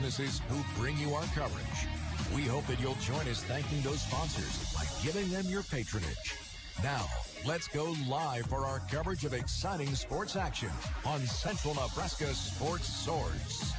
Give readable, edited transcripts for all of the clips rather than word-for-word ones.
businesses who bring you our coverage. We hope that you'll join us thanking those sponsors by giving them your patronage. Now, let's go live for our coverage of exciting sports action on Central Nebraska Sports Source.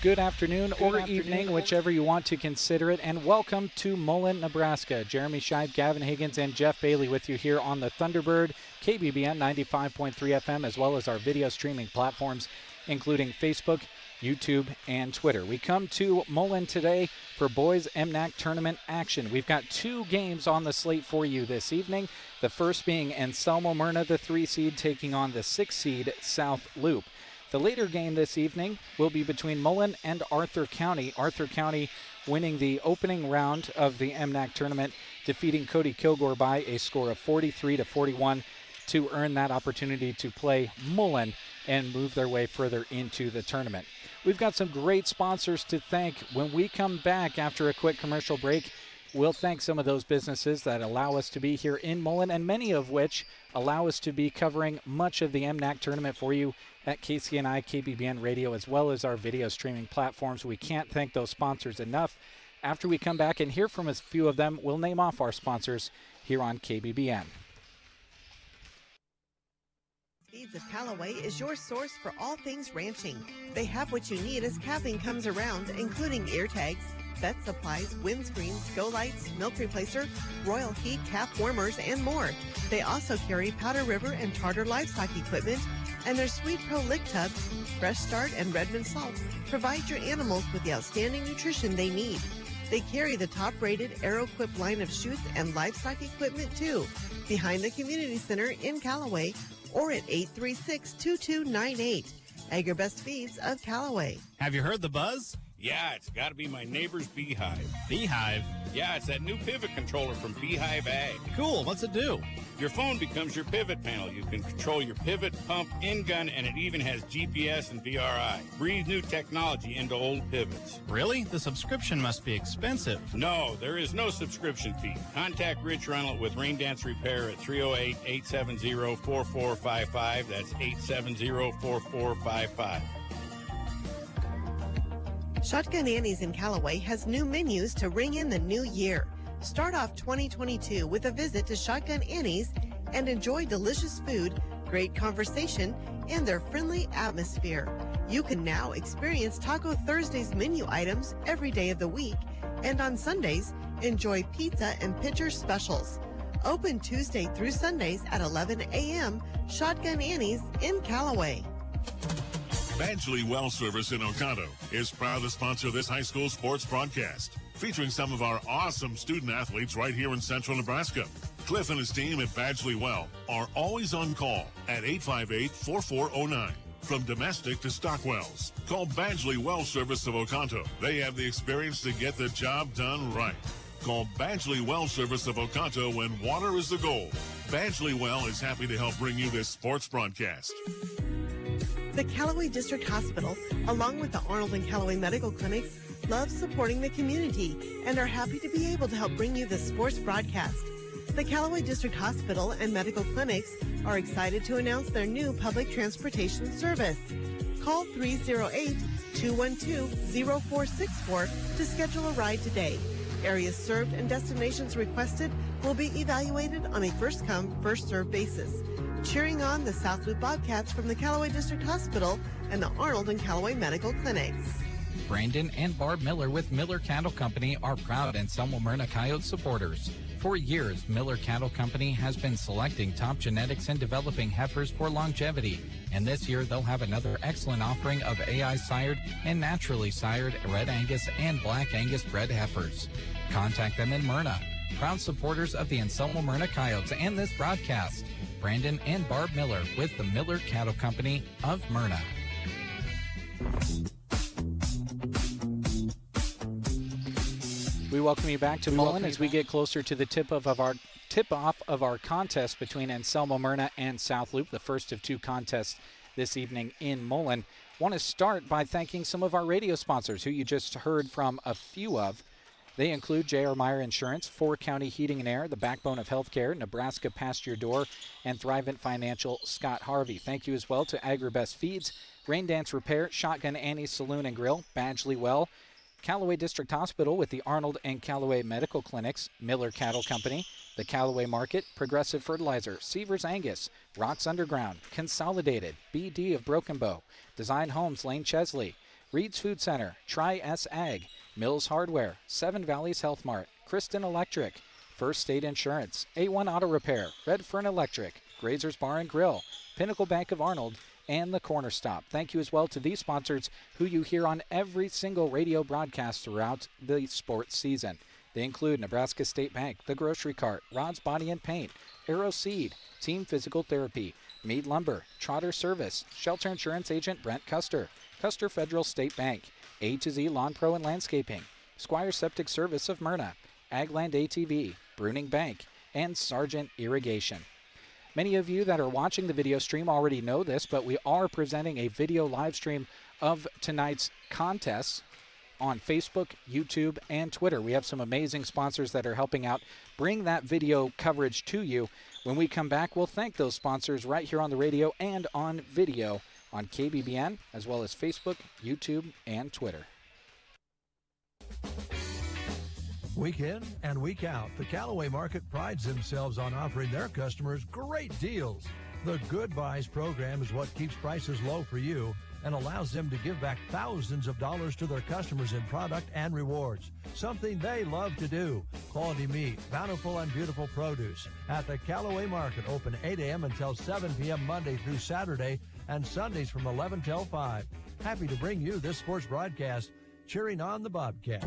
Good afternoon or evening, whichever you want to consider it, and welcome to Mullen, Nebraska. Jeremy Scheib, Gavin Higgins, and Jeff Bailey with you here on the Thunderbird, KBBN 95.3 FM, as well as our video streaming platforms, including Facebook, YouTube, and Twitter. We come to Mullen today for boys MNAC tournament action. We've got two games on the slate for you this evening, the first being Anselmo Myrna, the 3 seed, taking on the 6 seed South Loop. The later game this evening will be between Mullen and Arthur County. Arthur County winning the opening round of the MNAC tournament, defeating Cody Kilgore by a score of 43-41 to earn that opportunity to play Mullen and move their way further into the tournament. We've got some great sponsors to thank. When we come back after a quick commercial break, we'll thank some of those businesses that allow us to be here in Mullen, and many of which allow us to be covering much of the MNAC tournament for you at KCNI, KBBN Radio, as well as our video streaming platforms. We can't thank those sponsors enough. After we come back and hear from a few of them, we'll name off our sponsors here on KBBN. Feeds of Callaway is your source for all things ranching. They have what you need as calving comes around, including ear tags, vet supplies, windscreens, go lights, milk replacer, Royal Heat calf warmers, and more. They also carry Powder River and Charter livestock equipment, and their Sweet Pro Lick Tubs, Fresh Start, and Redmond Salt provide your animals with the outstanding nutrition they need. They carry the top-rated AeroQuip line of chutes and livestock equipment, too, behind the Community Center in Callaway or at 836-2298. Agribest Feeds of Callaway. Have you heard the buzz? Yeah, it's got to be my neighbor's Beehive. Beehive? Yeah, it's that new pivot controller from Beehive Ag. Cool, what's it do? Your phone becomes your pivot panel. You can control your pivot, pump, in-gun, and it even has GPS and VRI. Breathe new technology into old pivots. Really? The subscription must be expensive. No, there is no subscription fee. Contact Rich Reynolds with Rain Dance Repair at 308-870-4455. That's 870-4455. Shotgun Annie's in Callaway has new menus to ring in the new year. Start off 2022 with a visit to Shotgun Annie's and enjoy delicious food, great conversation, and their friendly atmosphere. You can now experience Taco Thursday's menu items every day of the week, and on Sundays, enjoy pizza and pitcher specials. Open Tuesday through Sundays at 11 a.m., Shotgun Annie's in Callaway. Badgley Well Service in Oconto is proud to sponsor this high school sports broadcast, featuring some of our awesome student athletes right here in central Nebraska. Cliff and his team at Badgley Well are always on call at 858-4409. From domestic to stock wells, call Badgley Well Service of Oconto. They have the experience to get the job done right. Call Badgley Well Service of Oconto when water is the goal. Badgley Well is happy to help bring you this sports broadcast. The Callaway District Hospital, along with the Arnold and Callaway Medical Clinics, love supporting the community and are happy to be able to help bring you this sports broadcast. The Callaway District Hospital and Medical Clinics are excited to announce their new public transportation service. Call 308-212-0464 to schedule a ride today. Areas served and destinations requested will be evaluated on a first-come, first-served basis. Cheering on the South Loop Bobcats from the Callaway District Hospital and the Arnold and Callaway Medical Clinics. Brandon and Barb Miller with Miller Cattle Company are proud Anselmo Myrna Coyote supporters. For years, Miller Cattle Company has been selecting top genetics and developing heifers for longevity. And this year, they'll have another excellent offering of AI-sired and naturally sired Red Angus and Black Angus bred heifers. Contact them in Myrna. Proud supporters of the Anselmo Myrna Coyotes and this broadcast. Brandon and Barb Miller with the Miller Cattle Company of Myrna. We welcome you back to Mullen as we get closer to the tip-off of our contest between Anselmo Myrna and South Loop, the first of two contests this evening in Mullen. Want to start by thanking some of our radio sponsors who you just heard from a few of. They include J.R. Meyer Insurance, 4 County Heating and Air, the backbone of healthcare, Nebraska Past Your Door, and Thrivent Financial, Scott Harvey. Thank you as well to Agribest Feeds, Rain Dance Repair, Shotgun Annie's Saloon and Grill, Badgley Well, Callaway District Hospital with the Arnold and Callaway Medical Clinics, Miller Cattle Company, the Callaway Market, Progressive Fertilizer, Seavers Angus, Rocks Underground, Consolidated, BD of Broken Bow, Design Homes Lane Chesley, Reed's Food Center, Tri-S Ag, Mills Hardware, Seven Valleys Health Mart, Kristen Electric, First State Insurance, A1 Auto Repair, Red Fern Electric, Grazer's Bar and Grill, Pinnacle Bank of Arnold, and the Corner Stop. Thank you as well to these sponsors who you hear on every single radio broadcast throughout the sports season. They include Nebraska State Bank, The Grocery Cart, Rod's Body and Paint, Aero Seed, Team Physical Therapy, Mead Lumber, Trotter Service, Shelter Insurance Agent Brent Custer, Custer Federal State Bank, A to Z Lawn Pro and Landscaping, Squire Septic Service of Myrna, Agland ATV, Bruning Bank, and Sargent Irrigation. Many of you that are watching the video stream already know this, but we are presenting a video live stream of tonight's contests on Facebook, YouTube, and Twitter. We have some amazing sponsors that are helping out bring that video coverage to you. When we come back, we'll thank those sponsors right here on the radio and on video on KBBN, as well as Facebook, YouTube, and Twitter. Week in and week out, the Callaway Market prides themselves on offering their customers great deals. The Good Buys program is what keeps prices low for you and allows them to give back thousands of dollars to their customers in product and rewards, something they love to do. Quality meat, bountiful and beautiful produce at the Callaway Market, open 8 a.m. until 7 p.m. Monday through Saturday and Sundays from 11 till 5. Happy to bring you this sports broadcast, cheering on the Bobcats.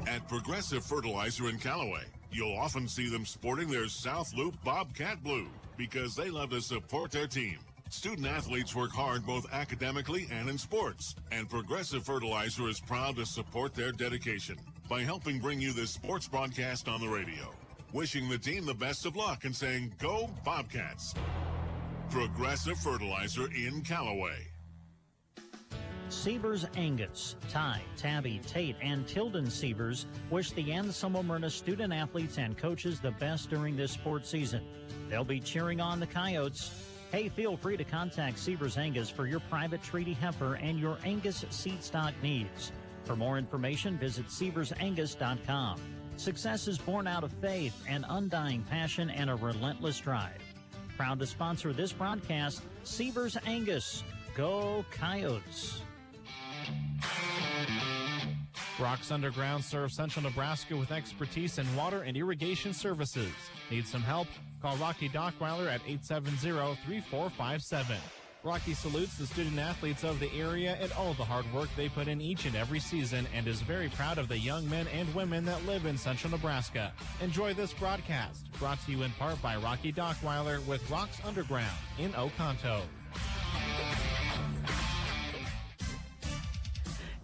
At Progressive Fertilizer in Callaway, you'll often see them sporting their South Loop Bobcat Blue because they love to support their team. Student athletes work hard both academically and in sports, and Progressive Fertilizer is proud to support their dedication by helping bring you this sports broadcast on the radio. Wishing the team the best of luck and saying, "Go Bobcats." Progressive Fertilizer in Callaway. Sievers Angus, Ty, Tabby, Tate, and Tilden Sievers wish the Anselmo Myrna student athletes and coaches the best during this sports season. They'll be cheering on the Coyotes. Hey, feel free to contact Sievers Angus for your private treaty heifer and your Angus seed stock needs. For more information, visit SieversAngus.com. Success is born out of faith, an undying passion, and a relentless drive. Proud to sponsor this broadcast, Sievers Angus. Go Coyotes. Rocks Underground serves Central Nebraska with expertise in water and irrigation services. Need some help? Call Rocky Dockweiler at 870-3457. Rocky salutes the student athletes of the area and all the hard work they put in each and every season and is very proud of the young men and women that live in Central Nebraska. Enjoy this broadcast, brought to you in part by Rocky Dockweiler with Rocks Underground in Oconto.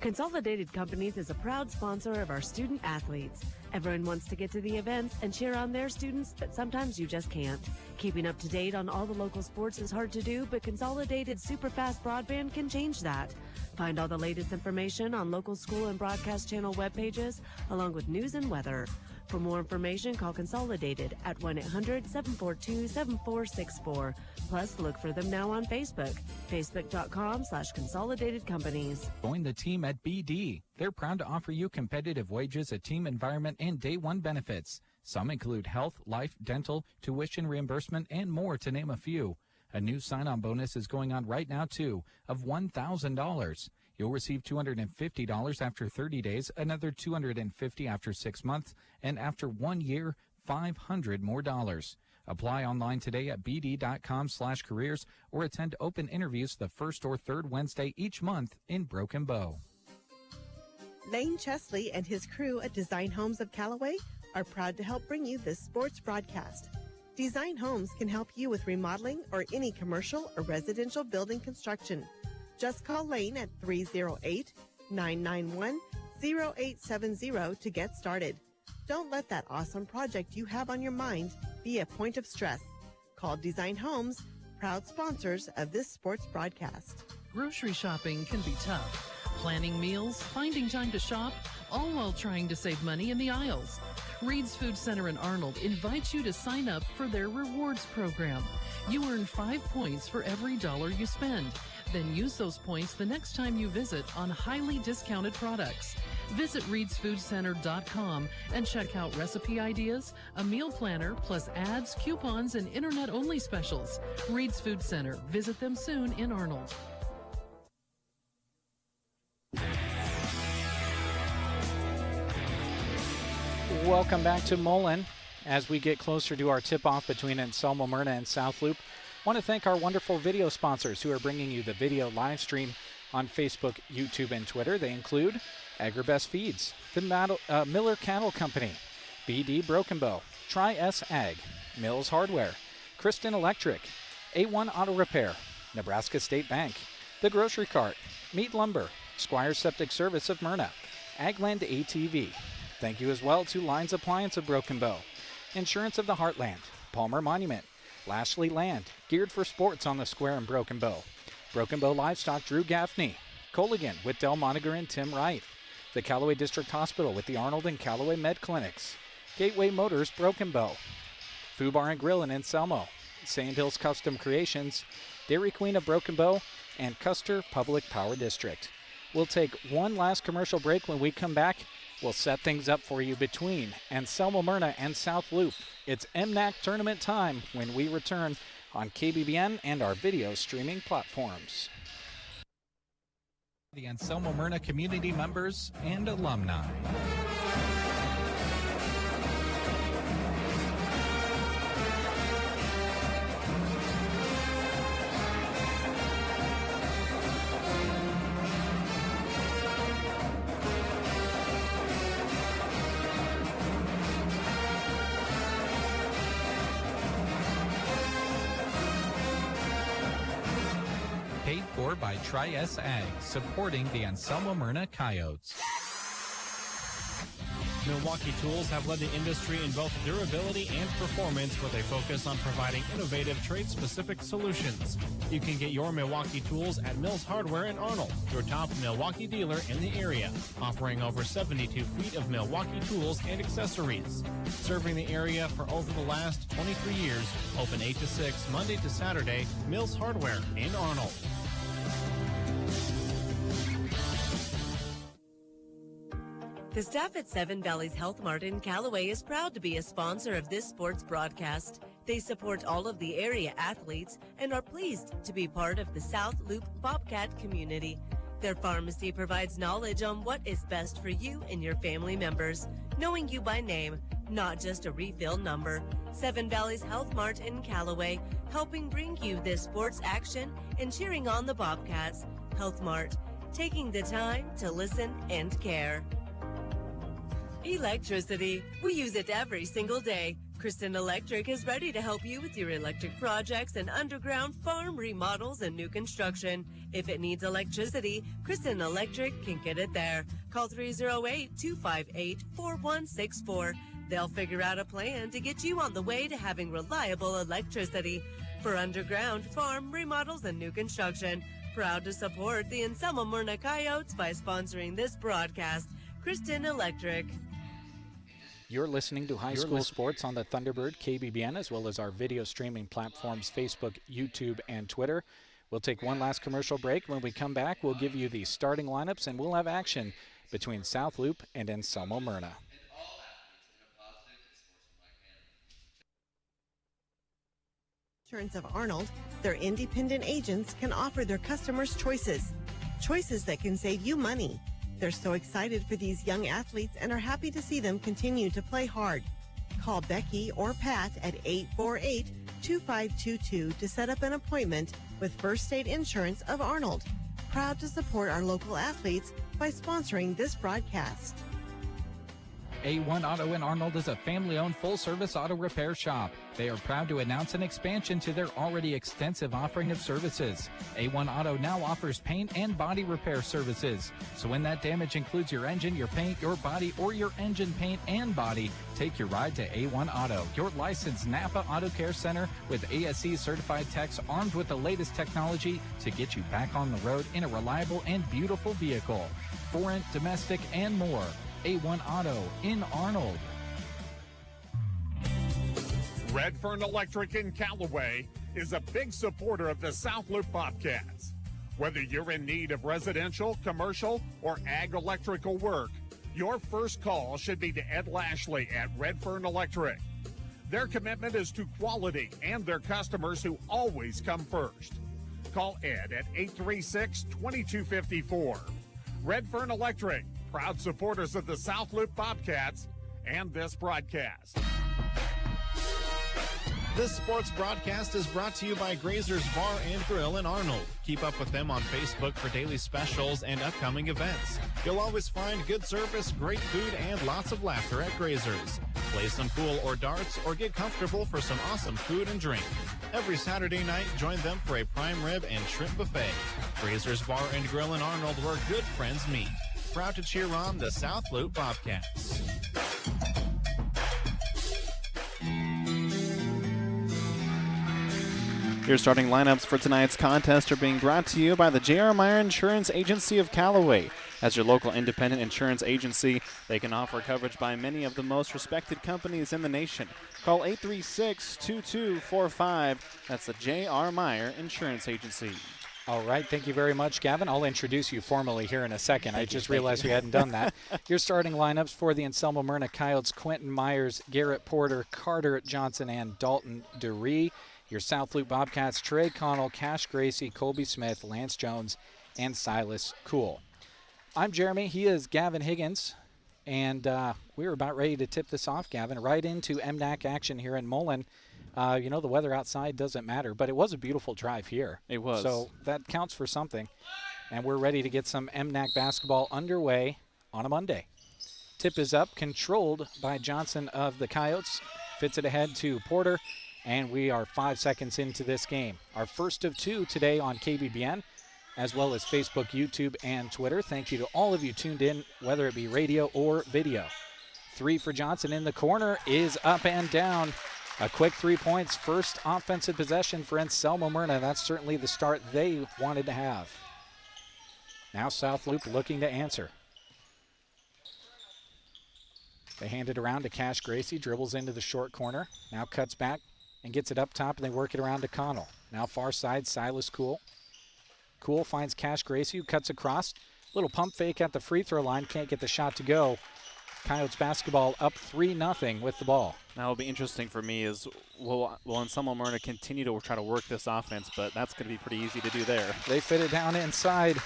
Consolidated Companies is a proud sponsor of our student athletes. Everyone wants to get to the events and cheer on their students, but sometimes you just can't. Keeping up to date on all the local sports is hard to do, but Consolidated Superfast Broadband can change that. Find all the latest information on local school and broadcast channel web pages, along with news and weather. For more information, call Consolidated at 1-800-742-7464. Plus, look for them now on Facebook, facebook.com/Consolidated Companies. Join the team at BD. They're proud to offer you competitive wages, a team environment, and day one benefits. Some include health, life, dental, tuition reimbursement, and more, to name a few. A new sign-on bonus is going on right now, too, of $1,000. You'll receive $250 after 30 days, another $250 after 6 months, and after 1 year, $500 more. Apply online today at bd.com/careers or attend open interviews the first or third Wednesday each month in Broken Bow. Lane Chesley and his crew at Design Homes of Callaway are proud to help bring you this sports broadcast. Design Homes can help you with remodeling or any commercial or residential building construction. Just call Lane at 308-991-0870 to get started. Don't let that awesome project you have on your mind be a point of stress. Call Design Homes, proud sponsors of this sports broadcast. Grocery shopping can be tough. planning meals, finding time to shop, all while trying to save money in the aisles. Reed's Food Center in Arnold invites you to sign up for their rewards program. You earn 5 points for every dollar you spend. Then use those points the next time you visit on highly discounted products. Visit reedsfoodcenter.com and check out recipe ideas, a meal planner, plus ads, coupons, and internet-only specials. Reed's Food Center. Visit them soon in Arnold. Welcome back to Mullen. As we get closer to our tip-off between Anselmo, Myrna, and South Loop, I want to thank our wonderful video sponsors who are bringing you the video live stream on Facebook, YouTube, and Twitter. They include Agribest Feeds, the Miller Cattle Company, BD Broken Bow, Tri-S Ag, Mills Hardware, Kristen Electric, A1 Auto Repair, Nebraska State Bank, The Grocery Cart, Meat Lumber, Squire Septic Service of Myrna, Agland ATV. Thank you as well to Lines Appliance of Broken Bow, Insurance of the Heartland, Palmer Monument, Lashley Land, Geared for Sports on the Square in Broken Bow, Broken Bow Livestock, Drew Gaffney, Colligan with Del Moniger and Tim Wright, the Callaway District Hospital with the Arnold and Callaway Med Clinics, Gateway Motors, Broken Bow, Foo Bar and Grill in Anselmo, Sandhills Custom Creations, Dairy Queen of Broken Bow, and Custer Public Power District. We'll take one last commercial break. When we come back, we'll set things up for you between Anselmo, Myrna, and South Loop. It's MNAC tournament time when we return on KBBN and our video streaming platforms. The Anselmo, Myrna community members and alumni. Paid for by Tri-S Ag, supporting the Anselmo Myrna Coyotes. Milwaukee Tools have led the industry in both durability and performance with a focus on providing innovative trade-specific solutions. You can get your Milwaukee Tools at Mills Hardware in Arnold, your top Milwaukee dealer in the area, offering over 72 feet of Milwaukee tools and accessories. Serving the area for over the last 23 years, open 8 to 6, Monday to Saturday, Mills Hardware in Arnold. The staff at Seven Valleys Health Mart in Callaway is proud to be a sponsor of this sports broadcast. They support all of the area athletes and are pleased to be part of the South Loop Bobcat community. Their pharmacy provides knowledge on what is best for you and your family members, knowing you by name, not just a refill number. Seven Valleys Health Mart in Callaway, helping bring you this sports action and cheering on the Bobcats. Health Mart, taking the time to listen and care. Electricity. We use it every single day. Kristen Electric is ready to help you with your electric projects and underground farm remodels and new construction. If it needs electricity, Kristen Electric can get it there. Call 308-258-4164. They'll figure out a plan to get you on the way to having reliable electricity. For underground farm remodels and new construction, proud to support the Anselmo Myrna Coyotes by sponsoring this broadcast. Kristen Electric. You're listening to High School Sports on the Thunderbird, KBBN, as well as our video streaming platforms, Facebook, YouTube, and Twitter. We'll take one last commercial break. When we come back, we'll give you the starting lineups, and we'll have action between South Loop and Anselmo Myrna. Insurance of Arnold, their independent agents can offer their customers choices that can save you money. They're so excited for these young athletes and are happy to see them continue to play hard. Call Becky or Pat at 848-2522 to set up an appointment with First State Insurance of Arnold. Proud to support our local athletes by sponsoring this broadcast. A1 Auto in Arnold is a family-owned full-service auto repair shop. They are proud to announce an expansion to their already extensive offering of services. A1 Auto now offers paint and body repair services. So when that damage includes your engine, your paint, your body, or your engine paint and body, take your ride to A1 Auto, your licensed Napa Auto Care Center with ASE certified techs armed with the latest technology to get you back on the road in a reliable and beautiful vehicle. Foreign, domestic, and more. A1 Auto in Arnold. Redfern Electric in Callaway is a big supporter of the South Loop Bobcats. Whether you're in need of residential, commercial, or ag electrical work, your first call should be to Ed Lashley at Redfern Electric. Their commitment is to quality and their customers who always come first. Call Ed at 836-2254. Redfern Electric, proud supporters of the South Loop Bobcats and this broadcast. This sports broadcast is brought to you by Grazer's Bar and Grill in Arnold. Keep up with them on Facebook for daily specials and upcoming events. You'll always find good service, great food, and lots of laughter at Grazer's. Play some pool or darts or get comfortable for some awesome food and drink. Every Saturday night, join them for a prime rib and shrimp buffet. Grazer's Bar and Grill in Arnold, where good friends meet. Proud to cheer on the South Loop Bobcats. Your starting lineups for tonight's contest are being brought to you by the J.R. Meyer Insurance Agency of Callaway. As your local independent insurance agency, they can offer coverage by many of the most respected companies in the nation. Call 836-2245. That's the J.R. Meyer Insurance Agency. All right, thank you very much, Gavin. I'll introduce you formally here in a second. I just realized we hadn't done that. Your starting lineups for the Anselmo-Myrna Coyotes: Quentin Myers, Garrett Porter, Carter Johnson, and Dalton DeRee. Your South Loop Bobcats: Trey Connell, Cash Gracie, Colby Smith, Lance Jones, and Silas Kuhl. I'm Jeremy. He is Gavin Higgins. And we were about ready to tip this off, Gavin, right into MNAC action here in Mullen. You know, the weather outside doesn't matter, but it was a beautiful drive here. It was. So that counts for something. And we're ready to get some MNAC basketball underway on a Monday. Tip is up, controlled by Johnson of the Coyotes. Fits it ahead to Porter. And we are 5 seconds into this game. Our first of two today on KBBN, as well as Facebook, YouTube, and Twitter. Thank you to all of you tuned in, whether it be radio or video. Three for Johnson in the corner is up and down. A quick 3 points. First offensive possession for Anselmo-Myrna. That's certainly the start they wanted to have. Now South Loop looking to answer. They hand it around to Cash Gracie. Dribbles into the short corner. Now cuts back and gets it up top, and they work it around to Connell. Now far side, Silas Kuhl. Kuhl finds Cash Gracie, who cuts across. Little pump fake at the free throw line. Can't get the shot to go. Coyotes basketball up 3-0 with the ball. Now, what'll be interesting for me is will Anselmo-Myrna continue to try to work this offense, but that's going to be pretty easy to do there. They fit it down inside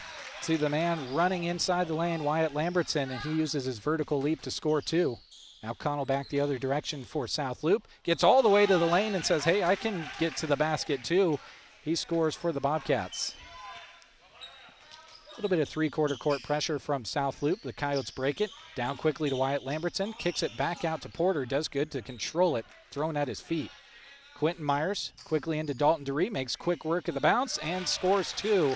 to the man running inside the lane, Wyatt Lambertson, and he uses his vertical leap to score two. Now Connell back the other direction for South Loop. Gets all the way to the lane and says, hey, I can get to the basket too. He scores for the Bobcats. A little bit of three-quarter court pressure from South Loop. The Coyotes break it. Down quickly to Wyatt Lambertson. Kicks it back out to Porter. Does good to control it. Thrown at his feet. Quentin Myers quickly into Dalton DeRee. Makes quick work of the bounce and scores two.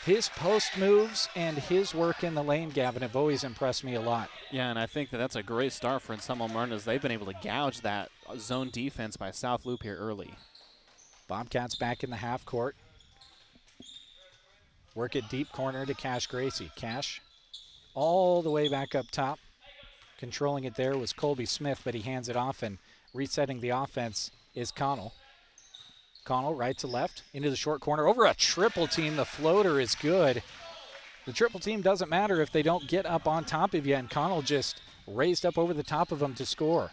His post moves and his work in the lane, Gavin, have always impressed me a lot. Yeah, and I think that's a great start for Anselmo-Myrna as they've been able to gouge that zone defense by South Loop here early. Bobcats back in the half court. Work it deep corner to Cash Gracie. Cash all the way back up top. Controlling it there was Colby Smith, but he hands it off, and resetting the offense is Connell. Connell right to left into the short corner over a triple team. The floater is good. The triple team doesn't matter if they don't get up on top of you, and Connell just raised up over the top of them to score.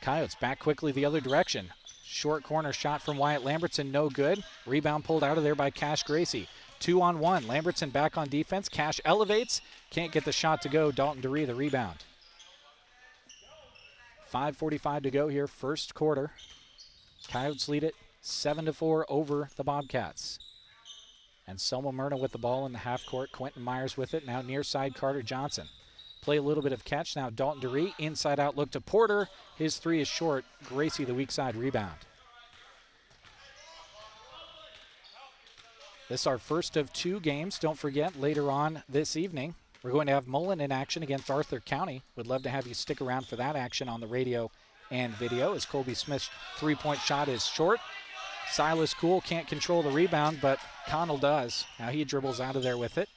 Coyotes back quickly the other direction. Short corner shot from Wyatt Lambertson, no good. Rebound pulled out of there by Cash Gracie. 2-on-1. Lambertson back on defense. Cash elevates. Can't get the shot to go. Dalton DeRee the rebound. 5:45 to go here, first quarter. Coyotes lead it 7-4 over the Bobcats. And Anselmo-Myrna with the ball in the half court. Quentin Myers with it. Now near side, Carter Johnson. play a little bit of catch. Now Dalton DeRee, inside out look to Porter. His three is short. Gracie, the weak side rebound. This is our first of 2 games. Don't forget, later on this evening, we're going to have Mullen in action against Arthur County. Would love to have you stick around for that action on the radio and video, as Colby Smith's three-point shot is short. Silas Kuhl can't control the rebound, but Connell does. Now he dribbles out of there with it.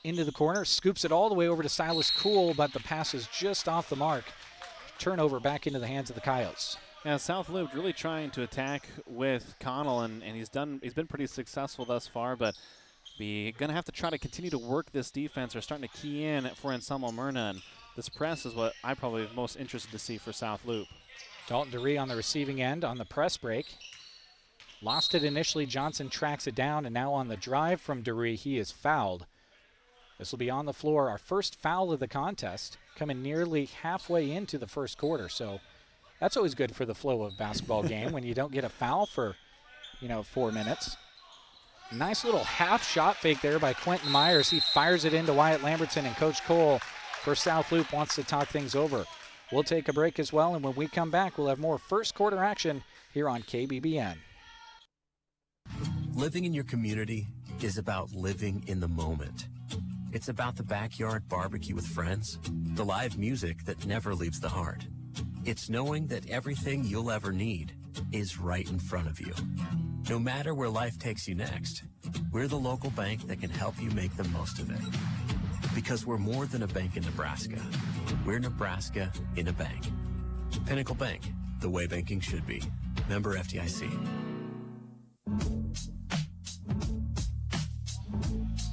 Into the corner, scoops it all the way over to Silas Kuhl, but the pass is just off the mark. Turnover back into the hands of the Coyotes. Yeah, South Loop really trying to attack with Connell, and he's been pretty successful thus far, but going to have to try to continue to work this defense. They're starting to key in for Anselmo Myrna, and this press is what I probably am most interested to see for South Loop. Dalton DeRee on the receiving end on the press break. Lost it initially. Johnson tracks it down, and now on the drive from DeRee, he is fouled. This will be on the floor. Our first foul of the contest, coming nearly halfway into the first quarter. So that's always good for the flow of a basketball game when you don't get a foul for, 4 minutes. Nice little half shot fake there by Quentin Myers. He fires it into Wyatt Lamberton, and Coach Cole for South Loop wants to talk things over. We'll take a break as well, and when we come back, we'll have more first quarter action here on KBBN. Living in your community is about living in the moment. It's about the backyard barbecue with friends, the live music that never leaves the heart. It's knowing that everything you'll ever need is right in front of you. No matter where life takes you next, we're the local bank that can help you make the most of it. Because we're more than a bank in Nebraska. We're Nebraska in a bank. Pinnacle Bank, the way banking should be. Member FDIC.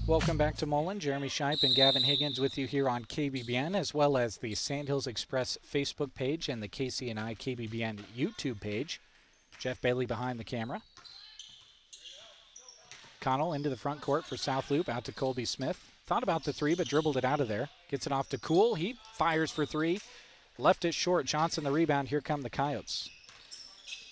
Welcome back to Mullen. Jeremy Shipe and Gavin Higgins with you here on KBBN, as well as the Sandhills Express Facebook page and the KCNI KBBN YouTube page. Jeff Bailey behind the camera. Connell into the front court for South Loop, out to Colby Smith. Thought about the three, but dribbled it out of there. Gets it off to Kuhl. He fires for three. Left it short. Johnson the rebound. Here come the Coyotes.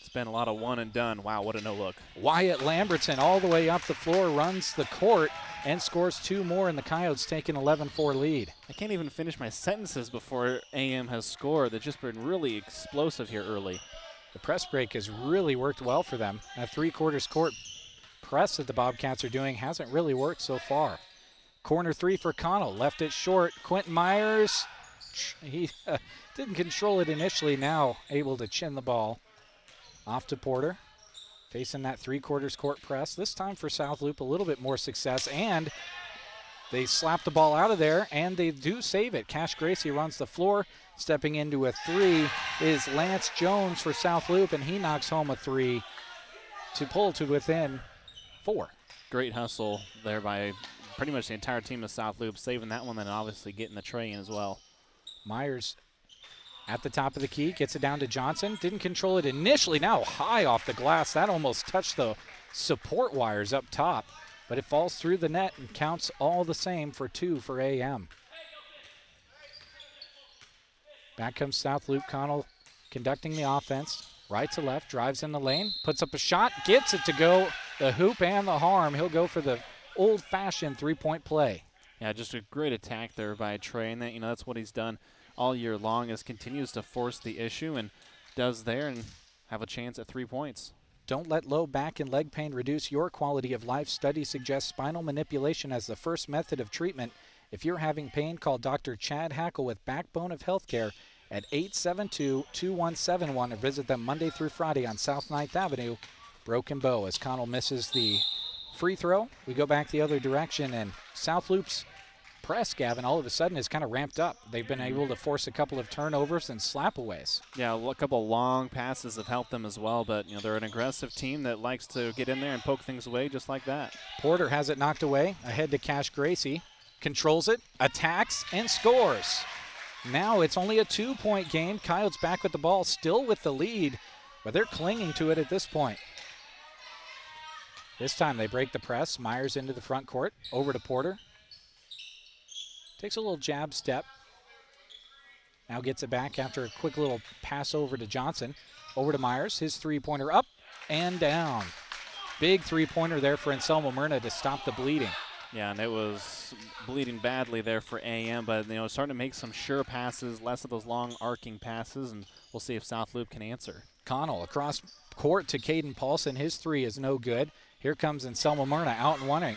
It's been a lot of one and done. Wow, what a no-look. Wyatt Lamberton all the way up the floor, runs the court, and scores 2 more, and the Coyotes take an 11-4 lead. I can't even finish my sentences before AM has scored. They've just been really explosive here early. The press break has really worked well for them. That three-quarters court press that the Bobcats are doing hasn't really worked so far. Corner three for Connell. Left it short. Quentin Myers, he didn't control it initially. Now able to chin the ball. Off to Porter. Facing that three-quarters court press. This time for South Loop, a little bit more success. And they slap the ball out of there, and they do save it. Cash Gracie runs the floor. Stepping into a three is Lance Jones for South Loop, and he knocks home a three to pull to within 4. Great hustle there by pretty much the entire team of South Loop, saving that one and obviously getting the tray in as well. Myers at the top of the key, gets it down to Johnson. Didn't control it initially, now high off the glass. That almost touched the support wires up top, but it falls through the net and counts all the same for 2 for AM. Back comes South Loop. Connell conducting the offense. Right to left, drives in the lane, puts up a shot, gets it to go. The hoop and the harm. He'll go for the old-fashioned three-point play. Yeah, just a great attack there by Trey, and that's what he's done all year long, is continues to force the issue and does there and have a chance at 3 points. Don't let low back and leg pain reduce your quality of life. Studies suggest spinal manipulation as the first method of treatment. If you're having pain, call Dr. Chad Hackle with Backbone of Healthcare at 872-2171 or visit them Monday through Friday on South 9th Avenue, Broken Bow. As Connell misses the free throw, we go back the other direction, and South Loop's press, Gavin, all of a sudden is kind of ramped up. They've been able to force a couple of turnovers and slapaways. Yeah, a couple of long passes have helped them as well, but they're an aggressive team that likes to get in there and poke things away just like that. Porter has it knocked away, ahead to Cash Gracie, controls it, attacks, and scores. Now it's only a 2-point game. Coyotes back with the ball, still with the lead, but they're clinging to it at this point. This time they break the press. Myers into the front court, over to Porter. Takes a little jab step. Now gets it back after a quick little pass over to Johnson. Over to Myers, his three-pointer up and down. Big three-pointer there for Anselmo Myrna to stop the bleeding. Yeah, and it was bleeding badly there for AM, but, starting to make some sure passes, less of those long arcing passes, and we'll see if South Loop can answer. Connell across court to Caden Paulson. His three is no good. Here comes Anselmo Myrna out and running.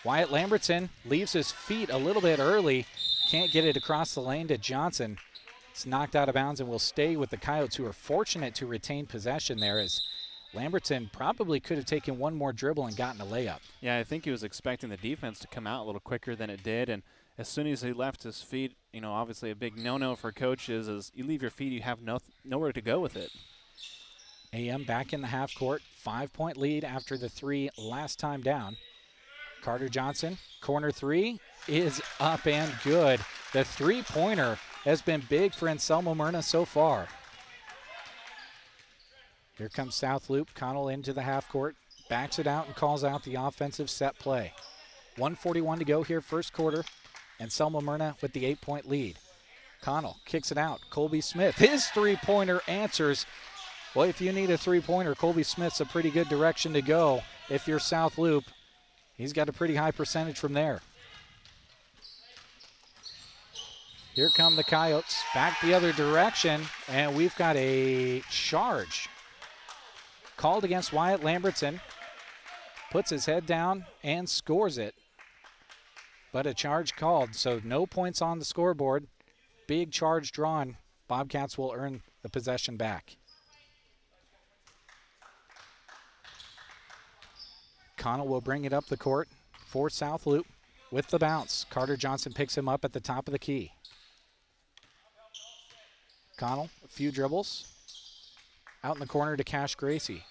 Wyatt Lambertson leaves his feet a little bit early. Can't get it across the lane to Johnson. It's knocked out of bounds and will stay with the Coyotes, who are fortunate to retain possession there, as Lambertson probably could have taken one more dribble and gotten a layup. Yeah, I think he was expecting the defense to come out a little quicker than it did, and as soon as he left his feet, obviously a big no-no for coaches is you leave your feet, you have nowhere to go with it. AM back in the half court, 5-point lead after the three last time down. Carter Johnson, corner three, is up and good. The three-pointer has been big for Anselmo Myrna so far. Here comes South Loop. Connell into the half court, backs it out and calls out the offensive set play. 1:41 to go here, first quarter. Anselmo Myrna with the 8-point lead. Connell kicks it out. Colby Smith, his three-pointer answers. Well, if you need a three-pointer, Colby Smith's a pretty good direction to go. If you're South Loop, he's got a pretty high percentage from there. Here come the Coyotes back the other direction, and we've got a charge called against Wyatt Lambertson. Puts his head down and scores it. But a charge called, so no points on the scoreboard. Big charge drawn. Bobcats will earn the possession back. Connell will bring it up the court for South Loop with the bounce. Carter Johnson picks him up at the top of the key. Connell, a few dribbles. Out in the corner to Cash Gracie.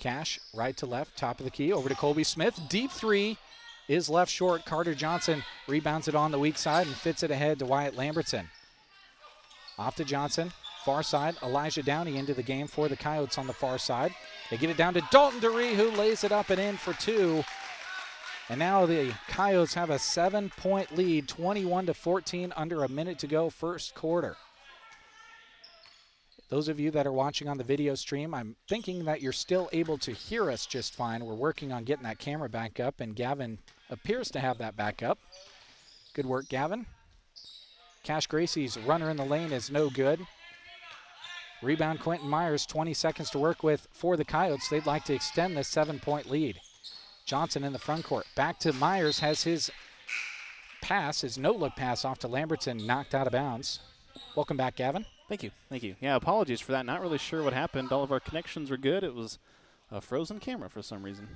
Cash, right to left, top of the key, over to Colby Smith. Deep three is left short. Carter Johnson rebounds it on the weak side and fits it ahead to Wyatt Lambertson. Off to Johnson, far side. Elijah Downey into the game for the Coyotes on the far side. They get it down to Dalton DeRee, who lays it up and in for two. And now the Coyotes have a 7-point lead, 21-14, under a minute to go, first quarter. Those of you that are watching on the video stream, I'm thinking that you're still able to hear us just fine. We're working on getting that camera back up, and Gavin appears to have that back up. Good work, Gavin. Cash Gracie's runner in the lane is no good. Rebound, Quentin Myers, 20 seconds to work with for the Coyotes. They'd like to extend this 7-point lead. Johnson in the front court. Back to Myers, has his pass, his no-look pass off to Lambertson, knocked out of bounds. Welcome back, Gavin. Thank you. Yeah, apologies for that. Not really sure what happened. All of our connections were good. It was a frozen camera for some reason.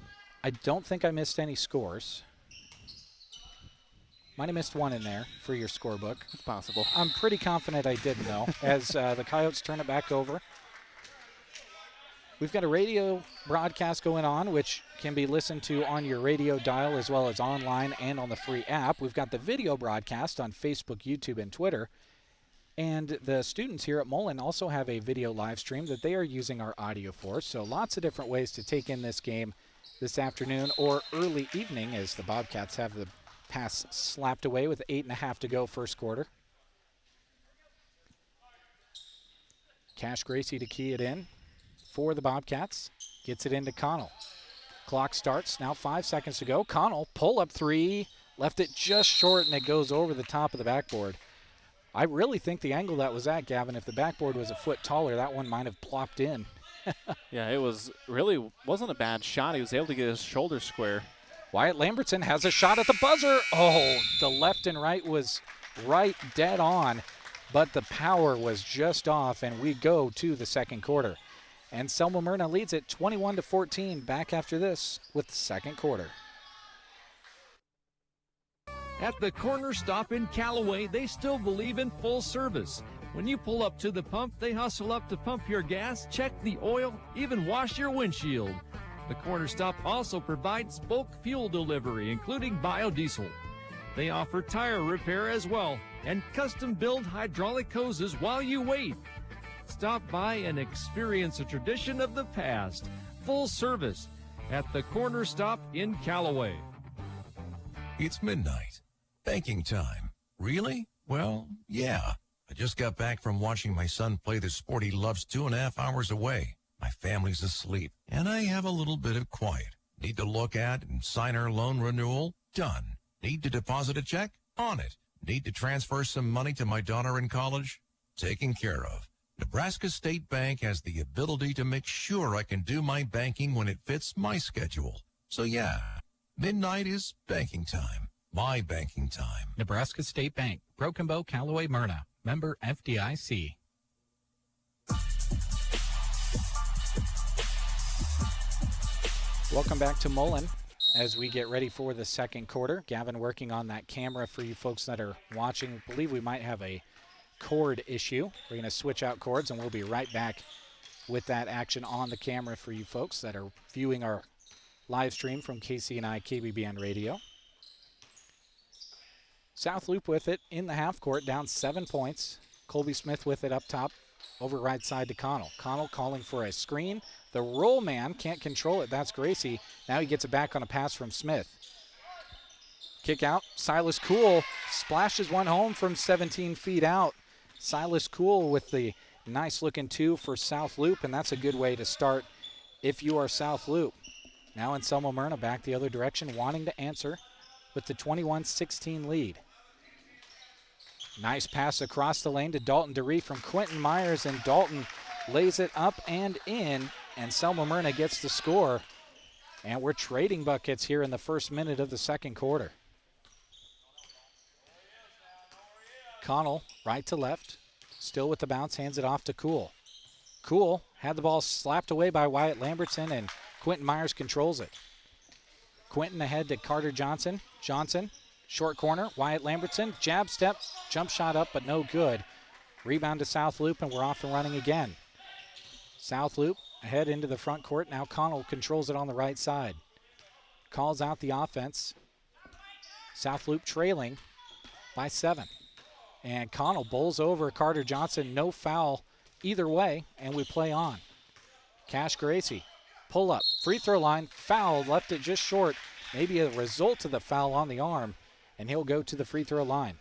I don't think I missed any scores. Might have missed one in there for your scorebook. It's possible. I'm pretty confident I didn't, though, as the Coyotes turn it back over. We've got a radio broadcast going on, which can be listened to on your radio dial as well as online and on the free app. We've got the video broadcast on Facebook, YouTube, and Twitter. And the students here at Mullen also have a video live stream that they are using our audio for. So lots of different ways to take in this game this afternoon or early evening, as the Bobcats have the pass slapped away with 8.5 to go first quarter. Cash Gracie to key it in for the Bobcats. Gets it into Connell. Clock starts, now 5 seconds to go. Connell, pull-up three, left it just short, and it goes over the top of the backboard. I really think the angle that was at, Gavin, if the backboard was a foot taller, that one might have plopped in. Yeah, it wasn't a bad shot. He was able to get his shoulder square. Wyatt Lambertson has a shot at the buzzer. Oh, the left and right was right dead on, but the power was just off, and we go to the second quarter. And Selma Myrna leads it 21-14 back after this with the second quarter. At the corner stop in Callaway, they still believe in full service. When you pull up to the pump, they hustle up to pump your gas, check the oil, even wash your windshield. The corner stop also provides bulk fuel delivery, including biodiesel. They offer tire repair as well and custom-build hydraulic hoses while you wait. Stop by and experience a tradition of the past. Full service at the corner stop in Callaway. It's midnight. Banking time. Really? Well, yeah. I just got back from watching my son play the sport he loves 2.5 hours away. My family's asleep, and I have a little bit of quiet. Need to look at and sign our loan renewal? Done. Need to deposit a check? On it. Need to transfer some money to my daughter in college? Taken care of. Nebraska State Bank has the ability to make sure I can do my banking when it fits my schedule. So yeah, midnight is banking time. My banking time. Nebraska State Bank, Broken Bow, Callaway, Myrna. Member FDIC. Welcome back to Mullen as we get ready for the second quarter. Gavin working on that camera for you folks that are watching. I believe we might have a cord issue. We're going to switch out cords, and we'll be right back with that action on the camera for you folks that are viewing our live stream from KCNI KBBN Radio. South Loop with it in the half court, down 7 points. Colby Smith with it up top, over right side to Connell. Connell calling for a screen. The roll man can't control it. That's Gracie. Now he gets it back on a pass from Smith. Kick out. Silas Cool splashes one home from 17 feet out. Silas Cool with the nice looking two for South Loop, and that's a good way to start if you are South Loop. Now Anselmo Myrna back the other direction, wanting to answer with the 21-16 lead. Nice pass across the lane to Dalton DeRee from Quentin Myers, and Dalton lays it up and in, and Selma Myrna gets the score. And we're trading buckets here in the first minute of the second quarter. Connell, right to left, still with the bounce, hands it off to Cool. Cool had the ball slapped away by Wyatt Lambertson, and Quentin Myers controls it. Quentin ahead to Carter Johnson. Johnson, short corner, Wyatt Lambertson, jab step, jump shot up, but no good. Rebound to South Loop, and we're off and running again. South Loop ahead into the front court. Now Connell controls it on the right side. Calls out the offense. South Loop trailing by 7. And Connell bowls over Carter Johnson. No foul either way, and we play on. Cash Gracie, pull up, free throw line, foul, left it just short. Maybe a result of the foul on the arm, and he'll go to the free throw line.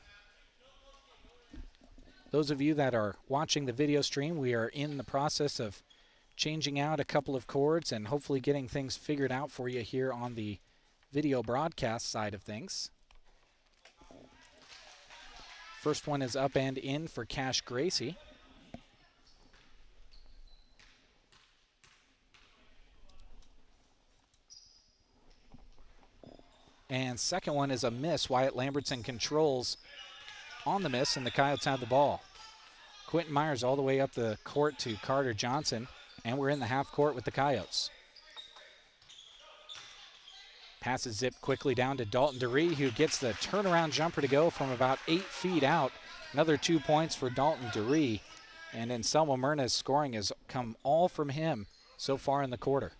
Those of you that are watching the video stream, we are in the process of changing out a couple of cords and hopefully getting things figured out for you here on the video broadcast side of things. First one is up and in for Cash Gracie. And second one is a miss. Wyatt Lambertson controls on the miss, and the Coyotes have the ball. Quentin Myers all the way up the court to Carter Johnson, and we're in the half court with the Coyotes. Passes zip quickly down to Dalton DeRee, who gets the turnaround jumper to go from about 8 feet out. Another 2 points for Dalton DeRee. And then Selma Myrna's scoring has come all from him so far in the quarter.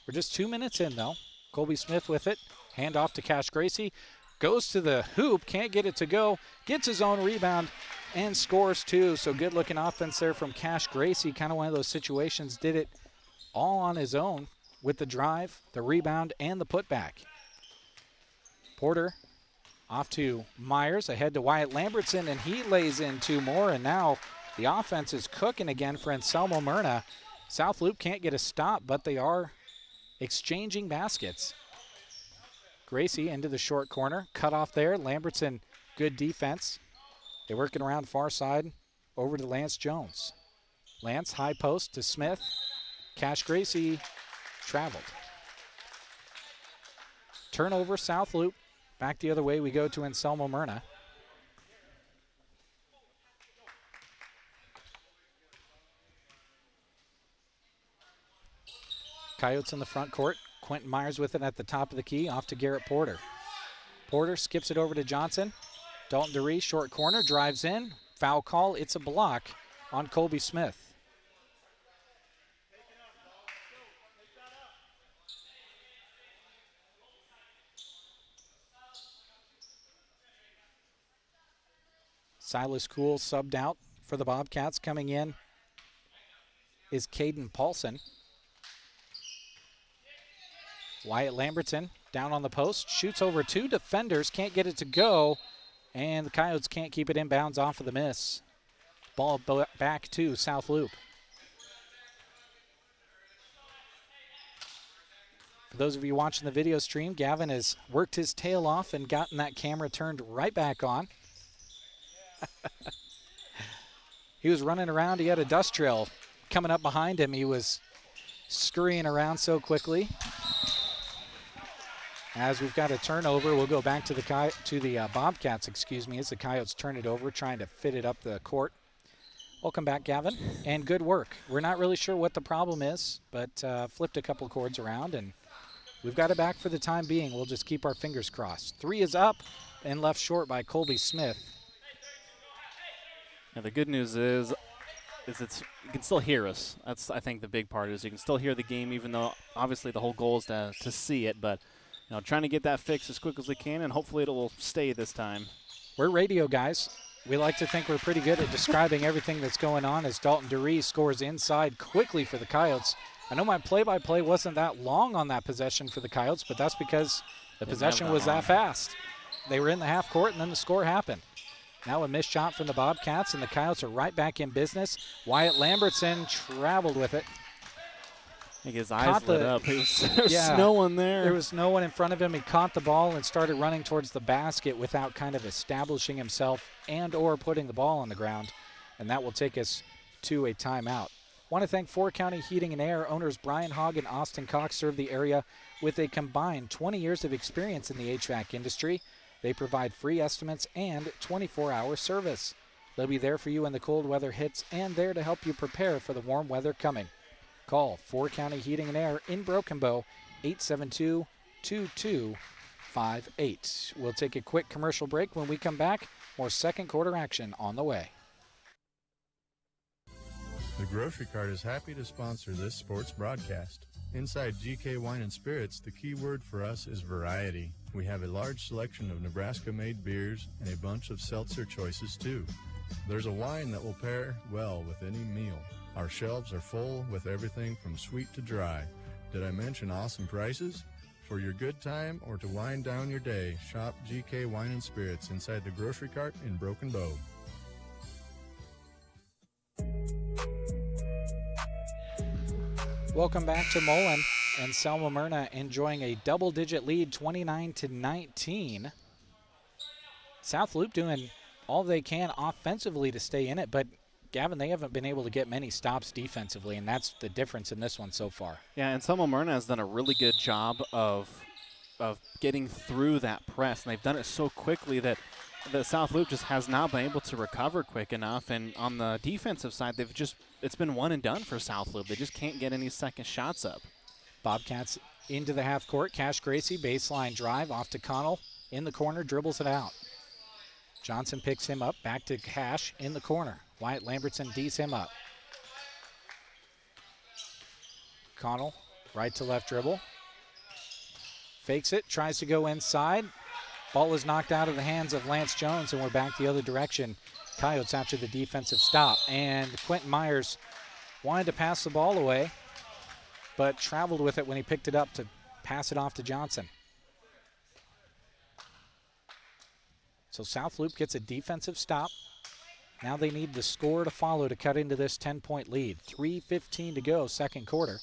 We're just 2 minutes in, though. Colby Smith with it. Hand off to Cash Gracie. Goes to the hoop, can't get it to go. Gets his own rebound and scores too. So good looking offense there from Cash Gracie. Kind of one of those situations. Did it all on his own with the drive, the rebound, and the putback. Porter off to Myers, ahead to Wyatt Lambertson, and he lays in 2 more, and now the offense is cooking again for Anselmo Myrna. South Loop can't get a stop, but they are exchanging baskets. Gracie into the short corner, cut off there. Lambertson, good defense. They're working around far side, over to Lance Jones. Lance, high post to Smith. Cash Gracie traveled. Turnover, South Loop. Back the other way we go to Anselmo Myrna. Coyotes in the front court. Quentin Myers with it at the top of the key, off to Garrett Porter. Porter skips it over to Johnson. Dalton DeRee, short corner, drives in. Foul call, it's a block on Colby Smith. Silas Cool subbed out for the Bobcats. Coming in is Caden Paulson. Wyatt Lambertson down on the post, shoots over 2 defenders, can't get it to go, and the Coyotes can't keep it inbounds off of the miss. Ball back to South Loop. For those of you watching the video stream, Gavin has worked his tail off and gotten that camera turned right back on. He was running around. He had a dust trail coming up behind him. He was scurrying around so quickly. As we've got a turnover, we'll go back to the Bobcats, as the Coyotes turn it over, trying to fit it up the court. Welcome back, Gavin, and good work. We're not really sure what the problem is, but flipped a couple cords around, and we've got it back for the time being. We'll just keep our fingers crossed. 3 is up and left short by Colby Smith. Yeah, the good news is you can still hear us. That's, I think, the big part is you can still hear the game, even though obviously the whole goal is to see it. But trying to get that fixed as quick as we can, and hopefully it will stay this time. We're radio guys. We like to think we're pretty good at describing everything that's going on as Dalton DeRee scores inside quickly for the Coyotes. I know my play-by-play wasn't that long on that possession for the Coyotes, but that's because the possession was that fast. They were in the half court, and then the score happened. Now a missed shot from the Bobcats, and the Coyotes are right back in business. Wyatt Lambertson traveled with it. I think his eyes lit up. There was no one there. There was no one in front of him. He caught the ball and started running towards the basket without kind of establishing himself and or putting the ball on the ground. And that will take us to a timeout. Want to thank 4 County Heating and Air. Owners Brian Hogg and Austin Cox serve the area with a combined 20 years of experience in the HVAC industry. They provide free estimates and 24-hour service. They'll be there for you when the cold weather hits and there to help you prepare for the warm weather coming. Call 4 County Heating and Air in Broken Bow, 872-2258. We'll take a quick commercial break. When we come back, more second quarter action on the way. The Grocery Cart is happy to sponsor this sports broadcast. Inside GK Wine and Spirits, the key word for us is variety. We have a large selection of Nebraska-made beers and a bunch of seltzer choices, too. There's a wine that will pair well with any meal. Our shelves are full with everything from sweet to dry. Did I mention awesome prices? For your good time or to wind down your day, shop GK Wine and Spirits inside the Grocery Cart in Broken Bow. Welcome back to Mullen, and Selma Myrna enjoying a double-digit lead, 29-19. South Loop doing all they can offensively to stay in it, but Gavin, they haven't been able to get many stops defensively, and that's the difference in this one so far. Yeah, and Selma Myrna has done a really good job of getting through that press, and they've done it so quickly that the South Loop just has not been able to recover quick enough. And on the defensive side, it's been one and done for South Loop. They just can't get any second shots up. Bobcats into the half court. Cash Gracie, baseline drive off to Connell in the corner, dribbles it out. Johnson picks him up, back to Cash in the corner. Wyatt Lambertson D's him up. Connell, right to left dribble. Fakes it, tries to go inside. Ball is knocked out of the hands of Lance Jones, and we're back the other direction. Coyotes after the defensive stop. And Quentin Myers wanted to pass the ball away, but traveled with it when he picked it up to pass it off to Johnson. So South Loop gets a defensive stop. Now they need the score to follow to cut into this 10-point lead. 3:15 to go, second quarter.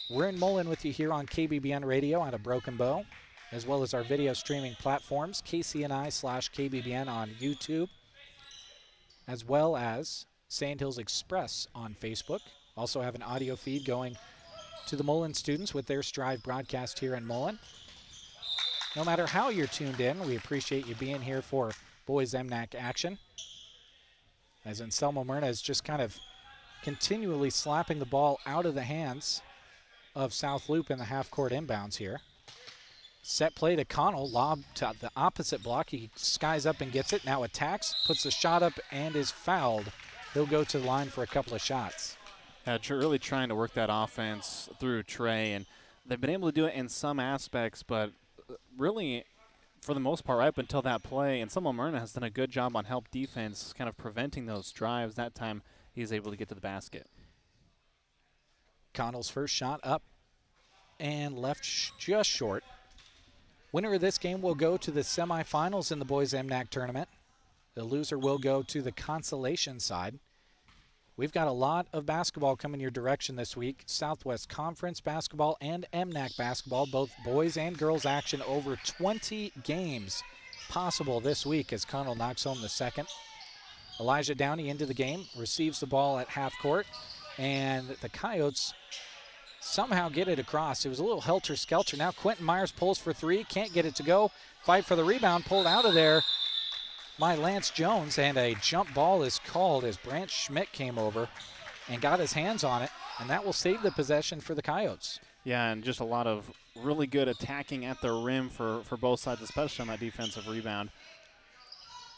We're in Mullen with you here on KBBN Radio out of Broken Bow, as well as our video streaming platforms, KCNI/KBBN on YouTube, as well as Sandhills Express on Facebook. Also have an audio feed going to the Mullen students with their Strive broadcast here in Mullen. No matter how you're tuned in, we appreciate you being here for boys MNAC action. As Anselmo Myrna is just kind of continually slapping the ball out of the hands of South Loop in the half-court inbounds here. Set play to Connell, lob to the opposite block. He skies up and gets it, now attacks, puts the shot up and is fouled. He'll go to the line for a couple of shots. Really trying to work that offense through Trey, and they've been able to do it in some aspects, but really, for the most part, right up until that play, and Selma Myrna has done a good job on help defense, kind of preventing those drives. That time, he's able to get to the basket. Connell's first shot up and left just short. Winner of this game will go to the semifinals in the boys MNAC tournament. The loser will go to the consolation side. We've got a lot of basketball coming your direction this week. Southwest Conference basketball and MNAC basketball, both boys and girls action. Over 20 games possible this week as Connell knocks home the second. Elijah Downey into the game, receives the ball at half court, and the Coyotes somehow get it across. It was a little helter-skelter. Now Quentin Myers pulls for three, can't get it to go. Fight for the rebound, pulled out of there by Lance Jones, and a jump ball is called as Brant Schmidt came over and got his hands on it, and that will save the possession for the Coyotes. Yeah, and just a lot of really good attacking at the rim for both sides, especially on that defensive rebound.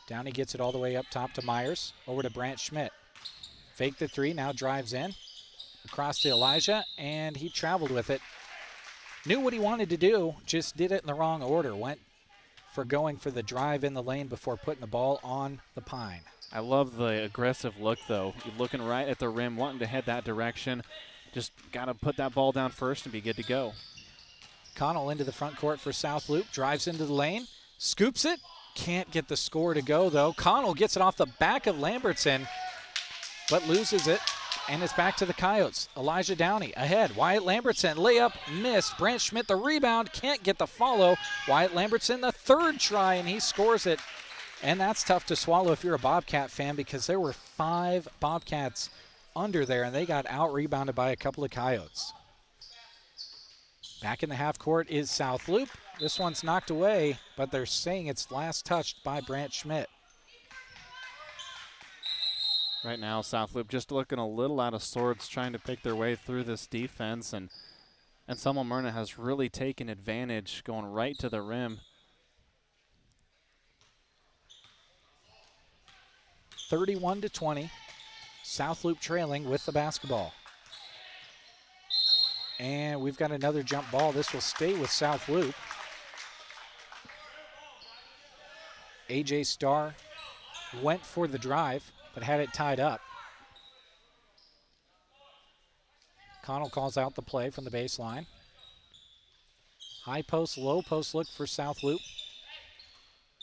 Downey gets it all the way up top to Myers, over to Brant Schmidt. Fake the three, now drives in, across to Elijah, and he traveled with it. Knew what he wanted to do, just did it in the wrong order. Went for going for the drive in the lane before putting the ball on the pine. I love the aggressive look, though. You're looking right at the rim, wanting to head that direction. Just got to put that ball down first and be good to go. Connell into the front court for South Loop, drives into the lane, scoops it. Can't get the score to go, though. Connell gets it off the back of Lambertson, but loses it, and it's back to the Coyotes. Elijah Downey ahead. Wyatt Lambertson, layup, missed. Brant Schmidt, the rebound, can't get the follow. Wyatt Lambertson, the third try, and he scores it. And that's tough to swallow if you're a Bobcat fan, because there were 5 Bobcats under there, and they got out-rebounded by a couple of Coyotes. Back in the half court is South Loop. This one's knocked away, but they're saying it's last touched by Brant Schmidt. Right now, South Loop just looking a little out of sorts, trying to pick their way through this defense, and Selma Myrna has really taken advantage, going right to the rim. 31-20, South Loop trailing with the basketball. And we've got another jump ball. This will stay with South Loop. AJ Starr went for the drive, but had it tied up. Connell calls out the play from the baseline. High post, low post look for South Loop.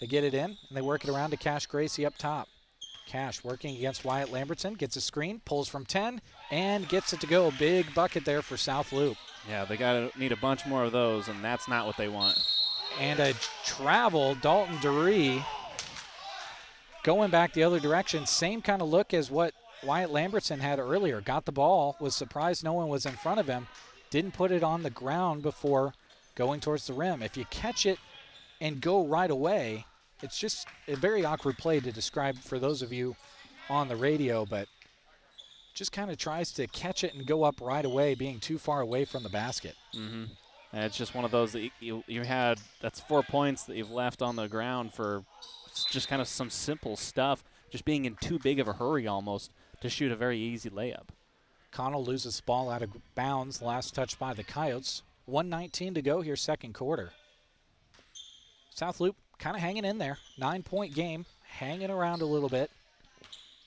They get it in, and they work it around to Cash Gracie up top. Cash working against Wyatt Lambertson, gets a screen, pulls from 10, and gets it to go. Big bucket there for South Loop. Yeah, they need a bunch more of those, and that's not what they want. And a travel, Dalton Duree going back the other direction. Same kind of look as what Wyatt Lambertson had earlier. Got the ball, was surprised no one was in front of him, didn't put it on the ground before going towards the rim. If you catch it and go right away, it's just a very awkward play to describe for those of you on the radio, but just kind of tries to catch it and go up right away, being too far away from the basket. Mm-hmm. And it's just one of those that you had, that's 4 points that you've left on the ground for just kind of some simple stuff, just being in too big of a hurry almost to shoot a very easy layup. Connell loses the ball out of bounds, last touch by the Coyotes. 1:19 to go here, second quarter. South Loop kind of hanging in there. 9-point game, hanging around a little bit.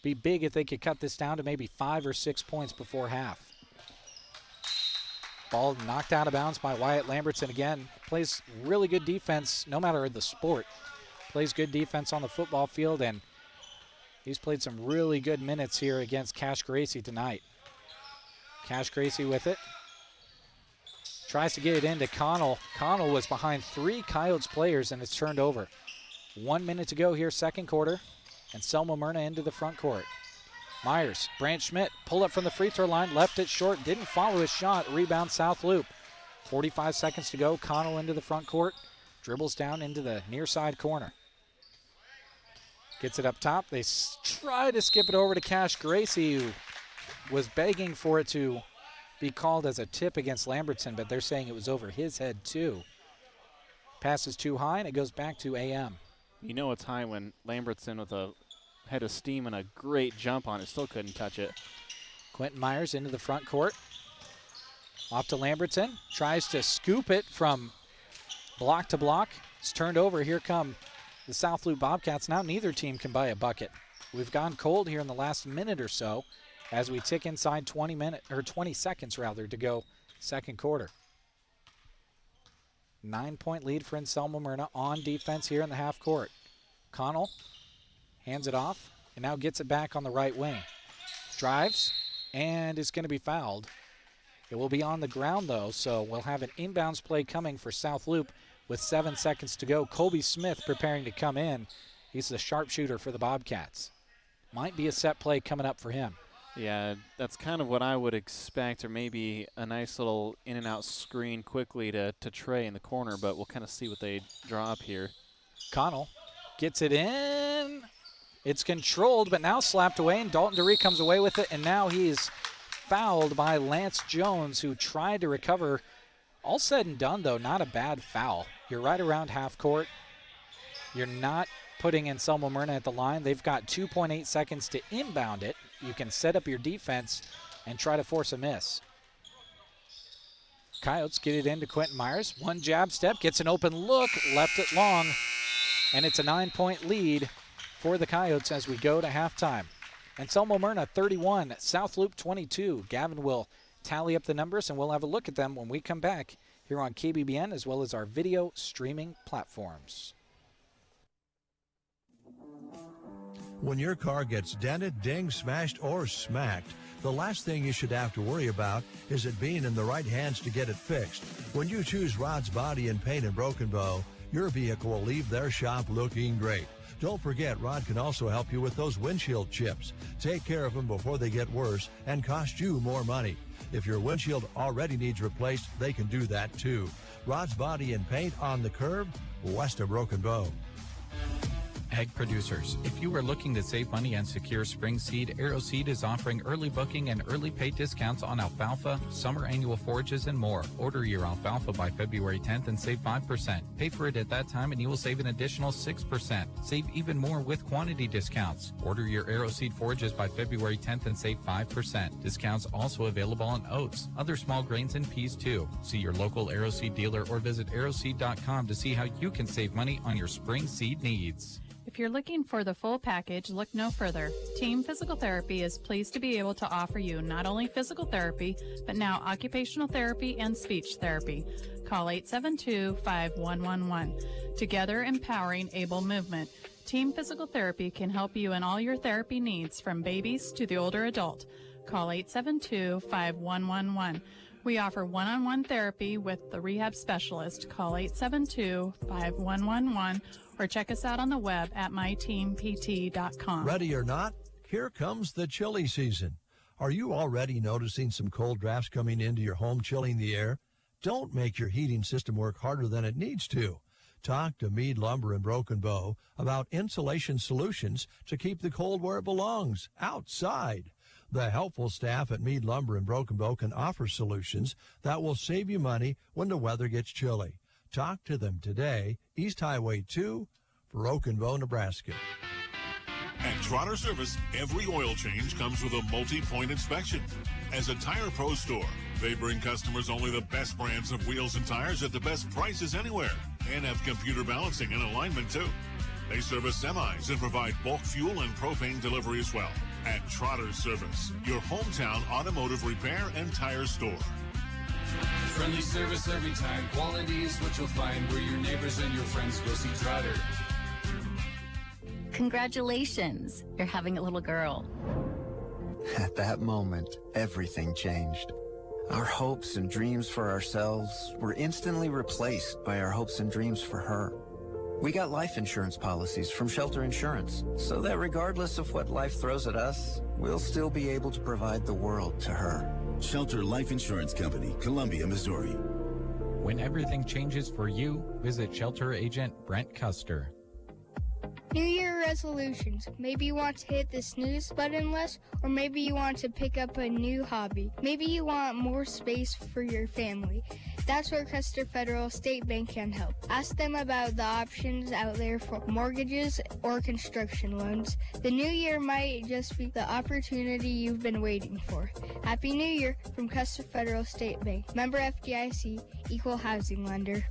Be big if they could cut this down to maybe 5 or 6 points before half. Ball knocked out of bounds by Wyatt Lambertson again. Plays really good defense no matter the sport. Plays good defense on the football field, and he's played some really good minutes here against Cash Gracie tonight. Cash Gracie with it. Tries to get it into Connell. Connell was behind 3 Coyotes players, and it's turned over. 1 minute to go here, second quarter, and Selma Myrna into the front court. Myers, Brant Schmidt, pull up from the free throw line, left it short, didn't follow his shot, rebound South Loop. 45 seconds to go, Connell into the front court, dribbles down into the near side corner. Gets it up top. They try to skip it over to Cash Gracie, who was begging for it to be called as a tip against Lambertson, but they're saying it was over his head too. Pass is too high, and it goes back to AM. You know it's high when Lambertson with a head of steam and a great jump on it still couldn't touch it. Quentin Myers into the front court. Off to Lambertson. Tries to scoop it from block to block. It's turned over. Here come the South Loop Bobcats. Now neither team can buy a bucket. We've gone cold here in the last minute or so as we tick inside 20 seconds to go second quarter. 9-point lead for Selma Myrna on defense here in the half court. Connell hands it off and now gets it back on the right wing. Drives and is going to be fouled. It will be on the ground, though, so we'll have an inbounds play coming for South Loop with 7 seconds to go. Colby Smith preparing to come in. He's the sharpshooter for the Bobcats. Might be a set play coming up for him. Yeah, that's kind of what I would expect, or maybe a nice little in-and-out screen quickly to Trey in the corner, but we'll kind of see what they draw up here. Connell gets it in. It's controlled, but now slapped away, and Dalton DeRee comes away with it, and now he's fouled by Lance Jones, who tried to recover. All said and done, though, not a bad foul. You're right around half court. You're not putting Anselmo Myrna at the line. They've got 2.8 seconds to inbound it. You can set up your defense and try to force a miss. Coyotes get it into Quentin Myers. One jab step, gets an open look, left it long, and it's a 9-point lead for the Coyotes as we go to halftime. Anselmo Myrna 31, South Loop 22. Gavin will tally up the numbers, and we'll have a look at them when we come back here on KBBN as well as our video streaming platforms. When your car gets dented, dinged, smashed, or smacked, the last thing you should have to worry about is it being in the right hands to get it fixed. When you choose Rod's Body and Paint in Broken Bow, your vehicle will leave their shop looking great. Don't forget, Rod can also help you with those windshield chips. Take care of them before they get worse and cost you more money. If your windshield already needs replaced, they can do that too. Rod's Body and Paint on the curb, west of Broken Bow. Ag producers, if you are looking to save money and secure spring seed, Arrow Seed is offering early booking and early pay discounts on alfalfa, summer annual forages, and more. Order your alfalfa by February 10th and save 5%. Pay for it at that time and you will save an additional 6%. Save even more with quantity discounts. Order your Arrow Seed forages by February 10th and save 5%. Discounts also available on oats, other small grains, and peas too. See your local Arrow Seed dealer or visit arrowseed.com to see how you can save money on your spring seed needs. If you're looking for the full package, look no further. Team Physical Therapy is pleased to be able to offer you not only physical therapy, but now occupational therapy and speech therapy. Call 872-5111. Together empowering able movement. Team Physical Therapy can help you in all your therapy needs from babies to the older adult. Call 872-5111. We offer one-on-one therapy with the rehab specialist. Call 872-5111 or check us out on the web at myteampt.com. Ready or not, here comes the chilly season. Are you already noticing some cold drafts coming into your home, chilling the air? Don't make your heating system work harder than it needs to. Talk to Meade Lumber in Broken Bow about insulation solutions to keep the cold where it belongs, outside. The helpful staff at Meade Lumber in Broken Bow can offer solutions that will save you money when the weather gets chilly. Talk to them today, East Highway 2, Broken Bow, Nebraska. At Trotter Service, every oil change comes with a multi-point inspection. As a Tire Pro store, they bring customers only the best brands of wheels and tires at the best prices anywhere, and have computer balancing and alignment too. They service semis and provide bulk fuel and propane delivery as well. At Trotter Service, your hometown automotive repair and tire store. Friendly service every time. Quality is what you'll find where your neighbors and your friends go see Trotter. Congratulations, you're having a little girl. At that moment, everything changed. Our hopes and dreams for ourselves were instantly replaced by our hopes and dreams for her. We got life insurance policies from Shelter Insurance, so that regardless of what life throws at us, we'll still be able to provide the world to her. Shelter Life Insurance Company, Columbia, Missouri. When everything changes for you, visit Shelter Agent Brent Custer. New Year resolutions. Maybe you want to hit the snooze button less, or maybe you want to pick up a new hobby. Maybe you want more space for your family. That's where Custer Federal State Bank can help. Ask them about the options out there for mortgages or construction loans. The new year might just be the opportunity you've been waiting for. Happy New Year from Custer Federal State Bank. Member FDIC, Equal Housing Lender.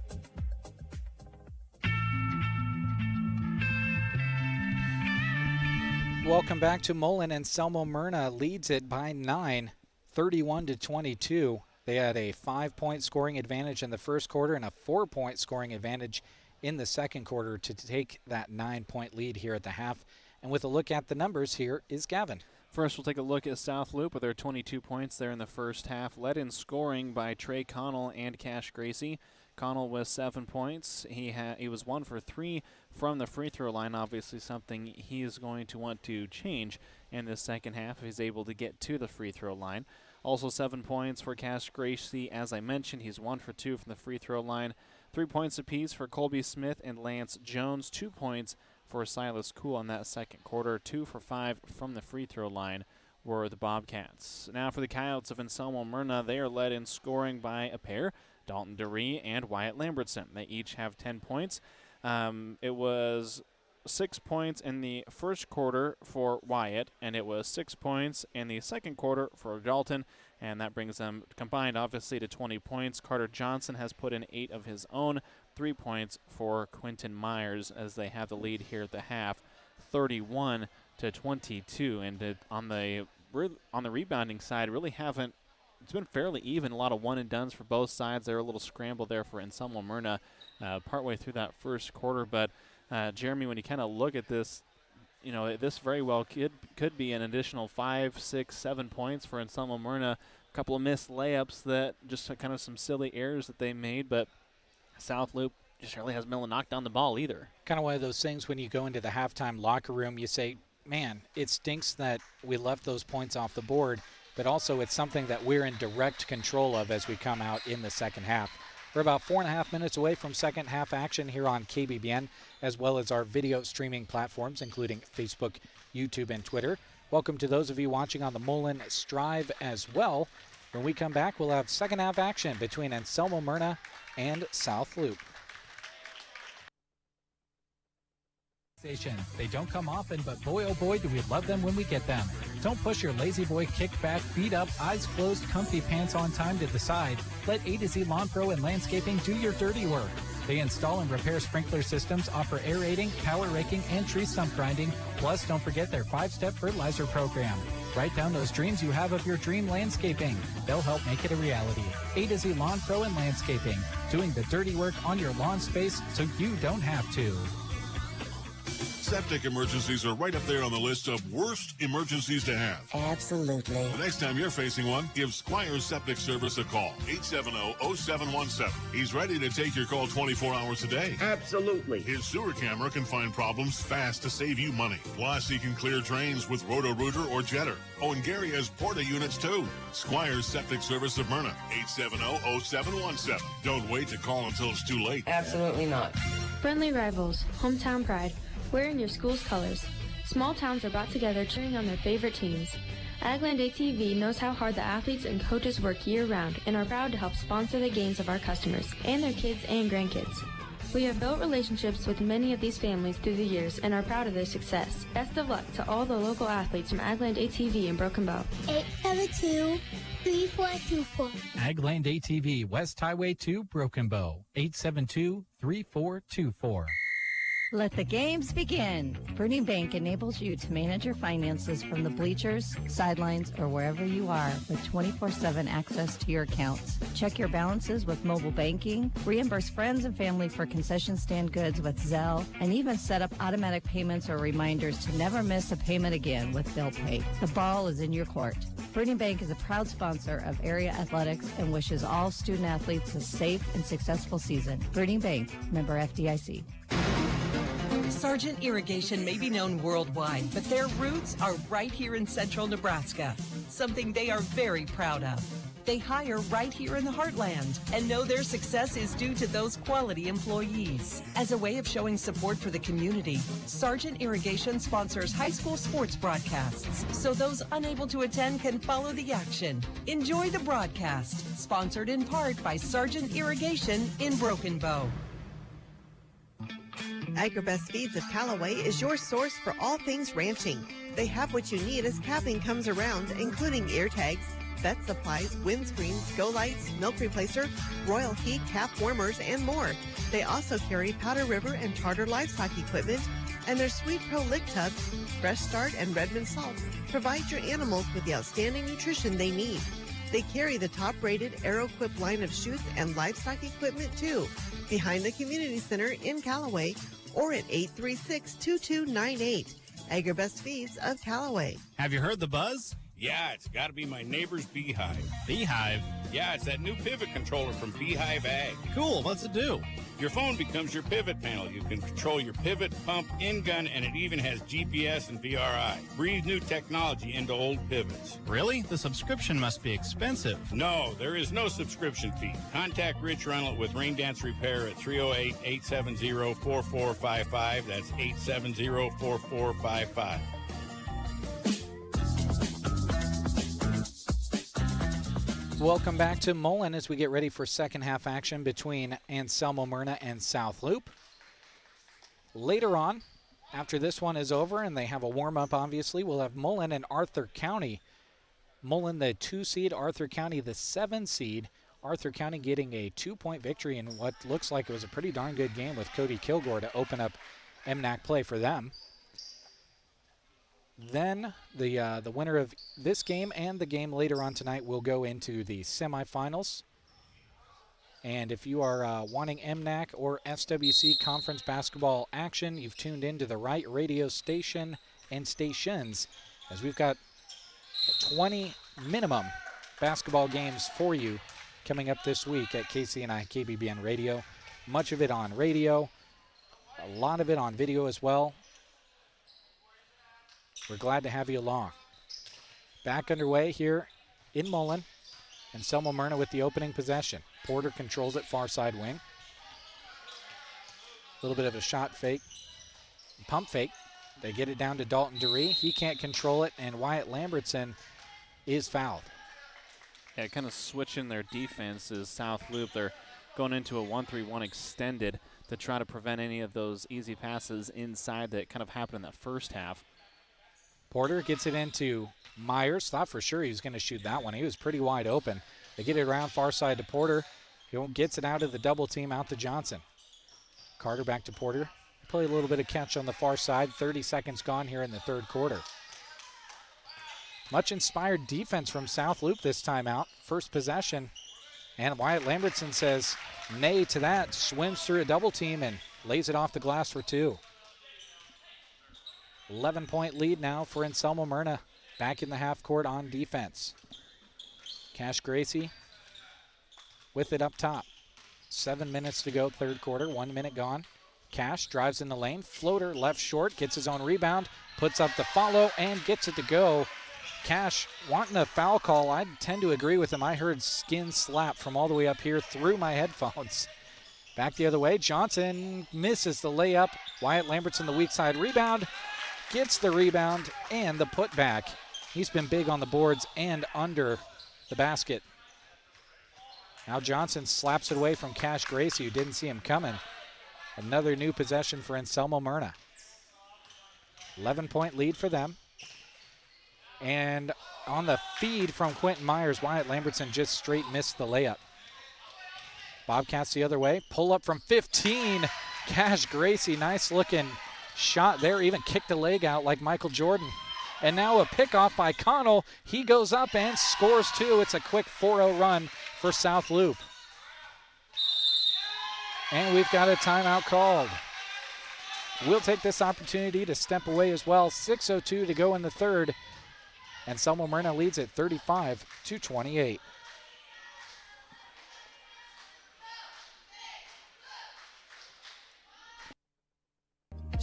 Welcome back to Mullen, and Anselmo Myrna leads it by 9, 31-22. They had a 5-point scoring advantage in the first quarter and a 4-point scoring advantage in the second quarter to take that 9-point lead here at the half. And with a look at the numbers, here is Gavin. First, we'll take a look at South Loop with their 22 points there in the first half, led in scoring by Trey Connell and Cash Gracie. Connell with 7 points. He was 1 for 3 from the free throw line, obviously something he is going to want to change in the second half if he's able to get to the free throw line. Also 7 points for Cash Gracie. As I mentioned, he's 1 for 2 from the free throw line. 3 points apiece for Colby Smith and Lance Jones. 2 points for Silas Cool in that second quarter. 2 for 5 from the free throw line were the Bobcats. Now for the Coyotes of Anselmo Myrna, they are led in scoring by a pair, Dalton DeRee and Wyatt Lambertson. They each have 10 points. It was 6 points in the first quarter for Wyatt, and it was 6 points in the second quarter for Dalton, and that brings them combined, obviously, to 20 points. Carter Johnson has put in 8 of his own. 3 points for Quentin Myers as they have the lead here at the half, 31-22. And on the rebounding side, really haven't. It's been fairly even. A lot of one-and-dones for both sides. There were a little scramble there for Anselmo Myrna partway through that first quarter. But, Jeremy, when you kind of look at this, this very well could be an additional 5, 6, 7 points for Anselmo Myrna. A couple of missed layups that just kind of some silly errors that they made. But South Loop just really hasn't been able to knock down the ball either. Kind of one of those things when you go into the halftime locker room, you say, man, it stinks that we left those points off the board. But also it's something that we're in direct control of as we come out in the second half. We're about 4.5 minutes away from second half action here on KBBN, as well as our video streaming platforms, including Facebook, YouTube, and Twitter. Welcome to those of you watching on the Mullen Strive as well. When we come back, we'll have second half action between Anselmo Myrna and South Loop. They don't come often, but boy, oh boy, do we love them when we get them. Don't push your lazy boy, kick back, beat up, eyes closed, comfy pants on time to the side. Let A to Z Lawn Pro and Landscaping do your dirty work. They install and repair sprinkler systems, offer aerating, power raking, and tree stump grinding. Plus, don't forget their 5-step fertilizer program. Write down those dreams you have of your dream landscaping. They'll help make it a reality. A to Z Lawn Pro and Landscaping, doing the dirty work on your lawn space so you don't have to. Septic emergencies are right up there on the list of worst emergencies to have. Absolutely. The next time you're facing one, give Squire's Septic Service a call. 870-0717. He's ready to take your call 24 hours a day. Absolutely. His sewer camera can find problems fast to save you money. Plus, he can clear drains with Roto-Rooter or Jetter. Oh, and Gary has Porta units, too. Squire's Septic Service of Myrna. 870-0717. Don't wait to call until it's too late. Absolutely not. Friendly rivals, hometown pride. Wearing your school's colors. Small towns are brought together cheering on their favorite teams. Agland ATV knows how hard the athletes and coaches work year-round and are proud to help sponsor the games of our customers and their kids and grandkids. We have built relationships with many of these families through the years and are proud of their success. Best of luck to all the local athletes from Agland ATV in Broken Bow. 872-3424. Agland ATV, West Highway 2, Broken Bow. 872-3424. Let the games begin. Burning Bank enables you to manage your finances from the bleachers, sidelines, or wherever you are with 24/7 access to your accounts. Check your balances with mobile banking, reimburse friends and family for concession stand goods with Zelle, and even set up automatic payments or reminders to never miss a payment again with Bill Pay. The ball is in your court. Burning Bank is a proud sponsor of area athletics and wishes all student athletes a safe and successful season. Burning Bank, member FDIC. Sargent Irrigation may be known worldwide, but their roots are right here in central Nebraska, something they are very proud of. They hire right here in the heartland and know their success is due to those quality employees. As a way of showing support for the community, Sargent Irrigation sponsors high school sports broadcasts so those unable to attend can follow the action. Enjoy the broadcast, sponsored in part by Sargent Irrigation in Broken Bow. AgriBest Feeds of Callaway is your source for all things ranching. They have what you need as calving comes around, including ear tags, vet supplies, windscreens, go lights, milk replacer, Royal Heat calf warmers, and more. They also carry Powder River and Charter livestock equipment, and their Sweet Pro Lick Tubs, Fresh Start, and Redmond Salt provide your animals with the outstanding nutrition they need. They carry the top-rated AeroQuip line of chutes and livestock equipment, too, behind the Community Center in Callaway or at 836-2298. Agribest Feeds of Callaway. Have you heard the buzz? Yeah, it's got to be my neighbor's beehive. Beehive? Yeah, it's that new pivot controller from Beehive Ag. Cool, what's it do? Your phone becomes your pivot panel. You can control your pivot, pump, in-gun, and it even has GPS and VRI. Breathe new technology into old pivots. Really? The subscription must be expensive. No, there is no subscription fee. Contact Rich Reynolds with Rain Dance Repair at 308-870-4455. That's 870-4455. Welcome back to Mullen as we get ready for second half action between Anselmo Myrna and South Loop. Later on, after this one is over and they have a warm-up, obviously, we'll have Mullen and Arthur County. Mullen, the 2 seed, Arthur County, the 7 seed. Arthur County getting a 2-point victory in what looks like it was a pretty darn good game with Cody Kilgore to open up MNAC play for them. Then the winner of this game and the game later on tonight will go into the semifinals. And if you are wanting MNAC or SWC conference basketball action, you've tuned into the right radio station and stations, as we've got 20 minimum basketball games for you coming up this week at KCNI KBBN Radio. Much of it on radio, a lot of it on video as well. We're glad to have you along. Back underway here in Mullen, and Anselmo Myrna with the opening possession. Porter controls it, far side wing. A little bit of a shot fake, pump fake. They get it down to Dalton DeRee. He can't control it, and Wyatt Lambertson is fouled. Yeah, kind of switching their defenses. South Loop, they're going into a 1-3-1 extended to try to prevent any of those easy passes inside that kind of happened in that first half. Porter gets it into Myers. Thought for sure he was going to shoot that one. He was pretty wide open. They get it around far side to Porter. He gets it out of the double team out to Johnson. Carter back to Porter. Play a little bit of catch on the far side. 30 seconds gone here in the third quarter. Much inspired defense from South Loop this time out. First possession. And Wyatt Lambertson says nay to that. Swims through a double team and lays it off the glass for 2. 11-point lead now for Anselmo Myrna back in the half court on defense. Cash Gracie with it up top. 7 minutes to go, third quarter, 1 minute gone. Cash drives in the lane, floater left short, gets his own rebound, puts up the follow and gets it to go. Cash wanting a foul call. I tend to agree with him. I heard skin slap from all the way up here through my headphones. Back the other way, Johnson misses the layup. Wyatt Lambertson the weak side rebound. Gets the rebound and the putback. He's been big on the boards and under the basket. Now Johnson slaps it away from Cash Gracie, who didn't see him coming. Another new possession for Anselmo Myrna. 11-point lead for them. And on the feed from Quentin Myers, Wyatt Lambertson just straight missed the layup. Bobcats the other way. Pull up from 15. Cash Gracie, nice looking shot there, even kicked a leg out like Michael Jordan. And now a pickoff by Connell. He goes up and scores 2. It's a quick 4-0 run for South Loop. And we've got a timeout called. We'll take this opportunity to step away as well. 6:02 to go in the third. And Anselmo Myrna leads at 35-28.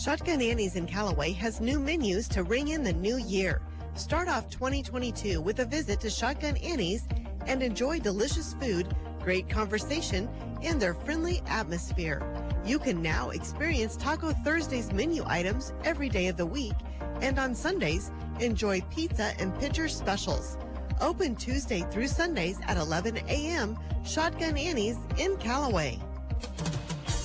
Shotgun Annie's in Callaway has new menus to ring in the new year. Start off 2022 with a visit to Shotgun Annie's and enjoy delicious food, great conversation, and their friendly atmosphere. You can now experience Taco Thursday's menu items every day of the week, and on Sundays, enjoy pizza and pitcher specials. Open Tuesday through Sundays at 11 a.m. Shotgun Annie's in Callaway.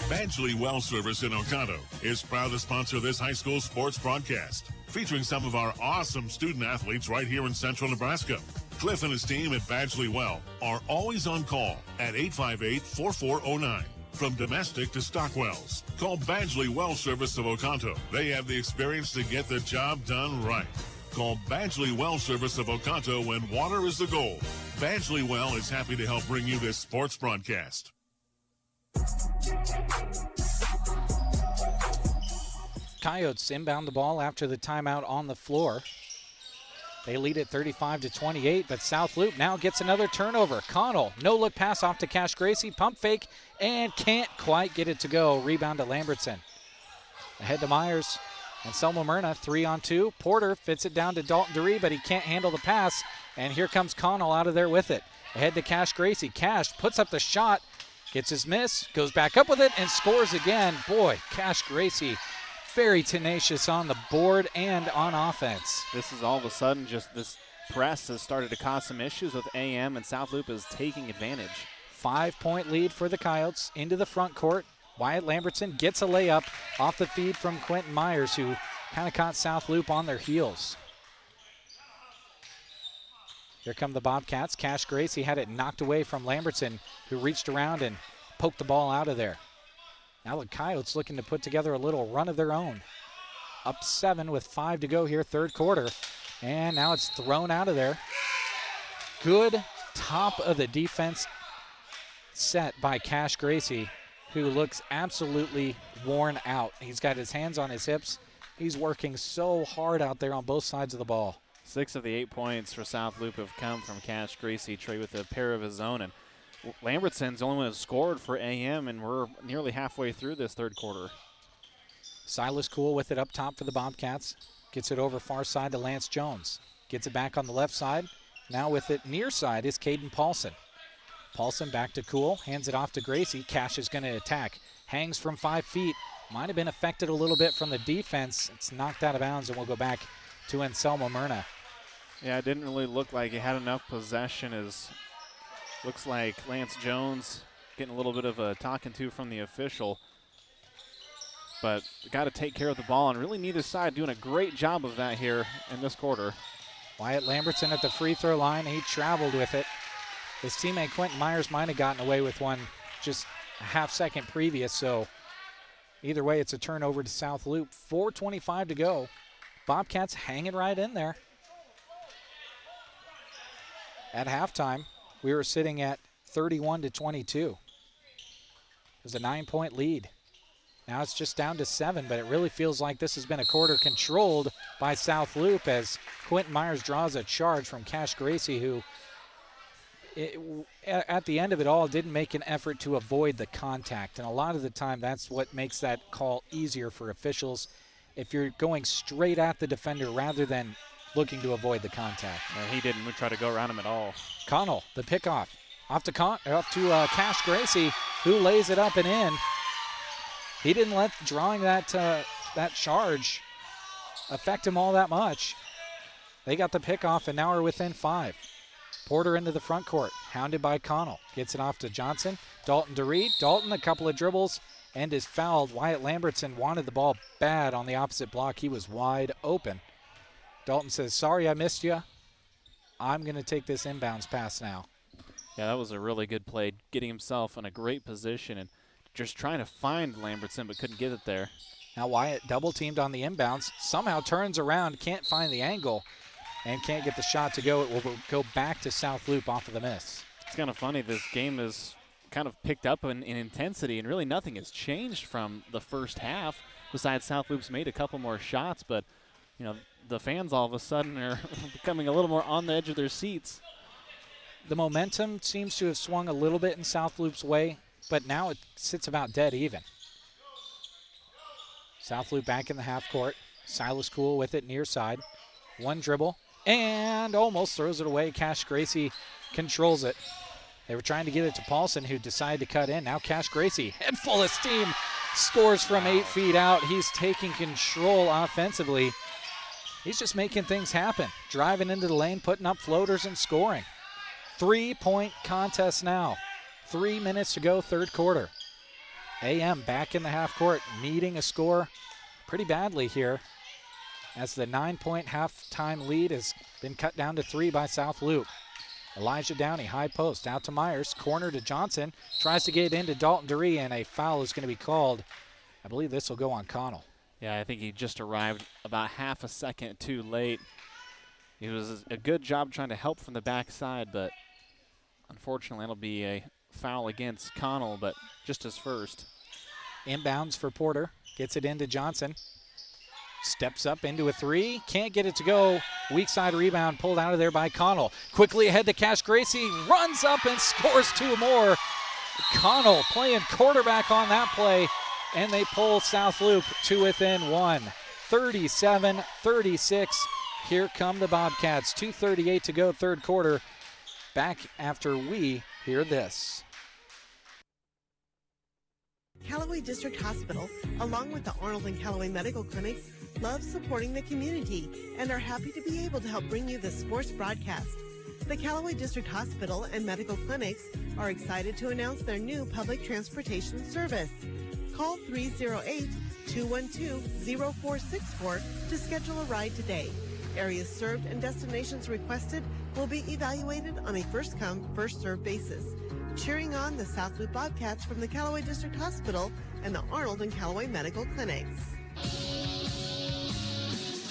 Badgley Well Service in Oconto is proud to sponsor this high school sports broadcast, featuring some of our awesome student athletes right here in central Nebraska. Cliff and his team at Badgley Well are always on call at 858-4409. From domestic to stock wells, call Badgley Well Service of Oconto. They have the experience to get the job done right. Call Badgley Well Service of Oconto when water is the goal. Badgley Well is happy to help bring you this sports broadcast. Coyotes inbound the ball after the timeout on the floor. They lead at 35-28, but South Loop now gets another turnover. Connell, no-look pass off to Cash Gracie, pump fake, and can't quite get it to go. Rebound to Lambertson. Ahead to Myers and Selma Myrna, 3-on-2. Porter fits it down to Dalton DeRee, but he can't handle the pass, and here comes Connell out of there with it. Ahead to Cash Gracie. Cash puts up the shot, gets his miss, goes back up with it, and scores again. Boy, Cash Gracie very tenacious on the board and on offense. This is all of a sudden just this press has started to cause some issues with AM, and South Loop is taking advantage. 5-point lead for the Coyotes into the front court. Wyatt Lambertson gets a layup off the feed from Quentin Myers, who kind of caught South Loop on their heels. Here come the Bobcats. Cash Gracie had it knocked away from Lambertson, who reached around and poked the ball out of there. Now the Coyotes looking to put together a little run of their own. Up 7 with 5 to go here, third quarter. And now it's thrown out of there. Good top of the defense set by Cash Gracie, who looks absolutely worn out. He's got his hands on his hips. He's working so hard out there on both sides of the ball. 6 of the 8 points for South Loop have come from Cash Gracie. Trey with a pair of his own, and Lambertson's the only one who scored for AM, and we're nearly halfway through this third quarter. Silas Cool with it up top for the Bobcats. Gets it over far side to Lance Jones. Gets it back on the left side. Now with it near side is Caden Paulson. Paulson back to Cool. Hands it off to Gracie. Cash is going to attack. Hangs from 5 feet. Might have been affected a little bit from the defense. It's knocked out of bounds, and we'll go back to Anselmo Myrna. Yeah, it didn't really look like he had enough possession. As looks like Lance Jones getting a little bit of a talking to from the official. But got to take care of the ball, and really neither side doing a great job of that here in this quarter. Wyatt Lambertson at the free throw line. He traveled with it. His teammate Quentin Myers might have gotten away with one just a half second previous, so either way it's a turnover to South Loop. 4:25 to go. Bobcats hanging right in there. At halftime, we were sitting at 31-22. It was a 9-point lead. Now it's just down to 7, but it really feels like this has been a quarter controlled by South Loop as Quentin Myers draws a charge from Cash Gracie, who at the end of it all didn't make an effort to avoid the contact. And a lot of the time that's what makes that call easier for officials. If you're going straight at the defender rather than looking to avoid the contact. He didn't try to go around him at all. Connell, the pickoff. Off to Cash Gracie, who lays it up and in. He didn't let drawing that charge affect him all that much. They got the pickoff, and now are within 5. Porter into the front court, hounded by Connell. Gets it off to Johnson. Dalton DeRee. Dalton, a couple of dribbles, and is fouled. Wyatt Lambertson wanted the ball bad on the opposite block. He was wide open. Dalton says, sorry I missed you. I'm going to take this inbounds pass now. Yeah, that was a really good play, getting himself in a great position and just trying to find Lambertson, but couldn't get it there. Now Wyatt double-teamed on the inbounds, somehow turns around, can't find the angle, and can't get the shot to go. It will go back to South Loop off of the miss. It's kind of funny. This game is kind of picked up in intensity, and really nothing has changed from the first half, besides South Loop's made a couple more shots, but, you know, the fans all of a sudden are becoming a little more on the edge of their seats. The momentum seems to have swung a little bit in South Loop's way, but now it sits about dead even. South Loop back in the half court. Silas Cool with it near side. One dribble, and almost throws it away. Cash Gracie controls it. They were trying to get it to Paulson, who decided to cut in. Now Cash Gracie, head full of steam, scores from 8 feet out. He's taking control offensively. He's just making things happen. Driving into the lane, putting up floaters and scoring. 3-point contest now. 3 minutes to go, third quarter. AM back in the half court, needing a score pretty badly here, as the 9-point halftime lead has been cut down to 3 by South Loop. Elijah Downey, high post, out to Myers, corner to Johnson, tries to get into Dalton DeRee, and a foul is going to be called. I believe this will go on Connell. Yeah, I think he just arrived about half a second too late. It was a good job trying to help from the backside, but unfortunately it'll be a foul against Connell, but just his first. Inbounds for Porter, gets it into Johnson. Steps up into a three. Can't get it to go. Weak side rebound pulled out of there by Connell. Quickly ahead to Cash Gracie. Runs up and scores two more. Connell playing quarterback on that play. And they pull South Loop to within one. 37-36. Here come the Bobcats. 2:38 to go, third quarter. Back after we hear this. Callaway District Hospital, along with the Arnold and Callaway Medical Clinics, love supporting the community and are happy to be able to help bring you the sports broadcast. The Callaway District Hospital and Medical Clinics are excited to announce their new public transportation service. Call 308-212-0464 to schedule a ride today. Areas served and destinations requested will be evaluated on a first-come, first-served basis. Cheering on the South Loop Bobcats from the Callaway District Hospital and the Arnold and Callaway Medical Clinics.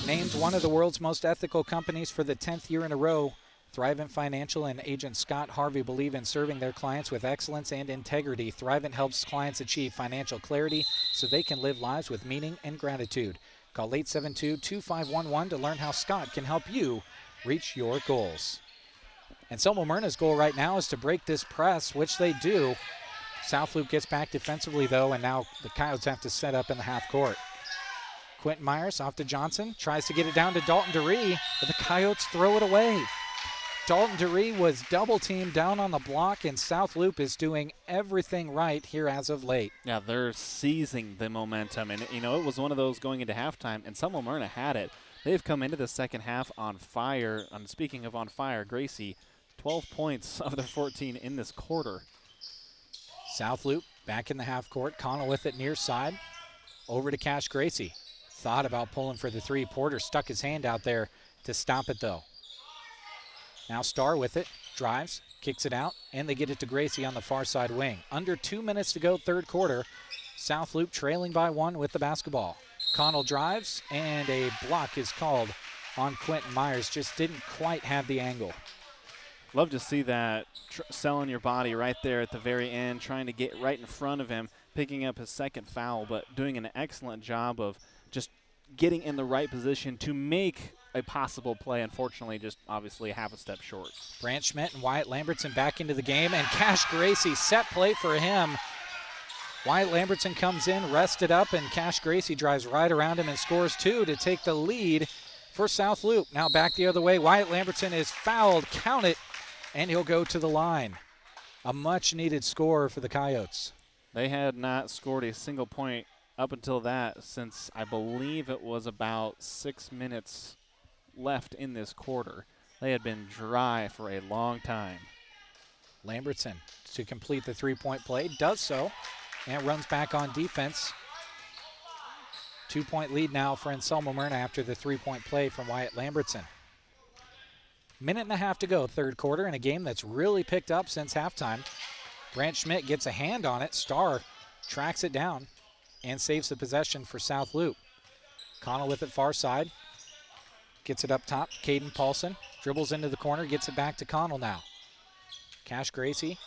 Named one of the world's most ethical companies for the 10th year in a row, Thrivent Financial and agent Scott Harvey believe in serving their clients with excellence and integrity. Thrivent helps clients achieve financial clarity so they can live lives with meaning and gratitude. Call 872-2511 to learn how Scott can help you reach your goals. And Selma Myrna's goal right now is to break this press, which they do. South Loop gets back defensively, though, and now the Coyotes have to set up in the half court. Quentin Myers off to Johnson, tries to get it down to Dalton DeRee, but the Coyotes throw it away. Dalton DeRee was double-teamed down on the block, and South Loop is doing everything right here as of late. Yeah, they're seizing the momentum, and, it was one of those going into halftime, and Selma Myrna had it. They've come into the second half on fire. And speaking of on fire, Gracie, 12 points of their 14 in this quarter. South Loop back in the half court. Connell with it near side. Over to Cash Gracie. Thought about pulling for the three. Porter stuck his hand out there to stop it, though. Now Starr with it. Drives. Kicks it out. And they get it to Gracie on the far side wing. Under 2 minutes to go, third quarter. South Loop trailing by one with the basketball. Connell drives, and a block is called on Quentin Myers. Just didn't quite have the angle. Love to see that, selling your body right there at the very end, trying to get right in front of him, picking up his second foul, but doing an excellent job of just getting in the right position to make a possible play. Unfortunately, just obviously half a step short. Brant Schmidt and Wyatt Lambertson back into the game, and Cash Gracie, set play for him. Wyatt Lambertson comes in, rested up, and Cash Gracie drives right around him and scores two to take the lead for South Loop. Now back the other way. Wyatt Lambertson is fouled. Count it, and he'll go to the line. A much-needed score for the Coyotes. They had not scored a single point up until that since I believe it was about 6 minutes left in this quarter. They had been dry for a long time. Lambertson to complete the three-point play. Does so. And runs back on defense. 2-point lead now for Anselmo Myrna after the three-point play from Wyatt Lambertson. Minute and a half to go, third quarter, in a game that's really picked up since halftime. Brant Schmidt gets a hand on it. Starr tracks it down and saves the possession for South Loop. Connell with it far side. Gets it up top. Caden Paulson dribbles into the corner, gets it back to Connell now. Cash Gracie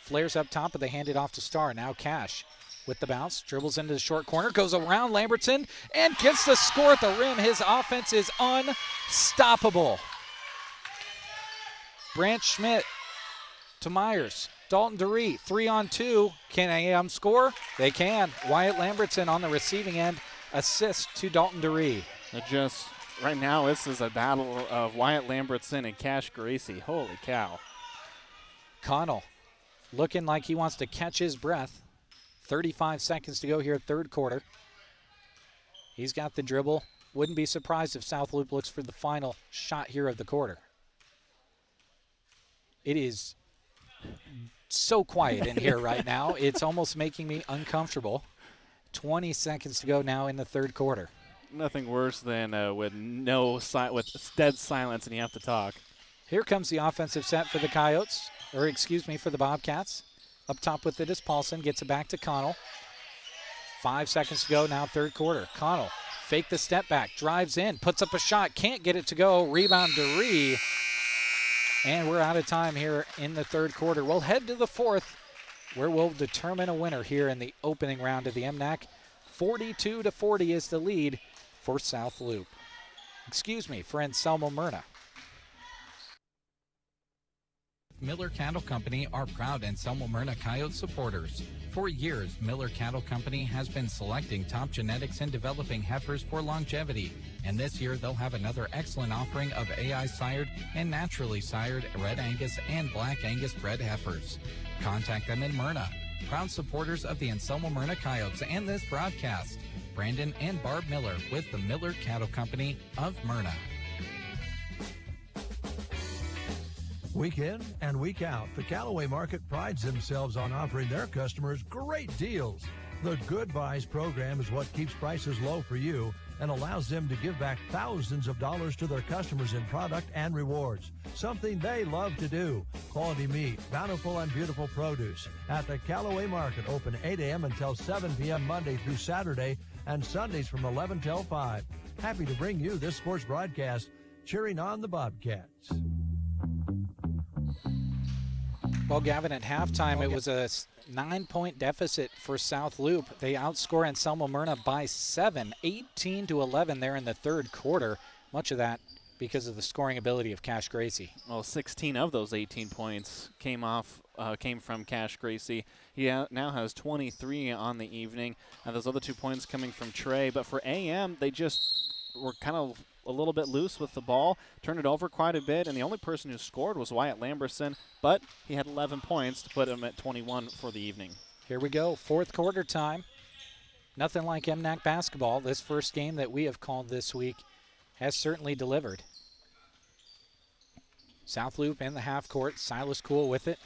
flares up top, but they hand it off to Starr. Now Cash with the bounce, dribbles into the short corner, goes around Lambertson, and gets the score at the rim. His offense is unstoppable. Brant Schmidt to Myers. Dalton DeRee, 3-on-2. Can AM score? They can. Wyatt Lambertson on the receiving end, assist to Dalton DeRee. Just right now, this is a battle of Wyatt Lambertson and Cash Gracie. Holy cow. Connell looking like he wants to catch his breath. 35 seconds to go here, third quarter. He's got the dribble. Wouldn't be surprised if South Loop looks for the final shot here of the quarter. It is so quiet in here right now. It's almost making me uncomfortable. 20 seconds to go now in the third quarter. Nothing worse than with dead silence and you have to talk. Here comes the offensive set for the Coyotes. For the Bobcats. Up top with it is Paulson. Gets it back to Connell. 5 seconds to go now, third quarter. Connell, fake the step back, drives in, puts up a shot, can't get it to go. Rebound DeRee. And we're out of time here in the third quarter. We'll head to the fourth, where we'll determine a winner here in the opening round of the MNAC. 42-40 is the lead for South Loop. Excuse me, for Anselmo Myrna. Miller Cattle Company are proud Anselmo Myrna Coyote supporters. For years, Miller Cattle Company has been selecting top genetics and developing heifers for longevity. And this year, they'll have another excellent offering of AI-sired and naturally sired Red Angus and Black Angus bred heifers. Contact them in Myrna. Proud supporters of the Anselmo Myrna Coyotes and this broadcast. Brandon and Barb Miller with the Miller Cattle Company of Myrna. Week in and week out, the Callaway Market prides themselves on offering their customers great deals. The Good Buys program is what keeps prices low for you and allows them to give back thousands of dollars to their customers in product and rewards, something they love to do. Quality meat, bountiful and beautiful produce at the Callaway Market, open 8 a.m. until 7 p.m. Monday through Saturday and Sundays from 11 till 5. Happy to bring you this sports broadcast, cheering on the Bobcats. Well, Gavin, at halftime, it was a 9-point deficit for South Loop. They outscore Anselmo Myrna by 7, 18-11 there in the third quarter. Much of that because of the scoring ability of Cash Gracie. Well, 16 of those 18 points came from Cash Gracie. He now has 23 on the evening. Those other 2 points coming from Trey. But for AM, they just were kind of a little bit loose with the ball, turned it over quite a bit, and the only person who scored was Wyatt Lamberson, but he had 11 points to put him at 21 for the evening. Here we go, fourth quarter time. Nothing like MNAC basketball. This first game that we have called this week has certainly delivered. South Loop in the half court, Silas Cool with it,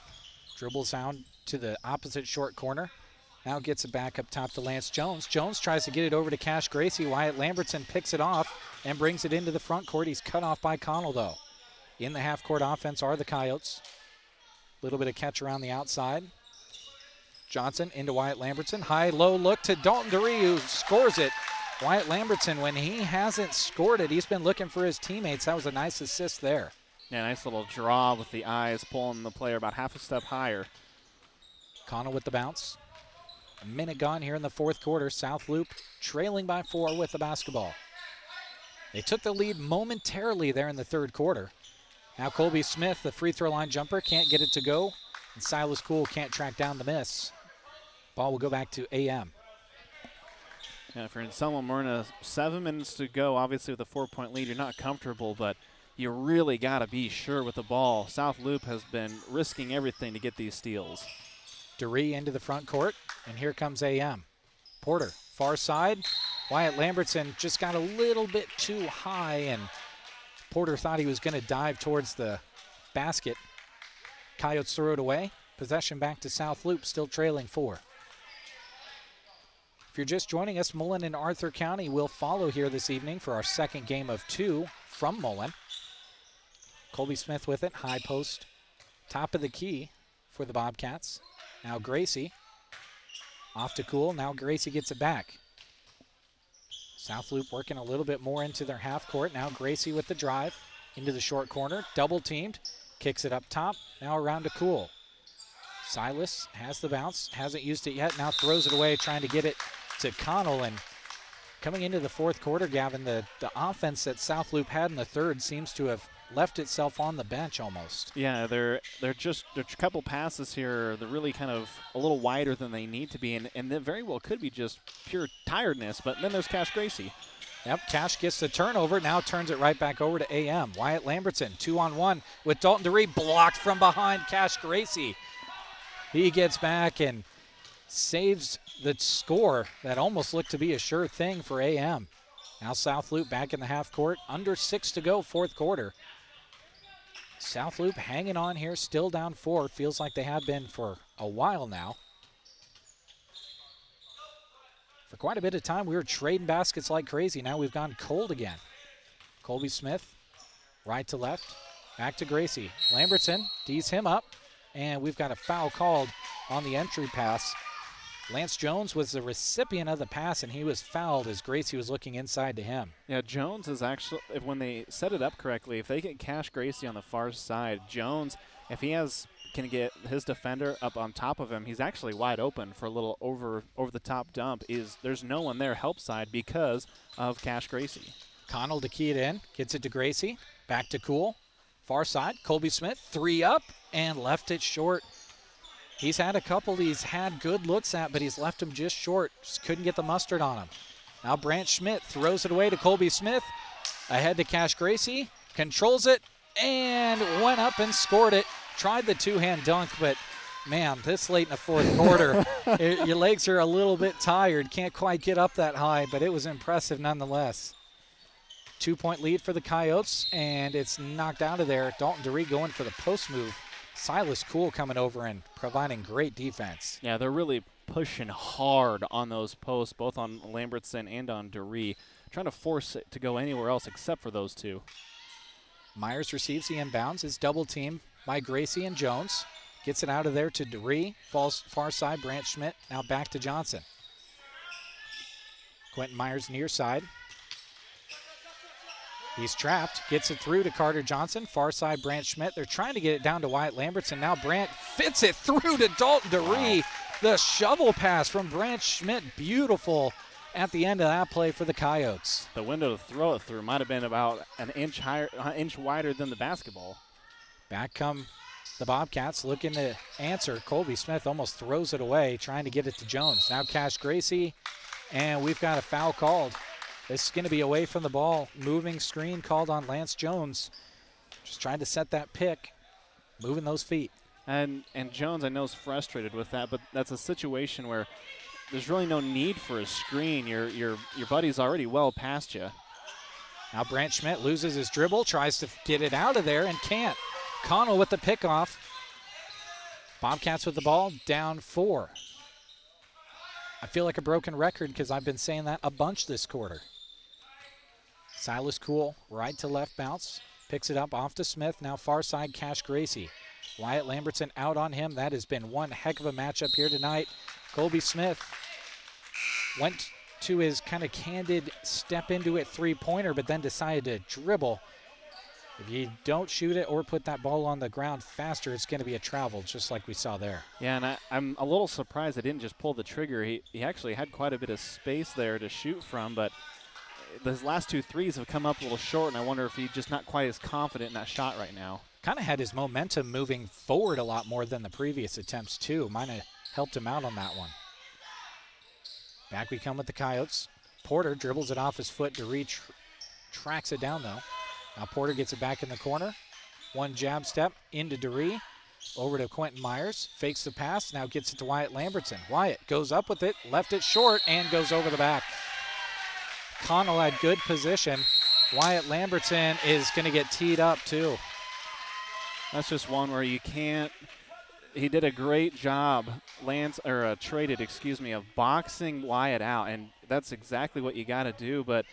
dribbles down to the opposite short corner. Now gets it back up top to Lance Jones. Jones tries to get it over to Cash Gracie. Wyatt Lambertson picks it off and brings it into the front court. He's cut off by Connell, though. In the half-court offense are the Coyotes. A little bit of catch around the outside. Johnson into Wyatt Lambertson. High-low look to Dalton DeRee, who scores it. Wyatt Lambertson, when he hasn't scored it, he's been looking for his teammates. That was a nice assist there. Yeah, nice little draw with the eyes, pulling the player about half a step higher. Connell with the bounce. A minute gone here in the fourth quarter. South Loop trailing by 4 with the basketball. They took the lead momentarily there in the third quarter. Now Colby Smith, the free throw line jumper, can't get it to go. And Silas Cool can't track down the miss. Ball will go back to AM. Yeah, for Anselmo Myrna, 7 minutes to go. Obviously with a 4-point lead, you're not comfortable, but you really got to be sure with the ball. South Loop has been risking everything to get these steals. DeRee into the front court, and here comes AM. Porter, far side. Wyatt Lambertson just got a little bit too high, and Porter thought he was going to dive towards the basket. Coyotes throw it away. Possession back to South Loop, still trailing 4. If you're just joining us, Mullen and Arthur County will follow here this evening for our second game of 2 from Mullen. Colby Smith with it, high post, top of the key for the Bobcats. Now Gracie, off to Cool. Now Gracie gets it back. South Loop working a little bit more into their half court. Now Gracie with the drive into the short corner, double teamed, kicks it up top. Now around to Cool. Silas has the bounce, hasn't used it yet. Now throws it away, trying to get it to Connell. And coming into the fourth quarter, Gavin, the offense that South Loop had in the third seems to have left itself on the bench almost. Yeah, they're just a couple passes here. They're really kind of a little wider than they need to be, and that very well could be just pure tiredness. But then there's Cash Gracie. Yep, Cash gets the turnover, now turns it right back over to AM. Wyatt Lambertson, 2-on-1 with Dalton DeRee, blocked from behind Cash Gracie. He gets back and saves the score that almost looked to be a sure thing for AM. Now South Loop back in the half court, under 6 to go, fourth quarter. South Loop hanging on here, still down 4. Feels like they have been for a while now. For quite a bit of time, we were trading baskets like crazy. Now we've gone cold again. Colby Smith, right to left, back to Gracie. Lambertson D's him up, and we've got a foul called on the entry pass. Lance Jones was the recipient of the pass, and he was fouled as Gracie was looking inside to him. Yeah, Jones is actually, when they set it up correctly, if they get Cash Gracie on the far side, Jones, if he has can get his defender up on top of him, he's actually wide open for a little over-the-top dump. There's no one there help side because of Cash Gracie. Connell to key it in, gets it to Gracie, back to Cool. Far side, Colby Smith, 3 up, and left it short. He's had a couple he's had good looks at, but he's left them just short. Just couldn't get the mustard on him. Now Brant Schmidt throws it away to Colby Smith. Ahead to Cash Gracie, controls it, and went up and scored it. Tried the two-hand dunk, but, man, this late in the fourth quarter, your legs are a little bit tired. Can't quite get up that high, but it was impressive nonetheless. 2-point lead for the Coyotes, and it's knocked out of there. Dalton DeRee going for the post move. Silas Cool coming over and providing great defense. Yeah, they're really pushing hard on those posts, both on Lambertson and on DeRee, trying to force it to go anywhere else except for those two. Myers receives the inbounds. Is double teamed by Gracie and Jones. Gets it out of there to DeRee. Falls far side, Brant Schmidt. Now back to Johnson. Quentin Myers near side. He's trapped, gets it through to Carter Johnson, far side Brant Schmidt. They're trying to get it down to Wyatt Lambertson. Now Brant fits it through to Dalton DeRee. Wow. The shovel pass from Brant Schmidt, beautiful at the end of that play for the Coyotes. The window to throw it through might have been about an inch wider than the basketball. Back come the Bobcats looking to answer. Colby Smith almost throws it away, trying to get it to Jones. Now Cash Gracie, and we've got a foul called. This is going to be away from the ball. Moving screen called on Lance Jones. Just trying to set that pick, moving those feet. And Jones, I know, is frustrated with that, but that's a situation where there's really no need for a screen. Your buddy's already well past you. Now Brant Schmidt loses his dribble, tries to get it out of there and can't. Connell with the pickoff. Bobcats with the ball, down 4. I feel like a broken record because I've been saying that a bunch this quarter. Silas Cool, right to left bounce. Picks it up off to Smith. Now far side, Cash Gracie. Wyatt Lambertson out on him. That has been one heck of a matchup here tonight. Colby Smith went to his kind of candid step into it three-pointer, but then decided to dribble. If you don't shoot it or put that ball on the ground faster, it's going to be a travel, just like we saw there. Yeah, and I'm a little surprised they didn't just pull the trigger. He actually had quite a bit of space there to shoot from, but those last 2 threes have come up a little short, and I wonder if he's just not quite as confident in that shot right now. Kind of had his momentum moving forward a lot more than the previous attempts, too. Might have helped him out on that one. Back we come with the Coyotes. Porter dribbles it off his foot. DeRee tracks it down, though. Now Porter gets it back in the corner. One jab step into DeRee. Over to Quentin Myers. Fakes the pass. Now gets it to Wyatt Lambertson. Wyatt goes up with it. Left it short and goes over the back. Connell had good position. Wyatt Lambertson is going to get teed up too. That's just one where you can't. He did a great job, traded, of boxing Wyatt out, and that's exactly what you got to do. But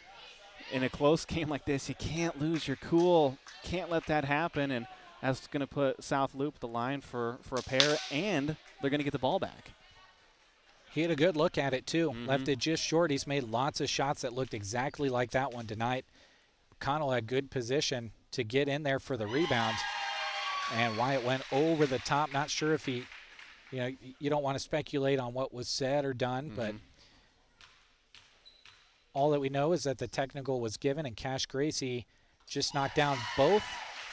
in a close game like this, you can't lose your cool. Can't let that happen, and that's going to put South Loop the line for a pair, and they're going to get the ball back. He had a good look at it, too. Left it just short. He's made lots of shots that looked exactly like that one tonight. Connell had good position to get in there for the rebound. And Wyatt went over the top. Not sure if he, you don't want to speculate on what was said or done, but all that we know is that the technical was given, and Cash Gracie just knocked down both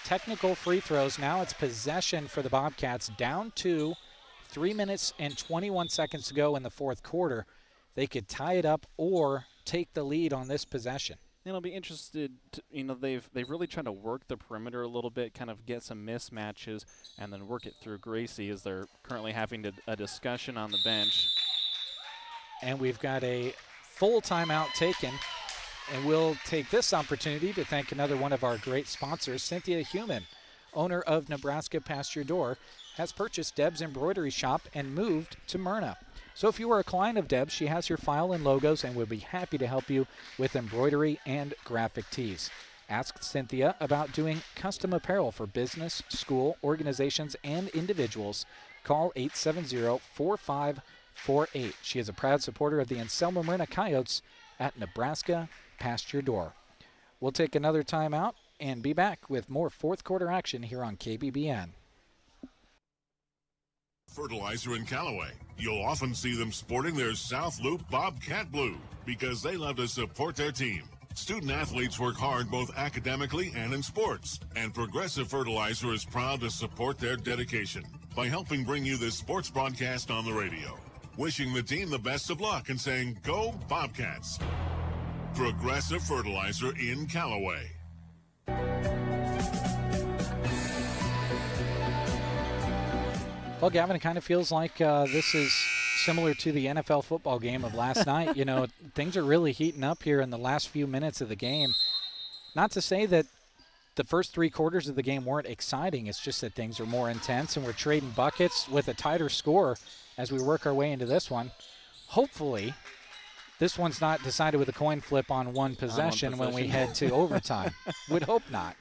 technical free throws. Now it's possession for the Bobcats, down 2. 3 minutes and 21 seconds to go in the fourth quarter. They could tie it up or take the lead on this possession. And I'll be interested, they've really tried to work the perimeter a little bit, kind of get some mismatches, and then work it through Gracie as they're currently having a discussion on the bench. And we've got a full timeout taken, and we'll take this opportunity to thank another one of our great sponsors, Cynthia Human, owner of Nebraska Past Your Door, has purchased Deb's Embroidery Shop and moved to Myrna. So if you are a client of Deb's, she has your file and logos and would be happy to help you with embroidery and graphic tees. Ask Cynthia about doing custom apparel for business, school, organizations, and individuals. Call 870-4548. She is a proud supporter of the Anselmo Myrna Coyotes at Nebraska Past Your Door. We'll take another timeout and be back with more fourth quarter action here on KBBN. Fertilizer in Callaway. You'll often see them sporting their South Loop Bobcat Blue because they love to support their team. Student athletes work hard both academically and in sports, and Progressive Fertilizer is proud to support their dedication by helping bring you this sports broadcast on the radio. Wishing the team the best of luck and saying, "Go Bobcats." Progressive Fertilizer in Callaway. Well, Gavin, it kind of feels like this is similar to the NFL football game of last night. You know, things are really heating up here in the last few minutes of the game. Not to say that the first 3 quarters of the game weren't exciting. It's just that things are more intense, and we're trading buckets with a tighter score as we work our way into this one. Hopefully, this one's not decided with a coin flip on one possession when we head to overtime. Would hope not.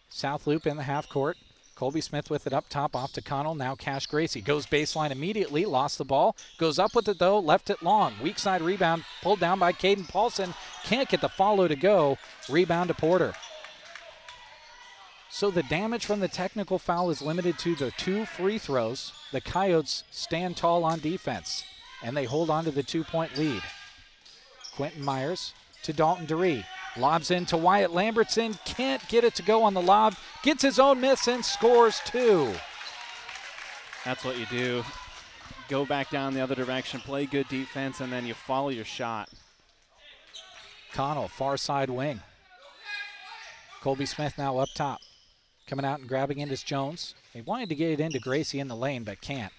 South Loop in the half court. Colby Smith with it up top off to Connell. Now Cash Gracie goes baseline immediately. Lost the ball. Goes up with it, though. Left it long. Weak side rebound. Pulled down by Caden Paulson. Can't get the follow to go. Rebound to Porter. So the damage from the technical foul is limited to the 2 free throws. The Coyotes stand tall on defense, and they hold on to the 2-point lead. Quentin Myers to Dalton Duree. Lobs into Wyatt Lambertson. Can't get it to go on the lob. Gets his own miss and scores 2. That's what you do. Go back down the other direction, play good defense, and then you follow your shot. Connell, far side wing. Colby Smith now up top. Coming out and grabbing it is Jones. They wanted to get it into Gracie in the lane, but can't.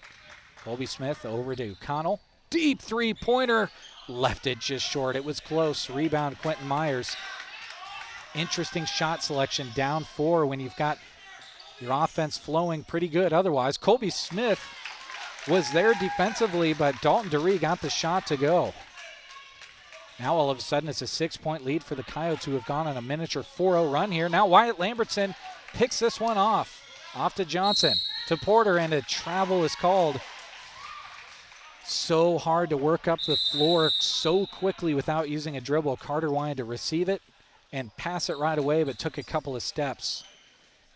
Colby Smith over to Connell. Deep three-pointer. Left it just short. It was close. Rebound, Quentin Myers. Interesting shot selection. Down 4 when you've got your offense flowing pretty good. Otherwise, Colby Smith was there defensively, but Dalton Duree got the shot to go. Now all of a sudden it's a 6-point lead for the Coyotes, who have gone on a miniature 4-0 run here. Now Wyatt Lambertson picks this one off. Off to Johnson. To Porter, and a travel is called. So hard to work up the floor so quickly without using a dribble. Carter wanted to receive it and pass it right away, but took a couple of steps.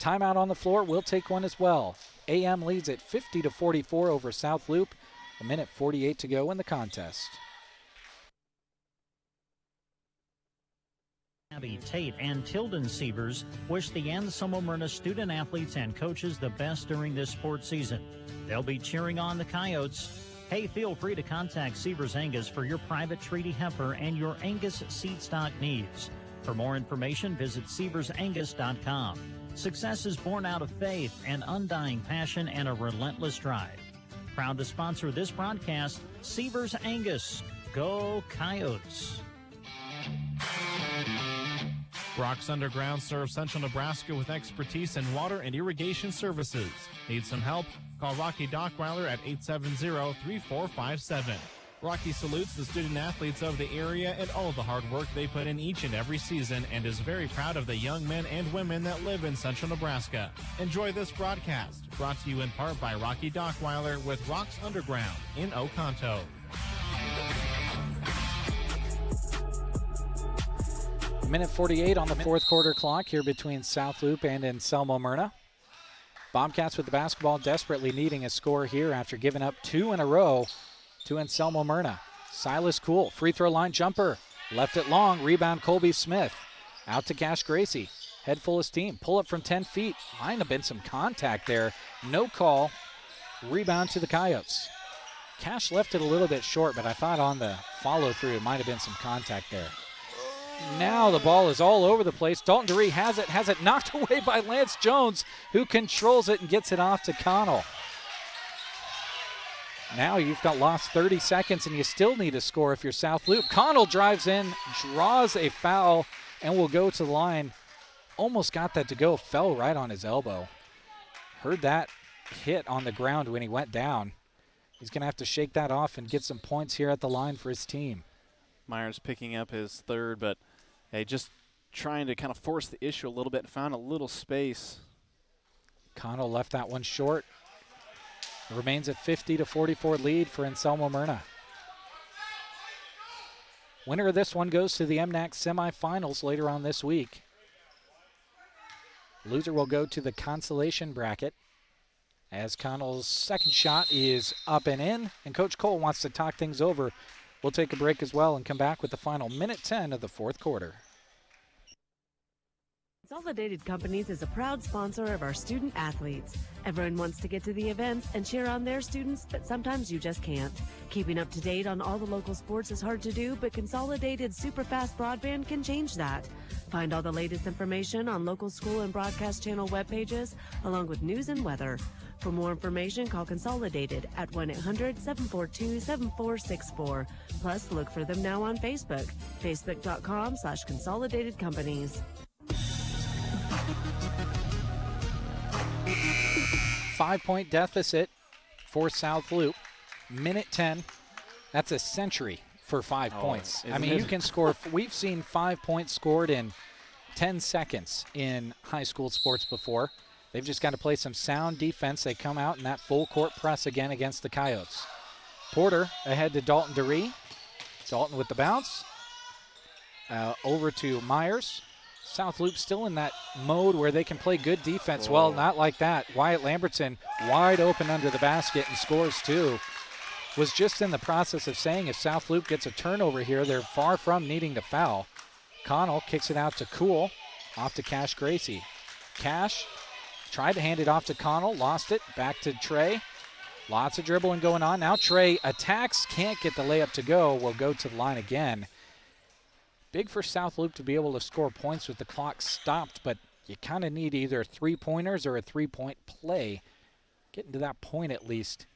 Timeout on the floor. We'll take one as well. AM leads at 50-44 over South Loop. 1:48 to go in the contest. Abby Tate and Tilden Sievers wish the Anselmo Myrna student athletes and coaches the best during this sports season. They'll be cheering on the Coyotes. Hey, feel free to contact Sievers Angus for your private treaty heifer and your Angus seed stock needs. For more information, visit SieversAngus.com. Success is born out of faith, an undying passion, and a relentless drive. Proud to sponsor this broadcast, Sievers Angus. Go Coyotes. Brock's Underground serves Central Nebraska with expertise in water and irrigation services. Need some help? Call Rocky Dockweiler at 870-3457. Rocky salutes the student athletes of the area and all the hard work they put in each and every season, and is very proud of the young men and women that live in Central Nebraska. Enjoy this broadcast, brought to you in part by Rocky Dockweiler with Rock's Underground in Oconto. Minute 48 on the fourth quarter clock here between South Loop and Anselmo Myrna. Bobcats with the basketball, desperately needing a score here after giving up 2 in a row to Anselmo Myrna. Silas Cool, free throw line jumper. Left it long, rebound Colby Smith. Out to Cash Gracie. Head full of steam, pull up from 10 feet. Might have been some contact there. No call. Rebound to the Coyotes. Cash left it a little bit short, but I thought on the follow through it might have been some contact there. Now the ball is all over the place. Dalton Duree has it knocked away by Lance Jones, who controls it and gets it off to Connell. Now you've got lost 30 seconds and you still need a score if you're South Loop. Connell drives in, draws a foul, and will go to the line. Almost got that to go, fell right on his elbow. Heard that hit on the ground when he went down. He's going to have to shake that off and get some points here at the line for his team. Myers picking up his third, but hey, just trying to kind of force the issue a little bit, found a little space. Connell left that one short. It remains a 50-44 lead for Anselmo Myrna. Winner of this one goes to the MNAC semifinals later on this week. Loser will go to the consolation bracket as Connell's second shot is up and in, and Coach Cole wants to talk things over. We'll take a break as well and come back with the final minute 10 of the fourth quarter. Consolidated Companies is a proud sponsor of our student athletes. Everyone wants to get to the events and cheer on their students, but sometimes you just can't. Keeping up to date on all the local sports is hard to do, but Consolidated Superfast Broadband can change that. Find all the latest information on local school and broadcast channel web pages, along with news and weather. For more information, call Consolidated at 1-800-742-7464. Plus, look for them now on Facebook, facebook.com/Consolidated Companies. 5-point deficit for South Loop. Minute 10. That's a century for 5 points. I mean, you can score. We've seen 5 points scored in 10 seconds in high school sports before. They've just got to play some sound defense. They come out in that full court press again against the Coyotes. Porter ahead to Dalton DeRee. Dalton with the bounce. Over to Myers. South Loop still in that mode where they can play good defense. Whoa. Well, not like that. Wyatt Lambertson wide open under the basket and scores two. Was just in the process of saying if South Loop gets a turnover here, they're far from needing to foul. Connell kicks it out to Cool, off to Cash Gracie. Cash tried to hand it off to Connell, lost it, back to Trey. Lots of dribbling going on. Now Trey attacks, can't get the layup to go, will go to the line again. Big for South Loop to be able to score points with the clock stopped, but you kind of need either three-pointers or a three-point play. Getting to that point at least,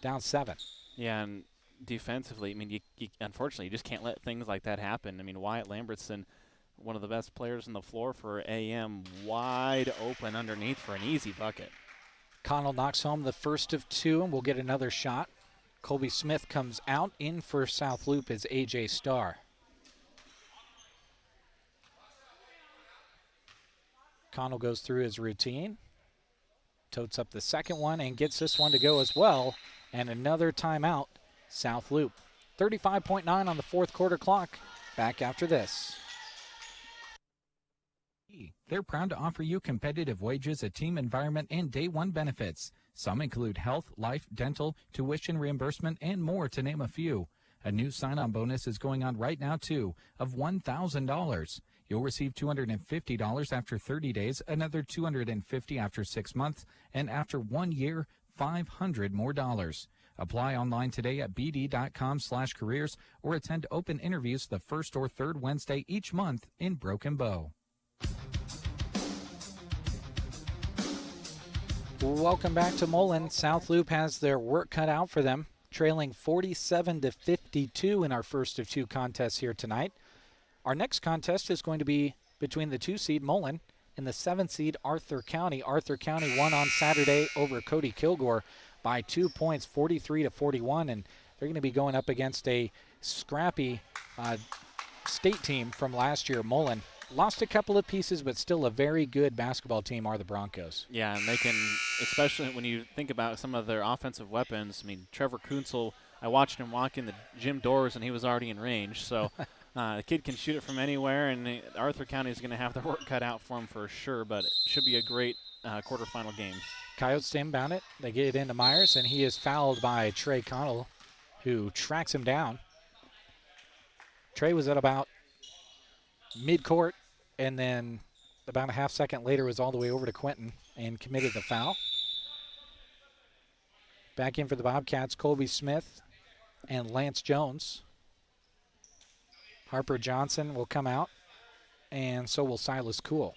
down 7. Yeah, and defensively, I mean, you unfortunately, you just can't let things like that happen. I mean, Wyatt Lambertson, one of the best players on the floor for AM, wide open underneath for an easy bucket. Connell knocks home the first of 2, and we'll get another shot. Colby Smith comes out. In for South Loop is A.J. Starr. Connell goes through his routine, totes up the second one, and gets this one to go as well. And another timeout, South Loop. 35.9 on the fourth quarter clock. Back after this. They're proud to offer you competitive wages, a team environment, and day one benefits. Some include health, life, dental, tuition reimbursement, and more, to name a few. A new sign-on bonus is going on right now, too, of $1,000. You'll receive $250 after 30 days, another $250 after 6 months, and after 1 year, $500 more. Apply online today at bd.com/careers or attend open interviews the first or third Wednesday each month in Broken Bow. Welcome back to Mullen. South Loop has their work cut out for them, trailing 47-52 in our first of 2 contests here tonight. Our next contest is going to be between the 2-seed Mullen and the 7-seed Arthur County. Arthur County won on Saturday over Cody Kilgore by 2 points, 43-41, and they're going to be going up against a scrappy state team from last year. Mullen lost a couple of pieces, but still a very good basketball team are the Broncos. Yeah, and they can, especially when you think about some of their offensive weapons. I mean, Trevor Kuntzel, I watched him walk in the gym doors, and he was already in range, so the kid can shoot it from anywhere, and Arthur County is going to have their work cut out for him for sure, but it should be a great quarterfinal game. Coyotes stay inbound it. They get it into Myers, and he is fouled by Trey Connell, who tracks him down. Trey was at about mid-court, and then about a half second later was all the way over to Quentin and committed the foul. Back in for the Bobcats, Colby Smith and Lance Jones. Harper Johnson will come out, and so will Silas Cool.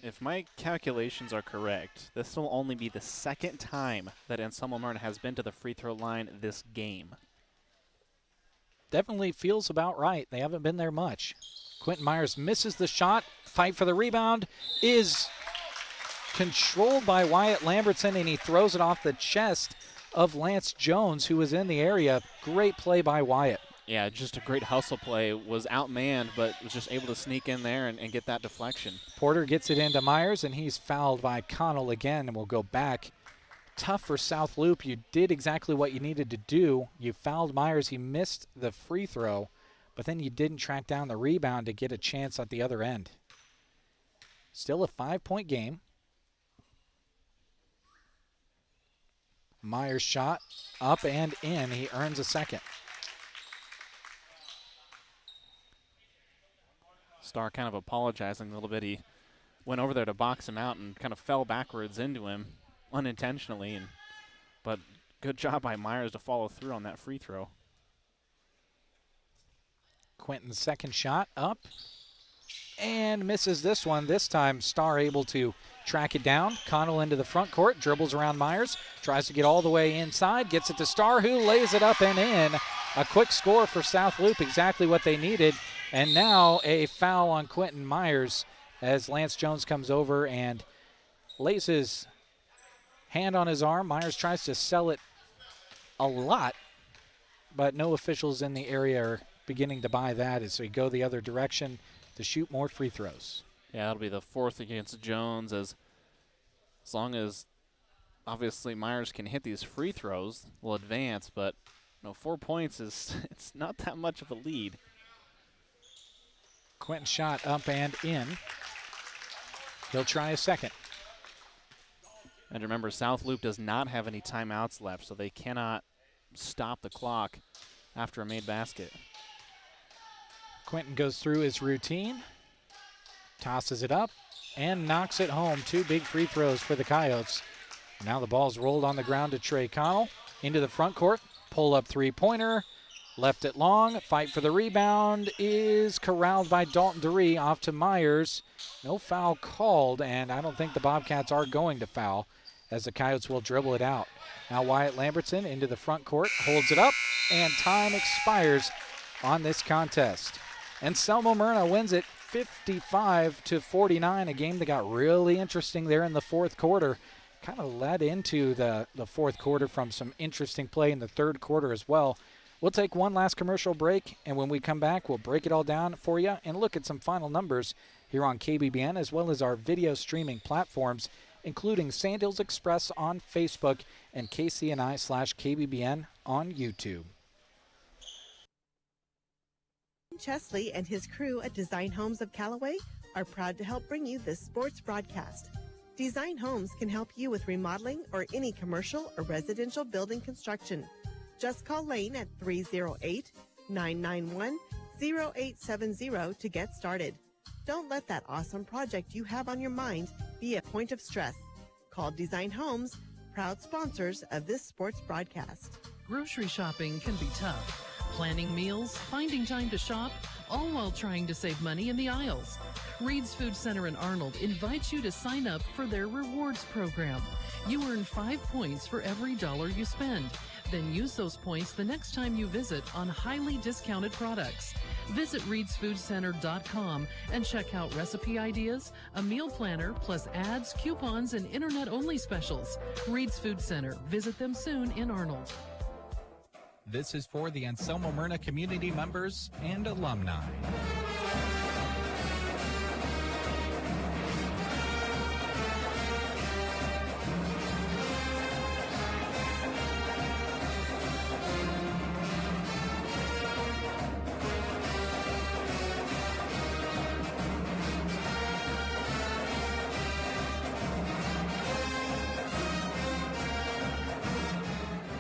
If my calculations are correct, this will only be the second time that Anselmo Myrna has been to the free throw line this game. Definitely feels about right. They haven't been there much. Quentin Myers misses the shot. Fight for the rebound is controlled by Wyatt Lambertson, and he throws it off the chest of Lance Jones, who was in the area. Great play by Wyatt. Yeah, just a great hustle play. Was outmanned, but was just able to sneak in there and get that deflection. Porter gets it into Myers, and he's fouled by Connell again, and will go back. Tough for South Loop. You did exactly what you needed to do. You fouled Myers. He missed the free throw, but then you didn't track down the rebound to get a chance at the other end. Still a 5-point game. Myers' shot up and in. He earns a second. Starr kind of apologizing a little bit. He went over there to box him out and kind of fell backwards into him unintentionally. But good job by Myers to follow through on that free throw. Quinton's second shot up and misses this one. This time Starr able to track it down. Connell into the front court, dribbles around Myers, tries to get all the way inside, gets it to Starr, who lays it up and in. A quick score for South Loop, exactly what they needed. And now a foul on Quinton Myers as Lance Jones comes over and lays his hand on his arm. Myers tries to sell it a lot, but no officials in the area are beginning to buy that as we go the other direction to shoot more free throws. Yeah, that'll be the fourth against Jones as long as obviously Myers can hit these free throws, will advance, but 4 points is it's not that much of a lead. Quinton shot up and in. He'll try a second. And remember, South Loop does not have any timeouts left, so they cannot stop the clock after a made basket. Quinton goes through his routine, tosses it up, and knocks it home. 2 big free throws for the Coyotes. Now the ball's rolled on the ground to Trey Connell. Into the front court, pull-up three-pointer. Left it long, fight for the rebound, is corralled by Dalton DeRee, off to Myers. No foul called, and I don't think the Bobcats are going to foul as the Coyotes will dribble it out. Now Wyatt Lambertson into the front court, holds it up, and time expires on this contest. And Selma Myrna wins it 55-49, a game that got really interesting there in the fourth quarter. Kind of led into the fourth quarter from some interesting play in the third quarter as well. We'll take one last commercial break, and when we come back, we'll break it all down for you and look at some final numbers here on KBBN, as well as our video streaming platforms, including Sand Hills Express on Facebook and KCNI/KBBN on YouTube. Chesley and his crew at Design Homes of Callaway are proud to help bring you this sports broadcast. Design Homes can help you with remodeling or any commercial or residential building construction. Just call Lane at 308-991-0870 to get started. Don't let that awesome project you have on your mind be a point of stress. Call Design Homes, proud sponsors of this sports broadcast. Grocery shopping can be tough. Planning meals, finding time to shop, all while trying to save money in the aisles. Reed's Food Center in Arnold invites you to sign up for their rewards program. You earn 5 points for every dollar you spend. Then use those points the next time you visit on highly discounted products. Visit reedsfoodcenter.com and check out recipe ideas, a meal planner, plus ads, coupons, and internet-only specials. Reed's Food Center. Visit them soon in Arnold. This is for the Anselmo Myrna community members and alumni.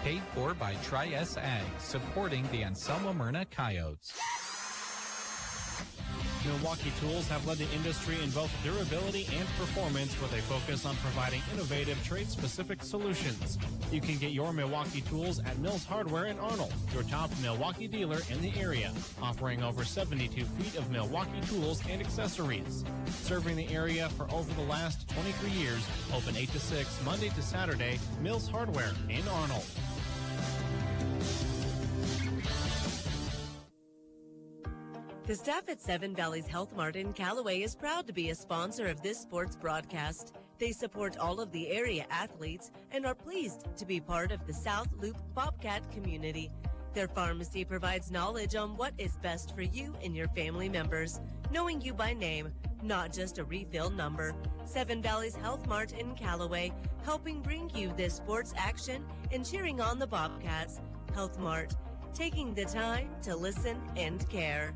Paid for by Tri-S Ag, supporting the Anselmo Myrna Coyotes. Milwaukee Tools have led the industry in both durability and performance with a focus on providing innovative trade-specific solutions. You can get your Milwaukee Tools at Mills Hardware in Arnold, your top Milwaukee dealer in the area, offering over 72 feet of Milwaukee tools and accessories. Serving the area for over the last 23 years, open 8 to 6, Monday to Saturday, Mills Hardware in Arnold. The staff at Seven Valleys Health Mart in Callaway is proud to be a sponsor of this sports broadcast. They support all of the area athletes and are pleased to be part of the South Loop Bobcat community. Their pharmacy provides knowledge on what is best for you and your family members, knowing you by name, not just a refill number. Seven Valleys Health Mart in Callaway, helping bring you this sports action and cheering on the Bobcats. Health Mart, taking the time to listen and care.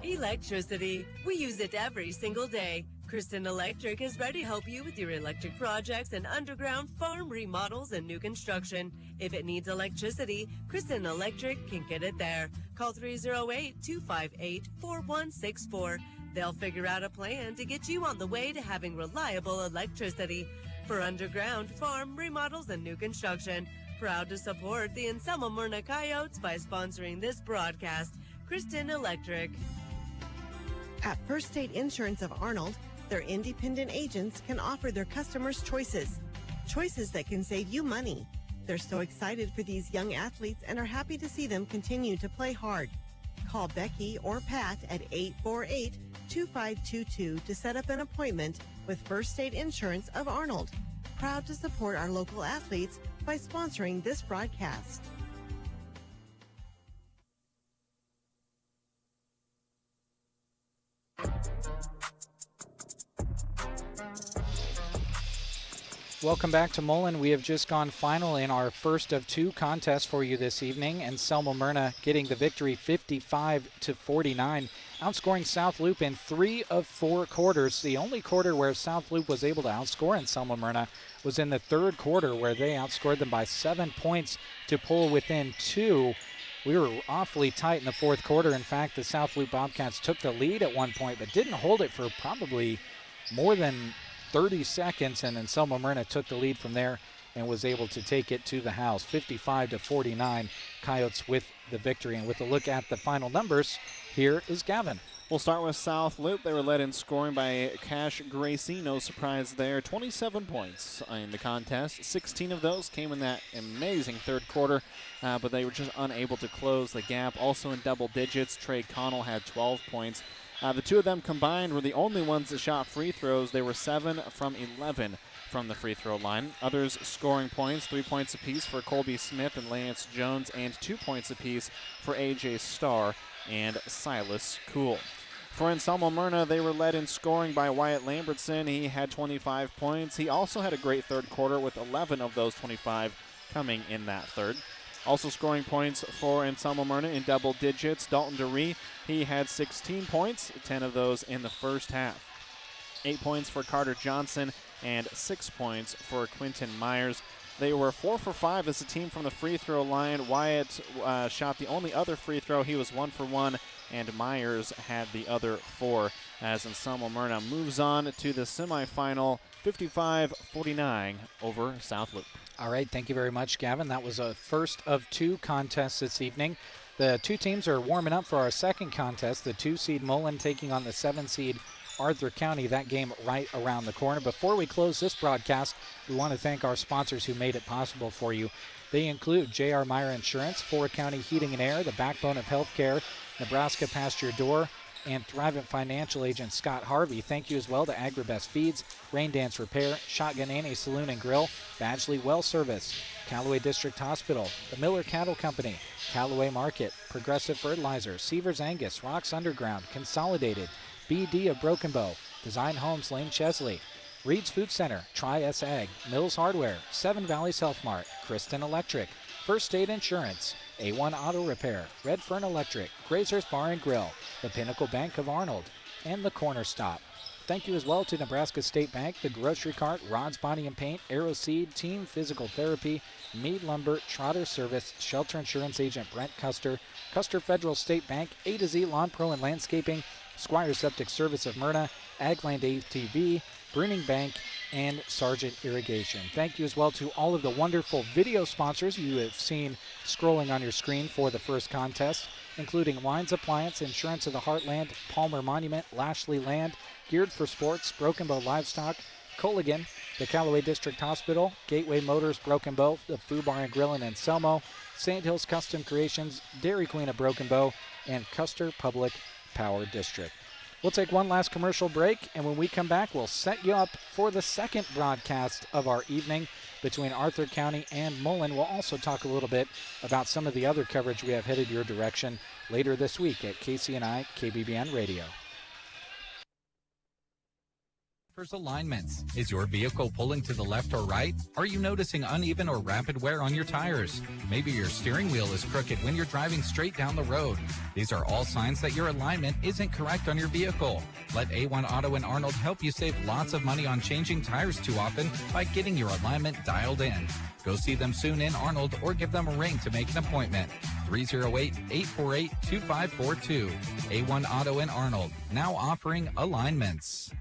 Electricity. We use it every single day. Kristen Electric is ready to help you with your electric projects and underground farm remodels and new construction. If it needs electricity, Kristen Electric can get it there. Call 308-258-4164. They'll figure out a plan to get you on the way to having reliable electricity. For underground farm remodels and new construction, proud to support the Anselmo Myrna Coyotes by sponsoring this broadcast. Kristen Electric. At First State Insurance of Arnold, their independent agents can offer their customers choices that can save you money. They're so excited for these young athletes and are happy to see them continue to play hard. Call Becky or Pat at 848-2522 to set up an appointment with First State Insurance of Arnold. Proud to support our local athletes by sponsoring this broadcast. Welcome back to Mullen. We have just gone final in our first of two contests for you this evening, and Anselmo Myrna getting the victory 55-49, outscoring South Loop in 3 of 4 quarters. The only quarter where South Loop was able to outscore Anselmo Myrna was in the third quarter, where they outscored them by 7 points to pull within 2. We were awfully tight in the fourth quarter. In fact, the South Loop Bobcats took the lead at one point, but didn't hold it for probably more than 30 seconds, and Anselmo Myrna took the lead from there and was able to take it to the house. 55-49, Coyotes with the victory. And with a look at the final numbers, here is Gavin. We'll start with South Loop. They were led in scoring by Cash Gracie. No surprise there. 27 points in the contest. 16 of those came in that amazing third quarter, but they were just unable to close the gap. Also in double digits, Trey Connell had 12 points. The two of them combined were the only ones that shot free throws. They were 7 from 11 from the free throw line. Others scoring points, 3 points apiece for Colby Smith and Lance Jones, and 2 points apiece for A.J. Starr and Silas Kuhl. For Anselmo Myrna, they were led in scoring by Wyatt Lambertson. He had 25 points. He also had a great third quarter with 11 of those 25 coming in that third. Also scoring points for Anselmo Myrna in double digits, Dalton DeRee. He had 16 points, 10 of those in the first half. 8 points for Carter Johnson and 6 points for Quinton Myers. They were 4 for 5 as a team from the free throw line. Wyatt shot the only other free throw. He was 1 for 1, and Myers had the other 4 as Anselmo Myrna moves on to the semifinal, 55-49 over South Loop. All right, thank you very much, Gavin. That was a first of 2 contests this evening. The 2 teams are warming up for our second contest, the 2-seed Mullen taking on the 7-seed Arthur County. That game right around the corner. Before we close this broadcast, we want to thank our sponsors who made it possible for you. They include J.R. Meyer Insurance, Ford County Heating and Air, the backbone of healthcare, Nebraska Past Your Door, and Thrivent Financial Agent Scott Harvey. Thank you as well to Agribest Feeds, Rain Dance Repair, Shotgun Annie Saloon and Grill, Badgley Well Service, Callaway District Hospital, the Miller Cattle Company, Callaway Market, Progressive Fertilizer, Seavers Angus, Rocks Underground, Consolidated, BD of Broken Bow, Design Homes Lane Chesley, Reed's Food Center, Tri-S Ag, Mills Hardware, Seven Valleys Health Mart, Kristen Electric, First State Insurance, A1 Auto Repair, Red Fern Electric, Grazer's Bar and Grill, the Pinnacle Bank of Arnold, and the Corner Stop. Thank you as well to Nebraska State Bank, the Grocery Cart, Rod's Body and Paint, Aero Seed, Team Physical Therapy, Mead Lumber, Trotter Service, Shelter Insurance Agent Brent Custer, Custer Federal State Bank, A to Z Lawn Pro and Landscaping, Squire Septic Service of Myrna, Agland ATV, Bruning Bank, and Sargent Irrigation. Thank you as well to all of the wonderful video sponsors you have seen scrolling on your screen for the first contest, including Wines Appliance, Insurance of the Heartland, Palmer Monument, Lashley Land, Geared for Sports, Broken Bow Livestock, Colligan, the Callaway District Hospital, Gateway Motors, Broken Bow, the Foo Bar and Grill in Anselmo, St. Hills Custom Creations, Dairy Queen of Broken Bow, and Custer Public Power District. We'll take one last commercial break, and when we come back, we'll set you up for the second broadcast of our evening between Arthur County and Mullen. We'll also talk a little bit about some of the other coverage we have headed your direction later this week at KCNI KBBN Radio. offers alignments. Is your vehicle pulling to the left or right? Are you noticing uneven or rapid wear on your tires? Maybe your steering wheel is crooked when you're driving straight down the road. These are all signs that your alignment isn't correct on your vehicle. Let A1 Auto in Arnold help you save lots of money on changing tires too often by getting your alignment dialed in. Go see them soon in Arnold or give them a ring to make an appointment. 308-848-2542. A1 Auto in Arnold, now offering alignments.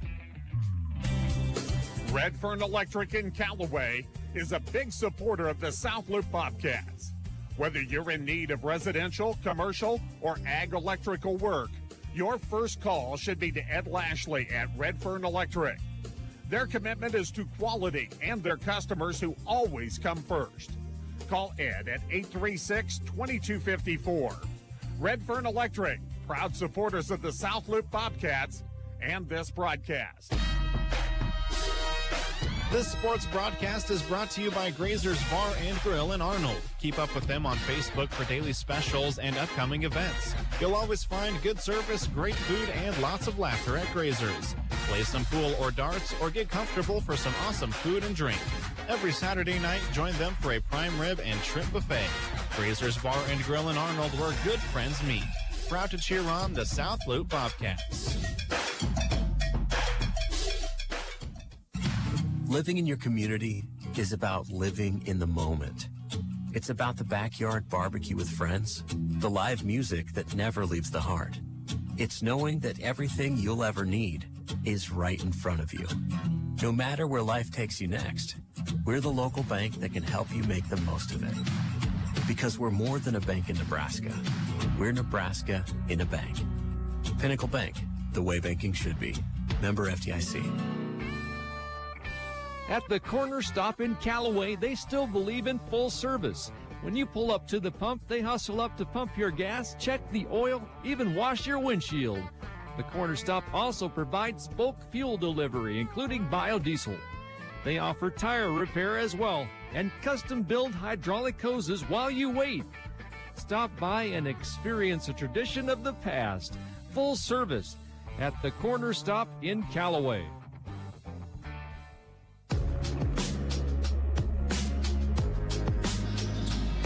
Redfern Electric in Callaway is a big supporter of the South Loop Bobcats. Whether you're in need of residential, commercial, or ag electrical work, your first call should be to Ed Lashley at Redfern Electric. Their commitment is to quality and their customers who always come first. Call Ed at 836-2254. Redfern Electric, proud supporters of the South Loop Bobcats and this broadcast. This sports broadcast is brought to you by Grazer's Bar and Grill in Arnold. Keep up with them on Facebook for daily specials and upcoming events. You'll always find good service, great food, and lots of laughter at Grazer's. Play some pool or darts or get comfortable for some awesome food and drink. Every Saturday night, join them for a prime rib and shrimp buffet. Grazer's Bar and Grill in Arnold, where good friends meet. Proud to cheer on the South Loop Bobcats. Living in your community is about living in the moment. It's about the backyard barbecue with friends, the live music that never leaves the heart. It's knowing that everything you'll ever need is right in front of you. No matter where life takes you next, we're the local bank that can help you make the most of it. Because we're more than a bank in Nebraska. We're Nebraska in a bank. Pinnacle Bank, the way banking should be. Member FDIC. At the corner stop in Callaway, they still believe in full service. When you pull up to the pump, they hustle up to pump your gas, check the oil, even wash your windshield. The corner stop also provides bulk fuel delivery, including biodiesel. They offer tire repair as well and custom-build hydraulic hoses while you wait. Stop by and experience a tradition of the past. Full service at the corner stop in Callaway.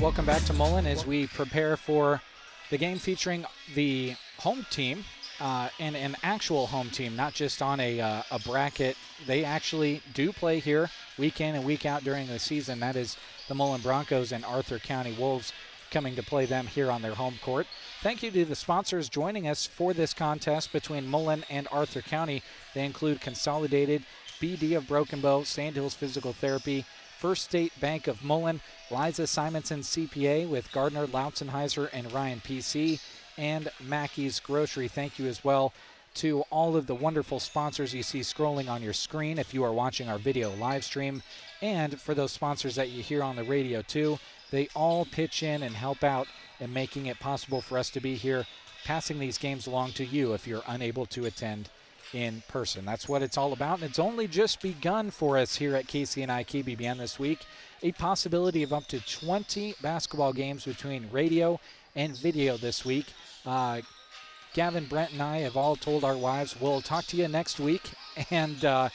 Welcome back to Mullen as we prepare for the game featuring the home team and an actual home team, not just on a bracket. They actually do play here week in and week out during the season. That is the Mullen Broncos and Arthur County Wolves coming to play them here on their home court. Thank you to the sponsors joining us for this contest between Mullen and Arthur County. They include Consolidated, BD of Broken Bow, Sandhills Physical Therapy, First State Bank of Mullen, Liza Simonson CPA with Gardner Lautzenheiser and Ryan PC, and Mackey's Grocery. Thank you as well to all of the wonderful sponsors you see scrolling on your screen if you are watching our video live stream, and for those sponsors that you hear on the radio too. They all pitch in and help out in making it possible for us to be here, passing these games along to you if you're unable to attend in person. That's what it's all about, and it's only just begun for us here at KCNI KBBN this week. A possibility of up to 20 basketball games between radio and video this week. Gavin, Brent, and I have all told our wives we'll talk to you next week, and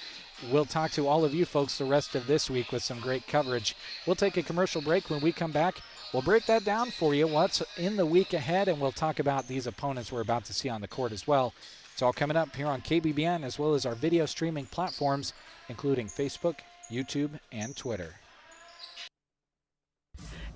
we'll talk to all of you folks the rest of this week with some great coverage. We'll take a commercial break. When we come back, we'll break that down for you, what's in the week ahead, and we'll talk about these opponents we're about to see on the court as well. It's all coming up here on KBBN, as well as our video streaming platforms, including Facebook, YouTube, and Twitter.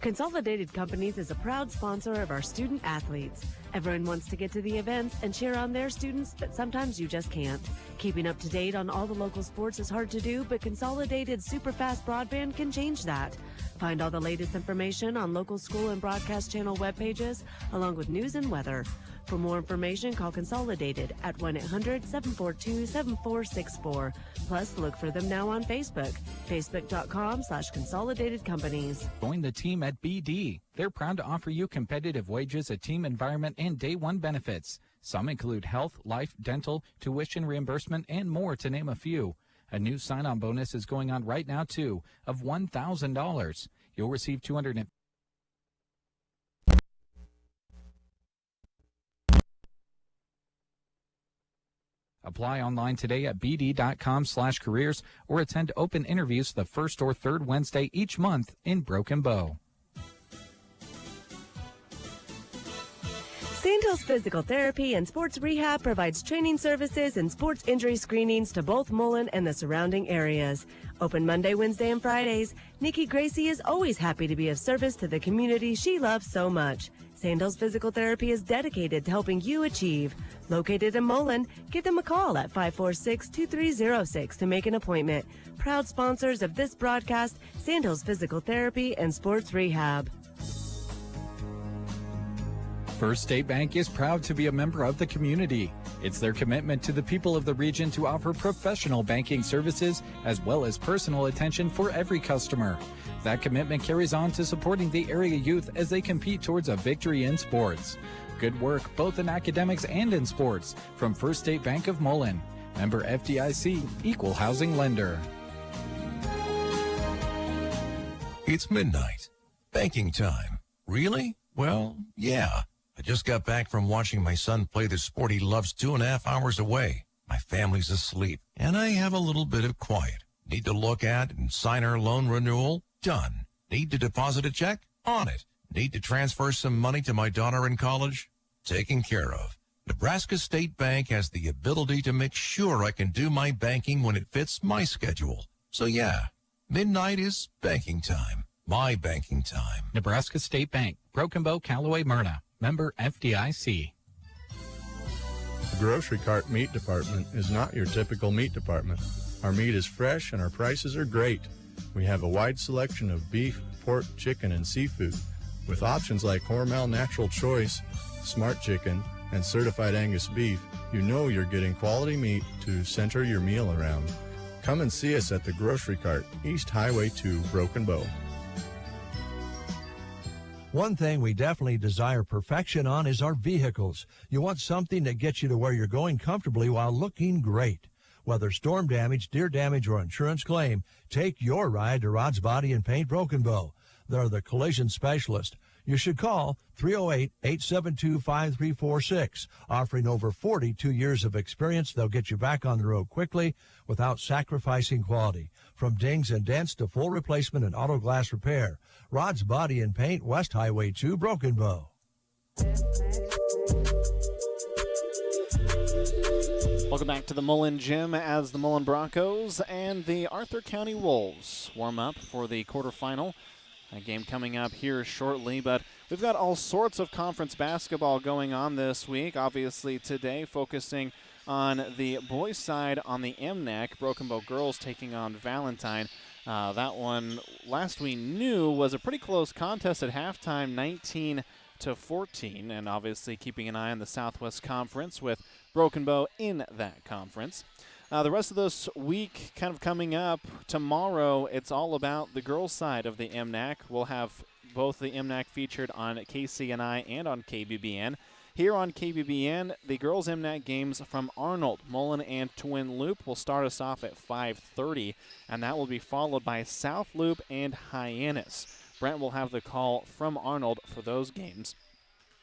Consolidated Companies is a proud sponsor of our student athletes. Everyone wants to get to the events and cheer on their students, but sometimes you just can't. Keeping up to date on all the local sports is hard to do, but Consolidated Superfast Broadband can change that. Find all the latest information on local school and broadcast channel web pages, along with news and weather. For more information, call Consolidated at 1-800-742-7464. Plus, look for them now on Facebook, facebook.com/Consolidated Companies. Join the team at BD. They're proud to offer you competitive wages, a team environment, and day one benefits. Some include health, life, dental, tuition reimbursement, and more, to name a few. A new sign-on bonus is going on right now, too, of $1,000. You'll receive Apply online today at bd.com/careers or attend open interviews the first or third Wednesday each month in Broken Bow. Sandhills Physical Therapy and Sports Rehab provides training services and sports injury screenings to both Mullen and the surrounding areas. Open Monday, Wednesday, and Fridays, Nikki Gracie is always happy to be of service to the community she loves so much. Sandhills Physical Therapy is dedicated to helping you achieve. Located in Mullen, give them a call at 546-2306 to make an appointment. Proud sponsors of this broadcast, Sandhills Physical Therapy and Sports Rehab. First State Bank is proud to be a member of the community. It's their commitment to the people of the region to offer professional banking services as well as personal attention for every customer. That commitment carries on to supporting the area youth as they compete towards a victory in sports. Good work both in academics and in sports from First State Bank of Mullen. Member FDIC, equal housing lender. It's midnight. Banking time. Really? Well, yeah. I just got back from watching my son play the sport he loves 2.5 hours away. My family's asleep, and I have a little bit of quiet. Need to look at and sign our loan renewal? Done. Need to deposit a check? On it. Need to transfer some money to my daughter in college? Taken care of. Nebraska State Bank has the ability to make sure I can do my banking when it fits my schedule. So yeah, midnight is banking time. My banking time. Nebraska State Bank, Broken Bow, Callaway, Myrna. Member FDIC. The grocery cart meat department is not your typical meat department. Our meat is fresh and our prices are great. We have a wide selection of beef, pork, chicken, and seafood, with options like Hormel Natural Choice, Smart Chicken, and Certified Angus Beef. You know you're getting quality meat to center your meal around. Come and see us at the grocery cart, East Highway 2, Broken Bow. One thing we definitely desire perfection on is our vehicles. You want something that gets you to where you're going comfortably while looking great. Whether storm damage, deer damage, or insurance claim, take your ride to Rod's Body and Paint Broken Bow. They're the collision specialist. You should call 308-872-5346. Offering over 42 years of experience, they'll get you back on the road quickly without sacrificing quality. From dings and dents to full replacement and auto glass repair. Rod's Body and Paint, West Highway 2, Broken Bow. Welcome back to the Mullen Gym as the Mullen Broncos and the Arthur County Wolves warm up for the quarterfinal. A game coming up here shortly, but we've got all sorts of conference basketball going on this week. Obviously today focusing on the boys' side on the MNAC, Broken Bow girls taking on Valentine. That one, last we knew, was a pretty close contest at halftime, 19-14, and obviously keeping an eye on the Southwest Conference with Broken Bow in that conference. The rest of this week kind of coming up, tomorrow it's all about the girls' side of the MNAC. We'll have both the MNAC featured on KCNI and on KBBN. Here on KBBN, the girls' MNAC games from Arnold, Mullen, and Twin Loop will start us off at 5:30, and that will be followed by South Loop and Hyannis. Brent will have the call from Arnold for those games.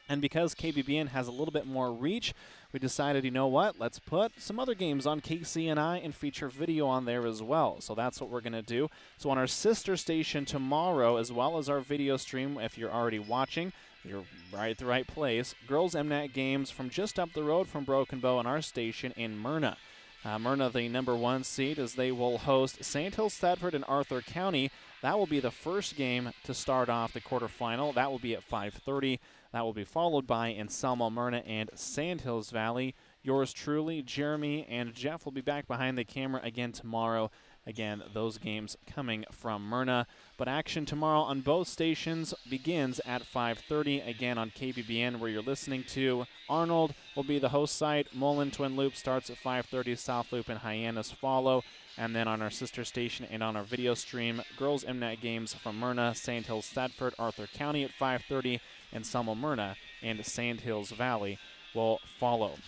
And because KBBN has a little bit more reach, we decided, you know what, let's put some other games on KCNI and feature video on there as well. So that's what we're going to do. So on our sister station tomorrow, as well as our video stream, if you're already watching, you're right at the right place. Girls MNAC games from just up the road from Broken Bow on our station in Myrna. Myrna, the #1 seed, as they will host Sandhills, Thadford, and Arthur County. That will be the first game to start off the quarterfinal. That will be at 5:30. That will be followed by Anselmo, Myrna, and Sandhills Valley. Yours truly, Jeremy and Jeff, will be back behind the camera again tomorrow. Again, those games coming from Myrna. But action tomorrow on both stations begins at 5:30. Again on KBBN, where you're listening to. Arnold will be the host site. Mullen Twin Loop starts at 5:30. South Loop and Hyannis follow. And then on our sister station and on our video stream, girls MNAC games from Myrna, Sandhills, Thadford, Arthur County at 5:30, and Selma, Myrna, and Sandhills Valley will follow.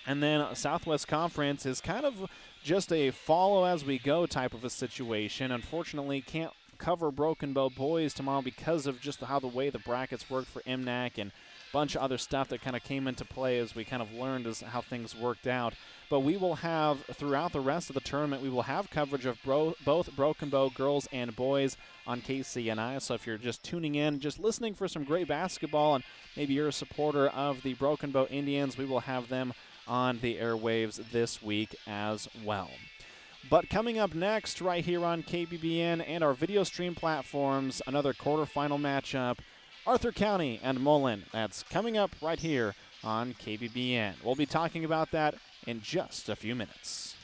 And then Southwest Conference is kind of just a follow-as-we-go type of a situation. Unfortunately, can't cover Broken Bow boys tomorrow because of just how the way the brackets work for MNAC and bunch of other stuff that kind of came into play as we kind of learned as how things worked out. But we will have, throughout the rest of the tournament, we will have coverage of both Broken Bow girls and boys on KCNI. So if you're just tuning in, just listening for some great basketball, and maybe you're a supporter of the Broken Bow Indians, we will have them on the airwaves this week as well. But coming up next, right here on KBBN and our video stream platforms, another quarterfinal matchup, Arthur County and Mullen. That's coming up right here on KBBN. We'll be talking about that in just a few minutes.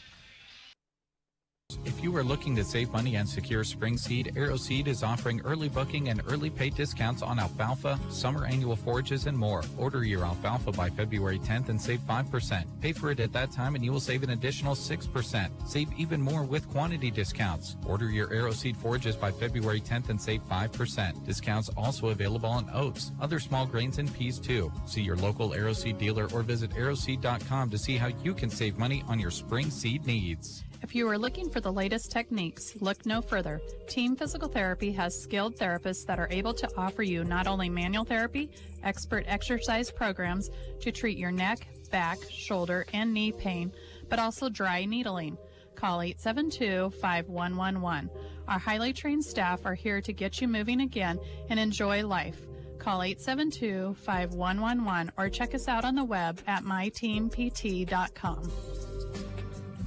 If you are looking to save money and secure spring seed, Arrow Seed is offering early booking and early pay discounts on alfalfa, summer annual forages, and more. Order your alfalfa by February 10th and save 5%. Pay for it at that time and you will save an additional 6%. Save even more with quantity discounts. Order your Arrow Seed forages by February 10th and save 5%. Discounts also available on oats, other small grains, and peas too. See your local Arrow Seed dealer or visit arrowseed.com to see how you can save money on your spring seed needs. If you are looking for the latest techniques, look no further. Team Physical Therapy has skilled therapists that are able to offer you not only manual therapy, expert exercise programs to treat your neck, back, shoulder, and knee pain, but also dry needling. Call 872-5111. Our highly trained staff are here to get you moving again and enjoy life. Call 872-5111 or check us out on the web at myteampt.com.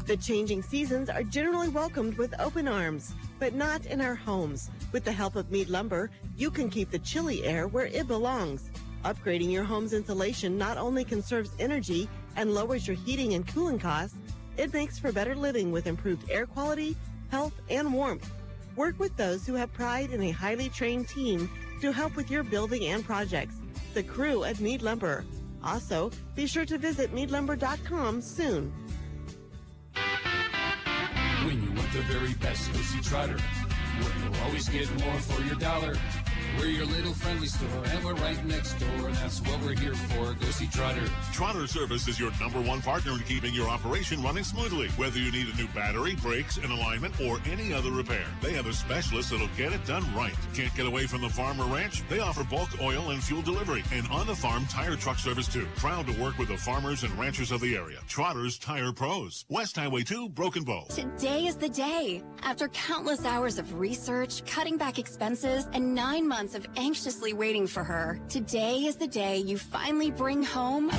The changing seasons are generally welcomed with open arms, but not in our homes. With the help of Mead Lumber, you can keep the chilly air where it belongs. Upgrading your home's insulation not only conserves energy and lowers your heating and cooling costs, it makes for better living with improved air quality, health, and warmth. Work with those who have pride in a highly trained team to help with your building and projects. The crew at Mead Lumber. Also, be sure to visit meadlumber.com soon. When you want the very best, go see Trotter, where you'll always get more for your dollar. We're your little friendly store, and we're right next door, and that's what we're here for. Go see Trotter. Trotter Service is your #1 partner in keeping your operation running smoothly. Whether you need a new battery, brakes, an alignment, or any other repair, they have a specialist that'll get it done right. Can't get away from the farm or ranch? They offer bulk oil and fuel delivery and on-the-farm tire truck service too. Proud to work with the farmers and ranchers of the area. Trotter's Tire Pros. West Highway 2, Broken Bow. Today is the day. After countless hours of research, cutting back expenses, and 9 months of anxiously waiting for her, today is the day you finally bring home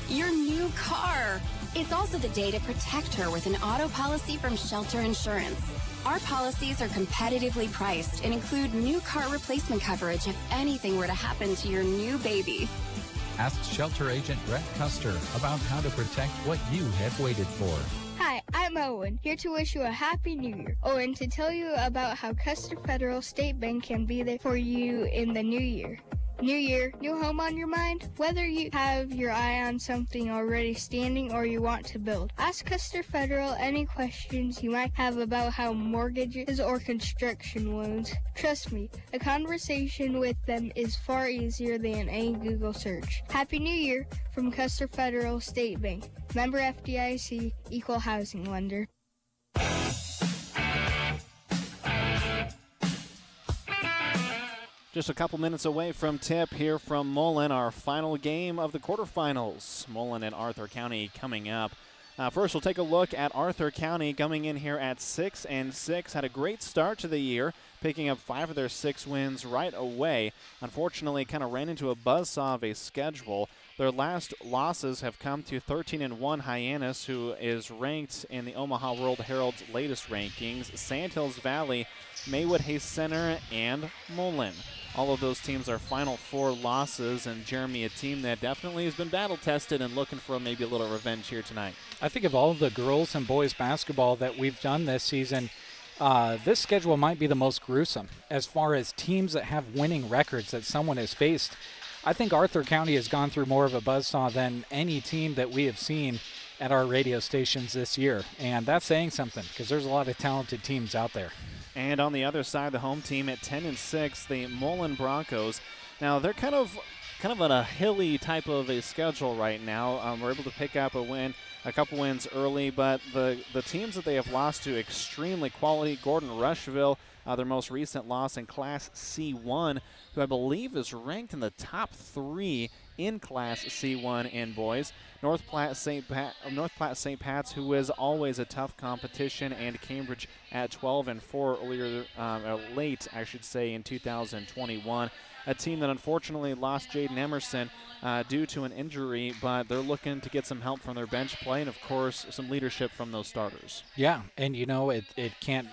your new car. It's also the day to protect her with an auto policy from Shelter Insurance. Our policies are competitively priced and include new car replacement coverage if anything were to happen to your new baby. Ask Shelter Agent Brett Custer about how to protect what you have waited for. Hi, I'm Owen, here to wish you a Happy New Year. Oh, and to tell you about how Custer Federal State Bank can be there for you in the new year. New year, new home on your mind? Whether you have your eye on something already standing or you want to build, ask Custer Federal any questions you might have about how mortgages or construction loans. Trust me, a conversation with them is far easier than any Google search. Happy New Year from Custer Federal State Bank. Member FDIC, Equal Housing Lender. Just a couple minutes away from tip here from Mullen, our final game of the quarterfinals. Mullen and Arthur County coming up. First, we'll take a look at Arthur County coming in here at 6-6. Had a great start to the year, picking up 5 of their 6 wins right away. Unfortunately, kind of ran into a buzzsaw of a schedule. Their last losses have come to 13-1 Hyannis, who is ranked in the Omaha World Herald's latest rankings, Sandhills Valley, Maywood Hayes Center, and Mullen. All of those teams are Final Four losses, and Jeremy, a team that definitely has been battle-tested and looking for maybe a little revenge here tonight. I think of all of the girls and boys basketball that we've done this season, this schedule might be the most gruesome as far as teams that have winning records that someone has faced. I think Arthur County has gone through more of a buzzsaw than any team that we have seen at our radio stations this year, and that's saying something because there's a lot of talented teams out there. And on the other side, the home team at 10-6, the Mullen Broncos. Now, they're kind of kind of on a hilly type of a schedule right now. We're able to pick up a couple wins early, but the teams that they have lost to extremely quality. Gordon Rushville, their most recent loss in Class C1, who I believe is ranked in the top 3 in Class C1 in boys. North Platte St. Pat's, who is always a tough competition, and Cambridge at 12-4 late, I should say, in 2021. A team that unfortunately lost Jaden Emerson due to an injury, but they're looking to get some help from their bench play and, of course, some leadership from those starters. Yeah, and you can't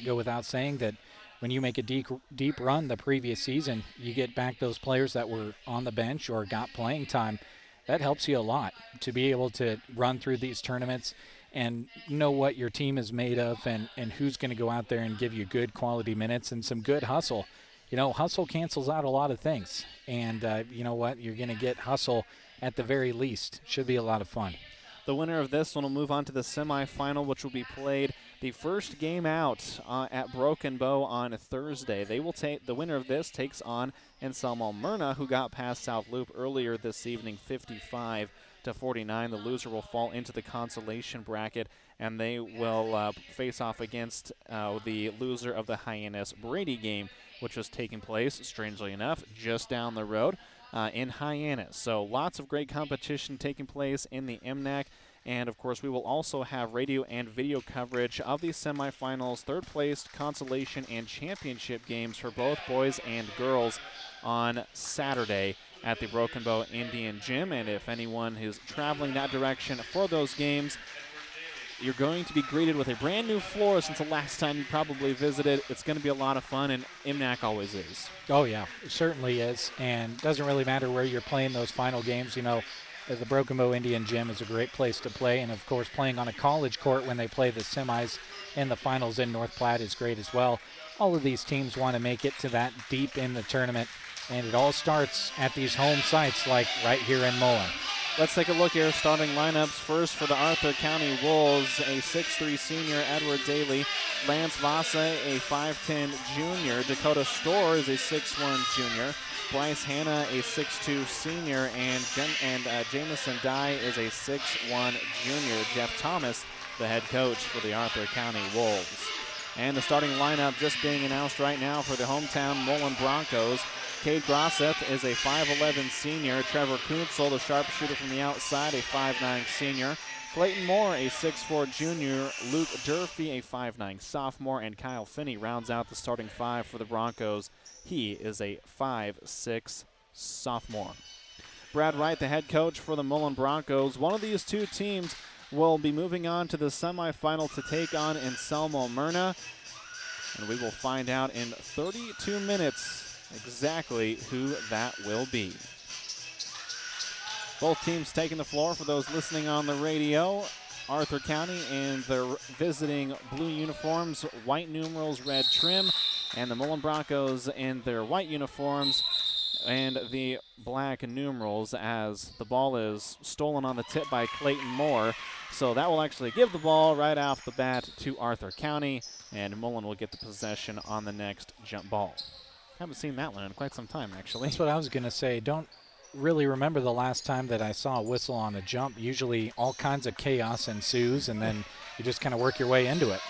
go without saying that when you make a deep run the previous season, you get back those players that were on the bench or got playing time. That helps you a lot to be able to run through these tournaments and know what your team is made of and who's going to go out there and give you good quality minutes and some good hustle. Hustle cancels out a lot of things. And you know what? You're going to get hustle at the very least. Should be a lot of fun. The winner of this one will move on to the semifinal, which will be played the first game out at Broken Bow on Thursday. The winner of this takes on Anselmo Myrna, who got past South Loop earlier this evening, 55-49. The loser will fall into the consolation bracket, and they will face off against the loser of the Hyannis Brady game, which was taking place, strangely enough, just down the road in Hyannis. So lots of great competition taking place in the MNAC. And, of course, we will also have radio and video coverage of these semifinals, third place, consolation, and championship games for both boys and girls on Saturday at the Broken Bow Indian Gym. And if anyone is traveling that direction for those games, you're going to be greeted with a brand new floor since the last time you probably visited. It's going to be a lot of fun, and MNAC always is. Oh, yeah, it certainly is. And it doesn't really matter where you're playing those final games. The Broken Bow Indian Gym is a great place to play. And, of course, playing on a college court when they play the semis and the finals in North Platte is great as well. All of these teams want to make it to that deep in the tournament. And it all starts at these home sites like right here in Mullen. Let's take a look here. Starting lineups first for the Arthur County Wolves, a 6'3 senior, Edward Daly. Lance Vasa, a 5'10 junior. Dakota Storr is a 6'1 junior. Bryce Hanna, a 6'2 senior. And Jamison Dye is a 6'1 junior. Jeff Thomas, the head coach for the Arthur County Wolves. And the starting lineup just being announced right now for the hometown Mullen Broncos. Cade Grosseth is a 5'11 senior. Trevor Kuntzel, the sharpshooter from the outside, a 5'9 senior. Clayton Moore, a 6'4 junior. Luke Durfee, a 5'9 sophomore. And Kyle Finney rounds out the starting five for the Broncos. He is a 5'6 sophomore. Brad Wright, the head coach for the Mullen Broncos. One of these two teams will be moving on to the semifinal to take on Anselmo Myrna. And we will find out in 32 minutes exactly who that will be. Both teams taking the floor for those listening on the radio. Arthur County in their visiting blue uniforms, white numerals, red trim, and the Mullen Broncos in their white uniforms and the black numerals, as the ball is stolen on the tip by Clayton Moore. So that will actually give the ball right off the bat to Arthur County, and Mullen will get the possession on the next jump ball. Haven't seen that one in quite some time, actually. That's what I was going to say. Don't really remember the last time that I saw a whistle on a jump. Usually all kinds of chaos ensues, and then you just kind of work your way into it.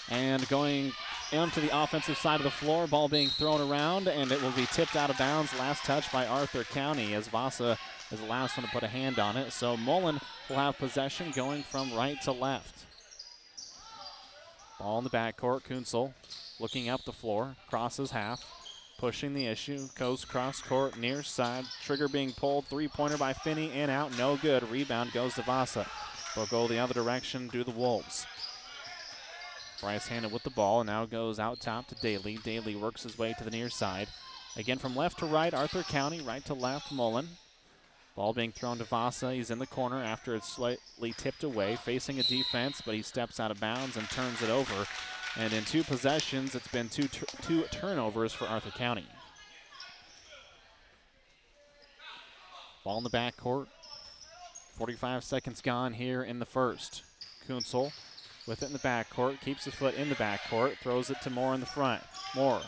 And going into the offensive side of the floor, ball being thrown around, and it will be tipped out of bounds. Last touch by Arthur County, as Vasa is the last one to put a hand on it. So Mullen will have possession going from right to left. Ball in the backcourt. Kuntzel looking up the floor, crosses half, pushing the issue, goes cross court, near side. Trigger being pulled, three-pointer by Finney, in, out, no good. Rebound goes to Vasa. They'll go the other direction, do the Wolves. Bryce Hanna with the ball, and now goes out top to Daly. Daly works his way to the near side. Again from left to right, Arthur County, right to left, Mullen. Ball being thrown to Vasa. He's in the corner after it's slightly tipped away, facing a defense, but he steps out of bounds and turns it over. And in two possessions, it's been two turnovers for Arthur County. Ball in the backcourt. 45 seconds gone here in the first. Kuntzel with it in the backcourt, keeps his foot in the backcourt, throws it to Moore in the front. Moore,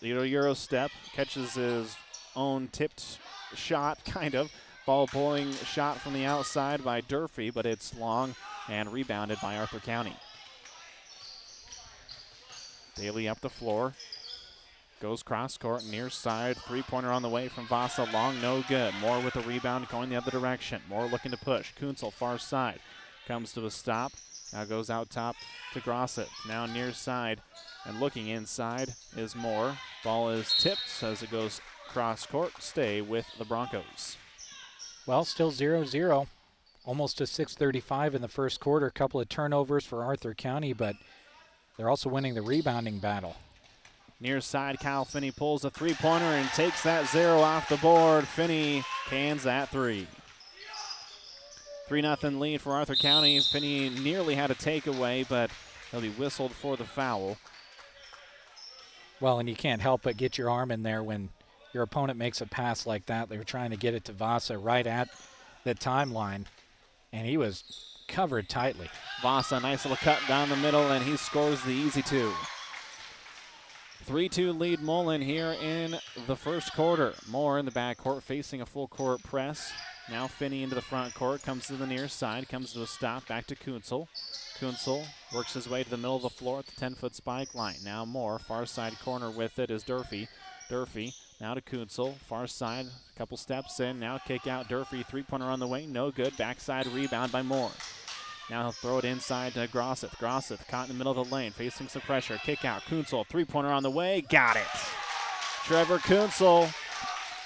little Euro step, catches his own tipped shot, kind of. Ball pulling shot from the outside by Durfee, but it's long and rebounded by Arthur County. Daly up the floor. Goes cross court, near side. Three-pointer on the way from Vasa. Long, no good. Moore with the rebound going the other direction. Moore looking to push. Kunzel far side. Comes to a stop. Now goes out top to Grosset. Now near side and looking inside is Moore. Ball is tipped as it goes cross court. Stay with the Broncos. Well, still 0-0. Almost to 6:35 in the first quarter. A couple of turnovers for Arthur County, but they're also winning the rebounding battle. Near side, Kyle Finney pulls a three-pointer and takes that 0 off the board. Finney cans that 3. 3-0 lead for Arthur County. Finney nearly had a takeaway, but he'll be whistled for the foul. Well, and you can't help but get your arm in there when your opponent makes a pass like that. They were trying to get it to Vasa right at the timeline, and he was covered tightly. Vasa, nice little cut down the middle, and he scores the easy 2. 3-2 lead Mullen here in the first quarter. Moore in the backcourt facing a full court press. Now Finney into the front court, comes to the near side, comes to a stop, back to Kunzel. Kunzel works his way to the middle of the floor at the 10-foot spike line. Now Moore, far side corner with it is Durfee. Durfee now to Kunzel, far side, a couple steps in, now kick out Durfee, three-pointer on the way, no good, backside rebound by Moore. Now he'll throw it inside to Grosset. Grosset caught in the middle of the lane, facing some pressure. Kick out. Kunzel, three-pointer on the way. Got it. Trevor Kunzel.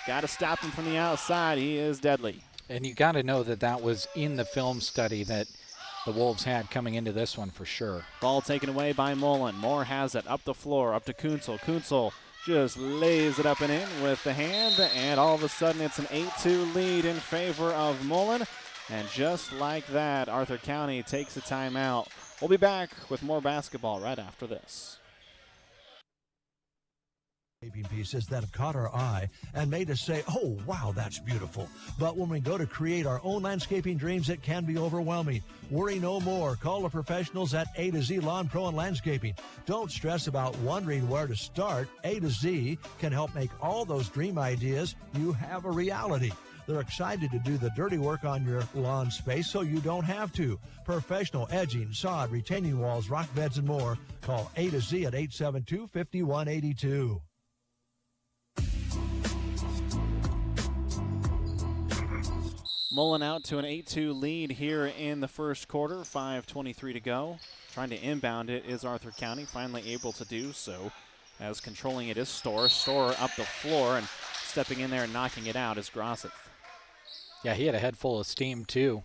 Got to stop him from the outside. He is deadly. And you got to know that that was in the film study that the Wolves had coming into this one for sure. Ball taken away by Mullen. Moore has it up the floor, up to Kunzel. Kunzel just lays it up and in with the hand, and all of a sudden it's an 8-2 lead in favor of Mullen. And just like that, Arthur County takes a timeout. We'll be back with more basketball right after this. Pieces that have caught our eye and made us say, oh, wow, that's beautiful. But when we go to create our own landscaping dreams, it can be overwhelming. Worry no more. Call the professionals at A to Z Lawn Pro and Landscaping. Don't stress about wondering where to start. A to Z can help make all those dream ideas you have a reality. They're excited to do the dirty work on your lawn space so you don't have to. Professional edging, sod, retaining walls, rock beds, and more. Call A to Z at 872-5182. Mullen out to an 8-2 lead here in the first quarter. 5:23 to go. Trying to inbound it is Arthur County, finally able to do so. As controlling it is Storr. Storr up the floor, and stepping in there and knocking it out is Grosset. Yeah, he had a head full of steam, too.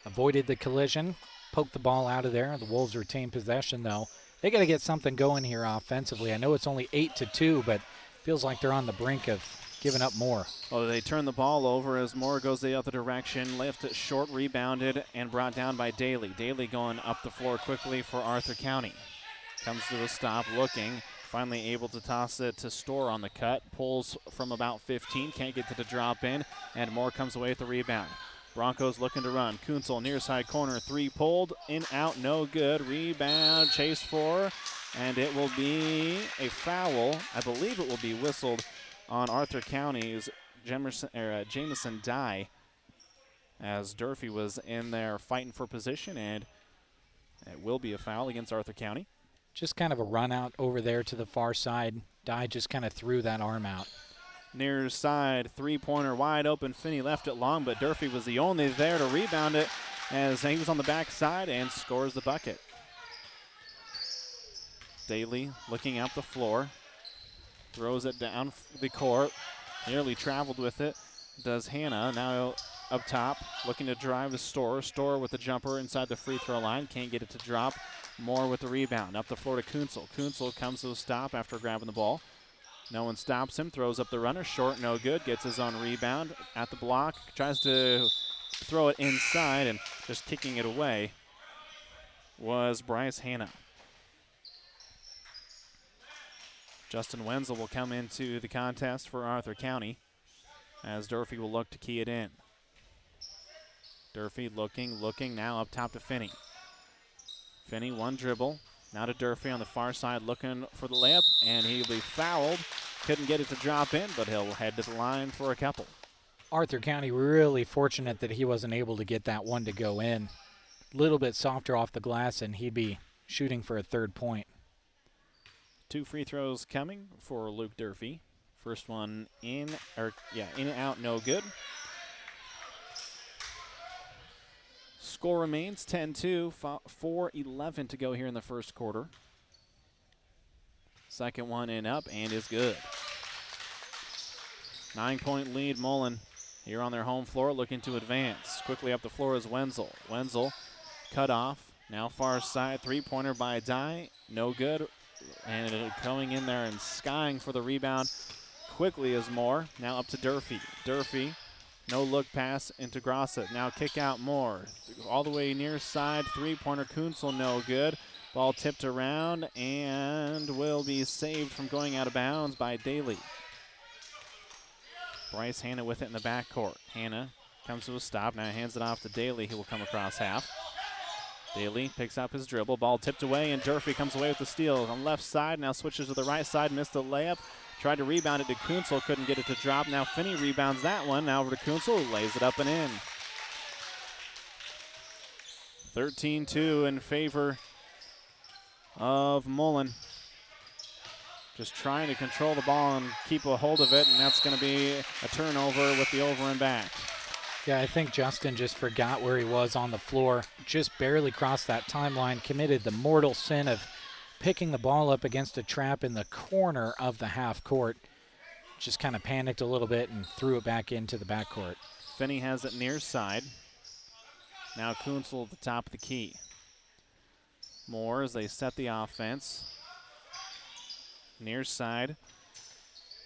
Avoided the collision, poked the ball out of there. The Wolves retain possession, though. They got to get something going here offensively. I know it's only 8-2, but feels like they're on the brink of giving up more. Oh, they turn the ball over as Moore goes the other direction. Left it short, rebounded, and brought down by Daly. Daly going up the floor quickly for Arthur County. Comes to a stop, looking. Finally able to toss it to Storr on the cut. Pulls from about 15. Can't get to the drop in. And Moore comes away with the rebound. Broncos looking to run. Kunzel near side corner. Three pulled. In, out, no good. Rebound, chase for. And it will be a foul. I believe it will be whistled on Arthur County's Jamison Dye. As Durfee was in there fighting for position. And it will be a foul against Arthur County. Just kind of a run out over there to the far side. Dye just kind of threw that arm out. Near side, three-pointer wide open. Finney left it long, but Durfee was the only there to rebound it as he was on the backside and scores the bucket. Daly looking out the floor. Throws it down the court. Nearly traveled with it. Does Hannah. Now up top, looking to drive the Storr. Storr with the jumper inside the free throw line. Can't get it to drop. Moore with the rebound. Up the floor to Kunzel. Kunzel comes to a stop after grabbing the ball. No one stops him. Throws up the runner. Short, no good. Gets his own rebound at the block. Tries to throw it inside, and just kicking it away was Bryce Hannah. Justin Wenzel will come into the contest for Arthur County as Durfee will look to key it in. Durfee looking, now up top to Finney. Finney, one dribble. Now to Durfee on the far side looking for the layup, and he'll be fouled. couldn't get it to drop in, but he'll head to the line for a couple. Arthur County really fortunate that he wasn't able to get that one to go in. A little bit softer off the glass, and he'd be shooting for a third point. 2 free throws coming for Luke Durfee. First one in and out, no good. Score remains 10-2, 4:11 to go here in the first quarter. Second one in up and is good. 9-point lead, Mullen here on their home floor looking to advance. Quickly up the floor is Wenzel. Wenzel cut off, now far side, three-pointer by Dye, no good. And going in there and skying for the rebound quickly is Moore. Now up to Durfee. Durfee, no look pass into Grossa. Now kick out Moore. All the way near side, three-pointer Kunzel, no good. Ball tipped around and will be saved from going out of bounds by Daly. Bryce Hanna with it in the backcourt. Hanna comes to a stop, now hands it off to Daly, who will come across half. Daly picks up his dribble, ball tipped away, and Durfee comes away with the steal. On the left side, now switches to the right side, missed the layup. Tried to rebound it to Kunzel, couldn't get it to drop. Now Finney rebounds that one, now over to Kunzel, who lays it up and in. 13-2 in favor of Mullen. Just trying to control the ball and keep a hold of it, and that's going to be a turnover with the over and back. Yeah, I think Justin just forgot where he was on the floor, just barely crossed that timeline, committed the mortal sin of picking the ball up against a trap in the corner of the half court. Just kind of panicked a little bit and threw it back into the backcourt. Finney has it near side. Now Kunzel at the top of the key. Moore as they set the offense. Near side,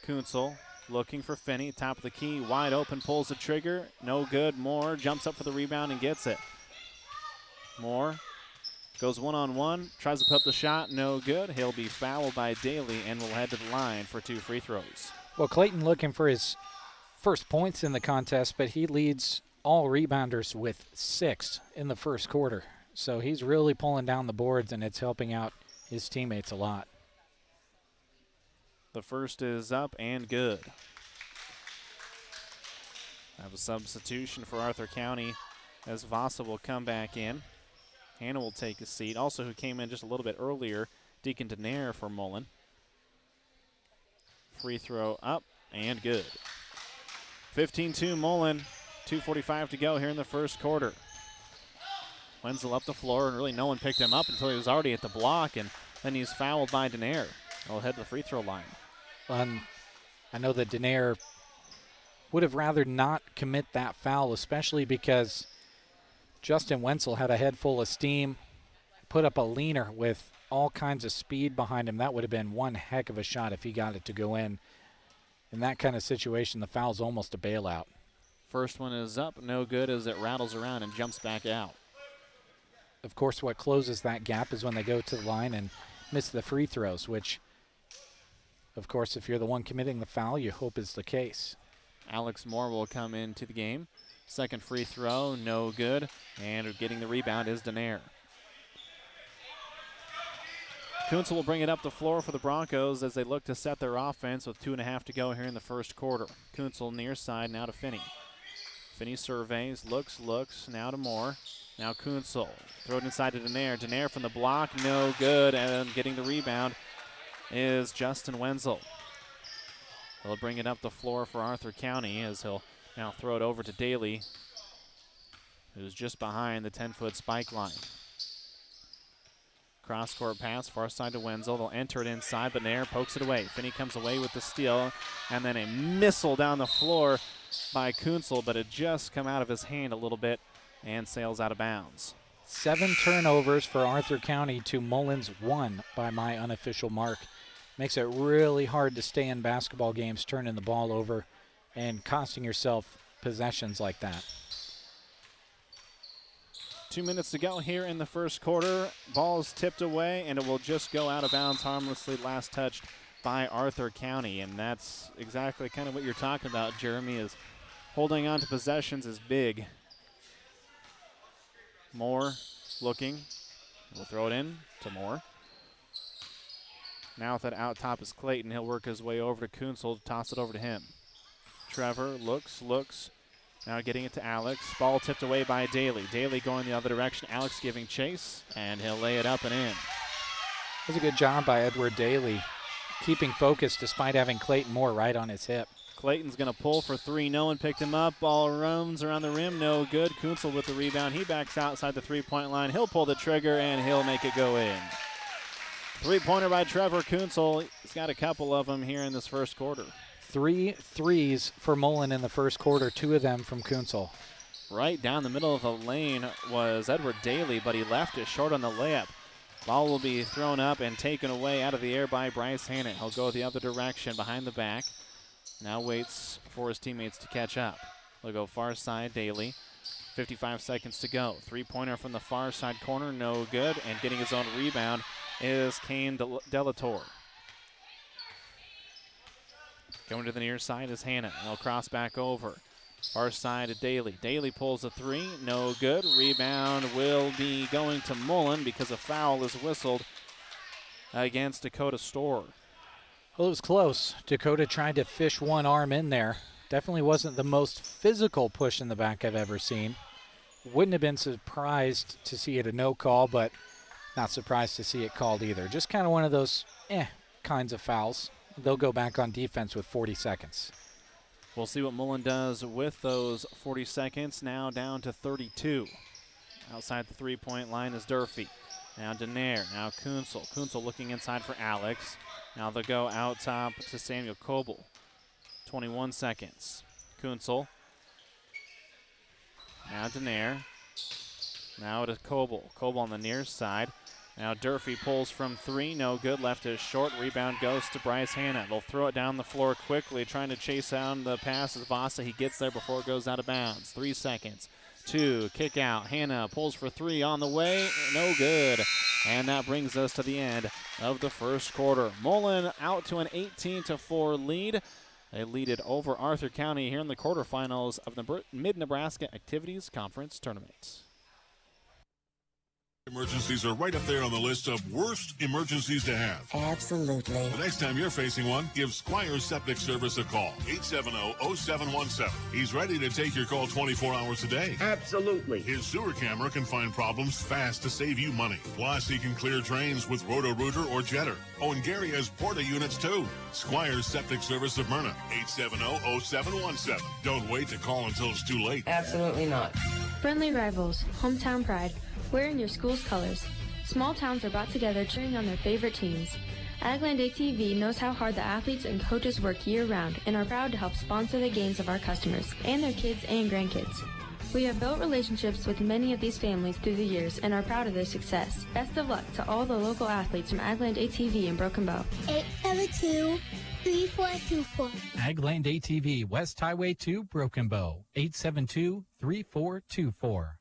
Kunzel looking for Finney, top of the key, wide open, pulls the trigger, no good. Moore jumps up for the rebound and gets it. Moore goes one-on-one, tries to put up the shot, no good. He'll be fouled by Daly and will head to the line for 2 free throws. Well, Clayton looking for his first points in the contest, but he leads all rebounders with 6 in the first quarter. So he's really pulling down the boards, and it's helping out his teammates a lot. The first is up and good. Have a substitution for Arthur County as Vasa will come back in. Hanna will take a seat. Also, who came in just a little bit earlier, Deacon Denaire for Mullen. Free throw up and good. 15-2 Mullen. 2:45 to go here in the first quarter. Wenzel up the floor, and really no one picked him up until he was already at the block, and then he's fouled by Denaire. He'll head to the free throw line. I know that Denaire would have rather not commit that foul, especially because Justin Wenzel had a head full of steam, put up a leaner with all kinds of speed behind him. That would have been one heck of a shot if he got it to go in. In that kind of situation, the foul's almost a bailout. First one is up, no good as it rattles around and jumps back out. Of course, what closes that gap is when they go to the line and miss the free throws, which, of course, if you're the one committing the foul, you hope is the case. Alex Moore will come into the game. Second free throw, no good. And getting the rebound is Denaire. Kunzel will bring it up the floor for the Broncos as they look to set their offense with 2.5 to go here in the first quarter. Kunzel near side, now to Finney. Finney surveys, looks, now to Moore. Now Kunzel, throw it inside to Denaire. Denaire from the block, no good, and getting the rebound is Justin Wenzel. He'll bring it up the floor for Arthur County as he'll now throw it over to Daly, who's just behind the 10-foot spike line. Cross-court pass, far side to Wenzel. They'll enter it inside, but Nair pokes it away. Finney comes away with the steal, and then a missile down the floor by Kunzel, but it just come out of his hand a little bit and sails out of bounds. 7 turnovers for Arthur County to Mullen's 1 by my unofficial mark. Makes it really hard to stay in basketball games turning the ball over and costing yourself possessions like that. 2 minutes to go here in the first quarter. Ball is tipped away, and it will just go out of bounds harmlessly, last touched by Arthur County. And that's exactly kind of what you're talking about, Jeremy, is holding on to possessions is big. Moore looking. We'll throw it in to Moore. Now with it out top is Clayton. He'll work his way over to Kunzel, toss it over to him. Trevor looks. Now getting it to Alex. Ball tipped away by Daly. Daly going the other direction. Alex giving chase, and he'll lay it up and in. That was a good job by Edward Daly, keeping focus despite having Clayton Moore right on his hip. Clayton's going to pull for three. No one picked him up. Ball runs around the rim. No good. Kunzel with the rebound. He backs outside the three-point line. He'll pull the trigger, and he'll make it go in. Three-pointer by Trevor Kunzel. He's got a couple of them here in this first quarter. 3 threes for Mullen in the first quarter, 2 of them from Kunzel. Right down the middle of the lane was Edward Daly, but he left it short on the layup. Ball will be thrown up and taken away out of the air by Bryce Hannett. He'll go the other direction behind the back. Now waits for his teammates to catch up. They'll go far side, Daly. 55 seconds to go. Three-pointer from the far side corner, no good. And getting his own rebound is Kane Delator. Going to the near side is Hannah. They'll cross back over. Far side to Daly. Daly pulls a three, no good. Rebound will be going to Mullen because a foul is whistled against Dakota Storr. Well, it was close. Dakota tried to fish one arm in there. Definitely wasn't the most physical push in the back I've ever seen. Wouldn't have been surprised to see it a no call, but not surprised to see it called either. Just kind of one of those kinds of fouls. They'll go back on defense with 40 seconds. We'll see what Mullen does with those 40 seconds. Now down to 32. Outside the three-point line is Durfee. Now Denaire. Now Kunzel. Kunzel looking inside for Alex. Now they'll go out top to Samuel Coble. 21 seconds. Kunzel. Now Denaire. Now to Coble. Coble on the near side. Now Durfee pulls from three. No good. Left is short. Rebound goes to Bryce Hannah. They'll throw it down the floor quickly, trying to chase down the pass as Vasa. He gets there before it goes out of bounds. 3 seconds. 2. Kick out. Hannah pulls for three on the way. No good. And that brings us to the end of the first quarter. Mullen out to an 18-4 lead. They lead it over Arthur County here in the quarterfinals of the Mid-Nebraska Activities Conference Tournament. Emergencies are right up there on the list of worst emergencies to have. Absolutely. The next time you're facing one, give Squires Septic Service a call. 870-0717. He's ready to take your call 24 hours a day. Absolutely. His sewer camera can find problems fast to save you money. Plus, he can clear drains with Roto-Rooter or Jetter. Oh, and Gary has Porta units, too. Squires Septic Service of Myrna. 870-0717. Don't wait to call until it's too late. Absolutely not. Friendly rivals, hometown pride. Wearing your school's colors. Small towns are brought together cheering on their favorite teams. Agland ATV knows how hard the athletes and coaches work year-round and are proud to help sponsor the games of our customers and their kids and grandkids. We have built relationships with many of these families through the years and are proud of their success. Best of luck to all the local athletes from Agland ATV in Broken Bow. 872-3424. Agland ATV, West Highway 2, Broken Bow. 872-3424.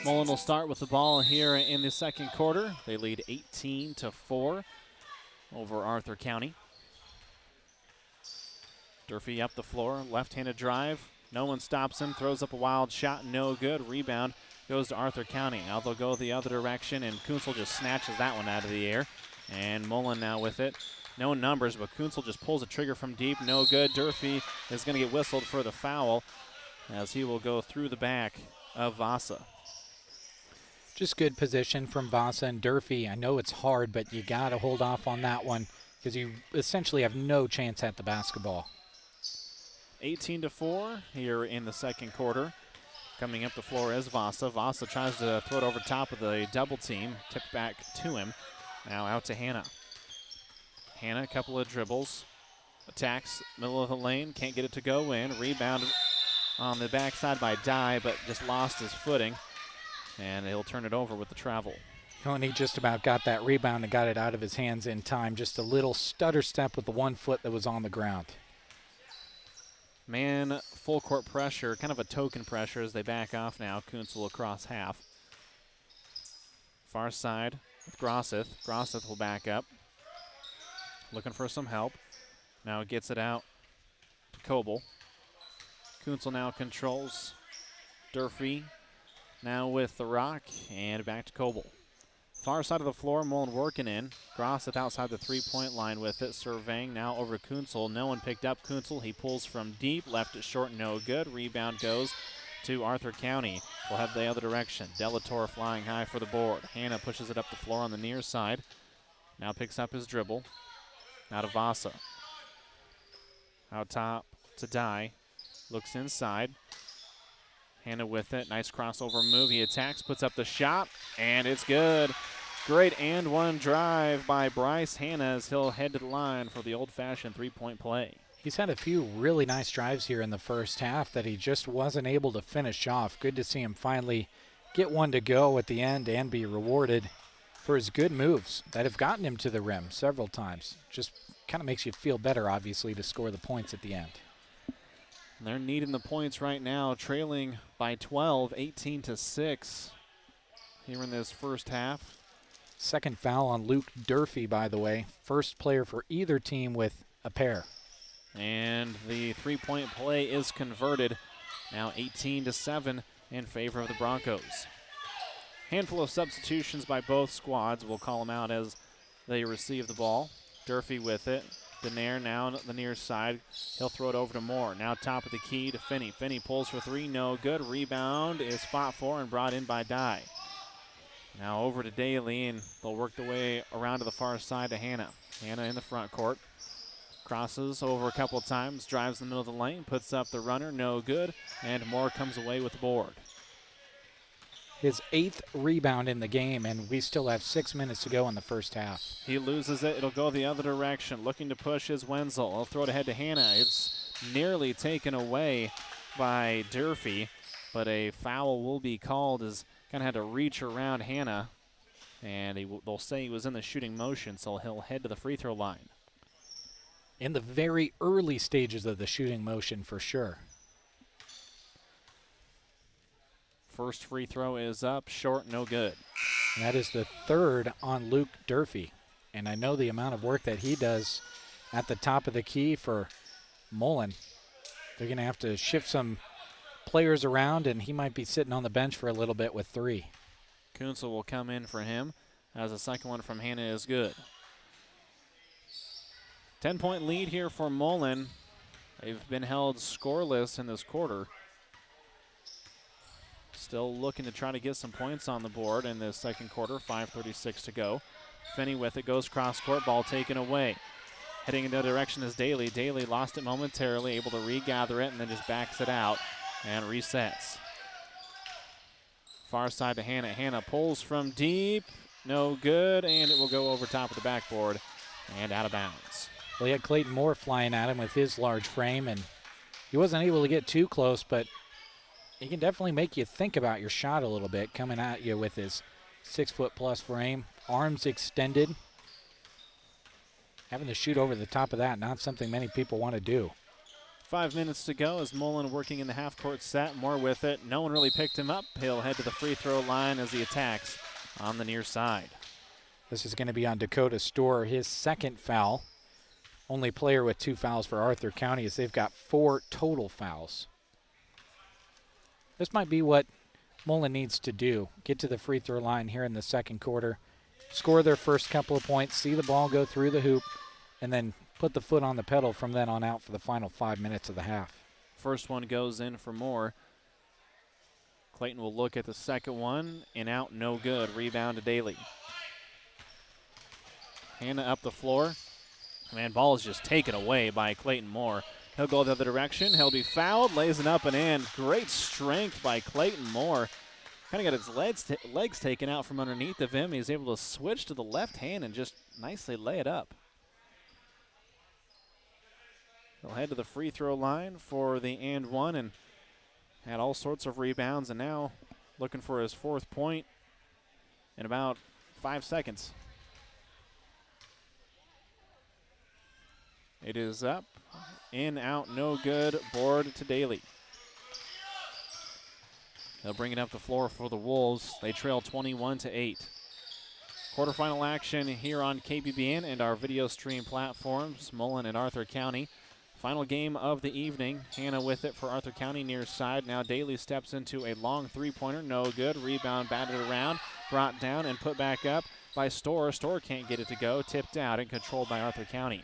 Mullen will start with the ball here in the second quarter. They lead 18-4 over Arthur County. Durfee up the floor, left-handed drive. No one stops him, throws up a wild shot, no good. Rebound goes to Arthur County. Now they'll go the other direction, and Kunzel just snatches that one out of the air. And Mullen now with it. No numbers, but Kunzel just pulls a trigger from deep, no good. Durfee is going to get whistled for the foul as he will go through the back of Vasa. Just good position from Vasa and Durfee. I know it's hard, but you got to hold off on that one because you essentially have no chance at the basketball. 18-4 here in the second quarter. Coming up the floor is Vasa. Vasa tries to throw it over top of the double team. Tipped back to him. Now out to Hannah. Hannah, a couple of dribbles. Attacks, middle of the lane. Can't get it to go in. Rebounded on the backside by Dye, but just lost his footing. And he'll turn it over with the travel. And he just about got that rebound and got it out of his hands in time. Just a little stutter step with the 1 foot that was on the ground. Man, full court pressure, kind of a token pressure as they back off now. Kunzel across half. Far side with Grosseth. Grosseth will back up. Looking for some help. Now gets it out to Coble. Kunzel now controls. Durfee now with the rock, and back to Coble. Far side of the floor, Mullen working in. Grosseth outside the three-point line with it, surveying now over to Kunzel. No one picked up Kunzel. He pulls from deep, left it short, no good. Rebound goes to Arthur County. We'll have the other direction. Delator flying high for the board. Hannah pushes it up the floor on the near side. Now picks up his dribble. Now to Vasa. Out top to Dye. Looks inside. Hannah with it. Nice crossover move. He attacks, puts up the shot, and it's good. Great and one drive by Bryce Hannah as he'll head to the line for the old-fashioned three-point play. He's had a few really nice drives here in the first half that he just wasn't able to finish off. Good to see him finally get one to go at the end and be rewarded for his good moves that have gotten him to the rim several times. Just kind of makes you feel better, obviously, to score the points at the end. And they're needing the points right now, trailing by 12, 18-6 here in this first half. Second foul on Luke Durfee, by the way. First player for either team with a pair. And the three-point play is converted. Now 18-7 in favor of the Broncos. Handful of substitutions by both squads. We'll call them out as they receive the ball. Durfee with it. Denaire now on the near side. He'll throw it over to Moore. Now top of the key to Finney. Finney pulls for three, no good. Rebound is fought for and brought in by Dye. Now over to Daly, and they'll work the way around to the far side to Hannah. Hannah in the front court. Crosses over a couple of times, drives in the middle of the lane, puts up the runner, no good, and Moore comes away with the board. His 8th rebound in the game, and we still have 6 minutes to go in the first half. He loses it. It'll go the other direction. Looking to push is Wenzel. He'll throw it ahead to Hannah. It's nearly taken away by Durfee, but a foul will be called as kind of had to reach around Hannah, and they'll say he was in the shooting motion, so he'll head to the free throw line. In the very early stages of the shooting motion, for sure. First free throw is up, short, no good. And that is the third on Luke Durfee. And I know the amount of work that he does at the top of the key for Mullen. They're going to have to shift some players around, and he might be sitting on the bench for a little bit with 3. Kunzel will come in for him as the second one from Hannah is good. 10-point lead here for Mullen. They've been held scoreless in this quarter. Still looking to try to get some points on the board in the second quarter, 5:36 to go. Finney with it, goes cross-court, ball taken away. Heading in the direction is Daly. Daly lost it momentarily, able to regather it, and then just backs it out and resets. Far side to Hannah. Hannah pulls from deep, no good, and it will go over top of the backboard and out of bounds. Well, he had Clayton Moore flying at him with his large frame, and he wasn't able to get too close, but he can definitely make you think about your shot a little bit, coming at you with his 6-foot-plus frame, arms extended. Having to shoot over the top of that, not something many people want to do. 5 minutes to go as Mullen working in the half-court set. Moore with it. No one really picked him up. He'll head to the free throw line as he attacks on the near side. This is going to be on Dakota Storr, his second foul. Only player with 2 fouls for Arthur County as they've got 4 total fouls. This might be what Mullen needs to do. Get to the free throw line here in the second quarter, score their first couple of points, see the ball go through the hoop, and then put the foot on the pedal from then on out for the final 5 minutes of the half. First one goes in for Moore. Clayton will look at the second one, and out, no good. Rebound to Daly. Hannah up the floor. Man, ball is just taken away by Clayton Moore. He'll go the other direction. He'll be fouled, lays it up and in. Great strength by Clayton Moore. Kind of got his legs taken out from underneath of him. He's able to switch to the left hand and just nicely lay it up. He'll head to the free throw line for the and one and had all sorts of rebounds, and now looking for his 4th point in about 5 seconds. It is up, in, out, no good, board to Daly. They'll bring it up the floor for the Wolves. They trail 21-8. Quarterfinal action here on KBBN and our video stream platforms, Mullen and Arthur County. Final game of the evening. Hannah with it for Arthur County near side. Now Daly steps into a long three-pointer. No good. Rebound batted around. Brought down and put back up by Storr. Storr can't get it to go. Tipped out and controlled by Arthur County.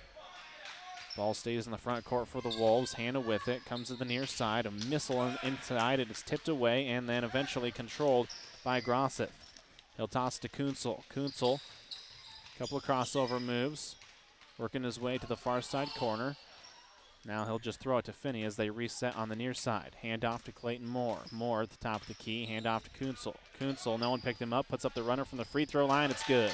Ball stays in the front court for the Wolves. Hannah with it. Comes to the near side. A missile inside. It is tipped away and then eventually controlled by Grosseth. He'll toss to Kunzel. Kunzel, couple of crossover moves. Working his way to the far side corner. Now he'll just throw it to Finney as they reset on the near side. Hand off to Clayton Moore. Moore at the top of the key. Hand off to Kunzel. Kunzel, no one picked him up. Puts up the runner from the free throw line. It's good.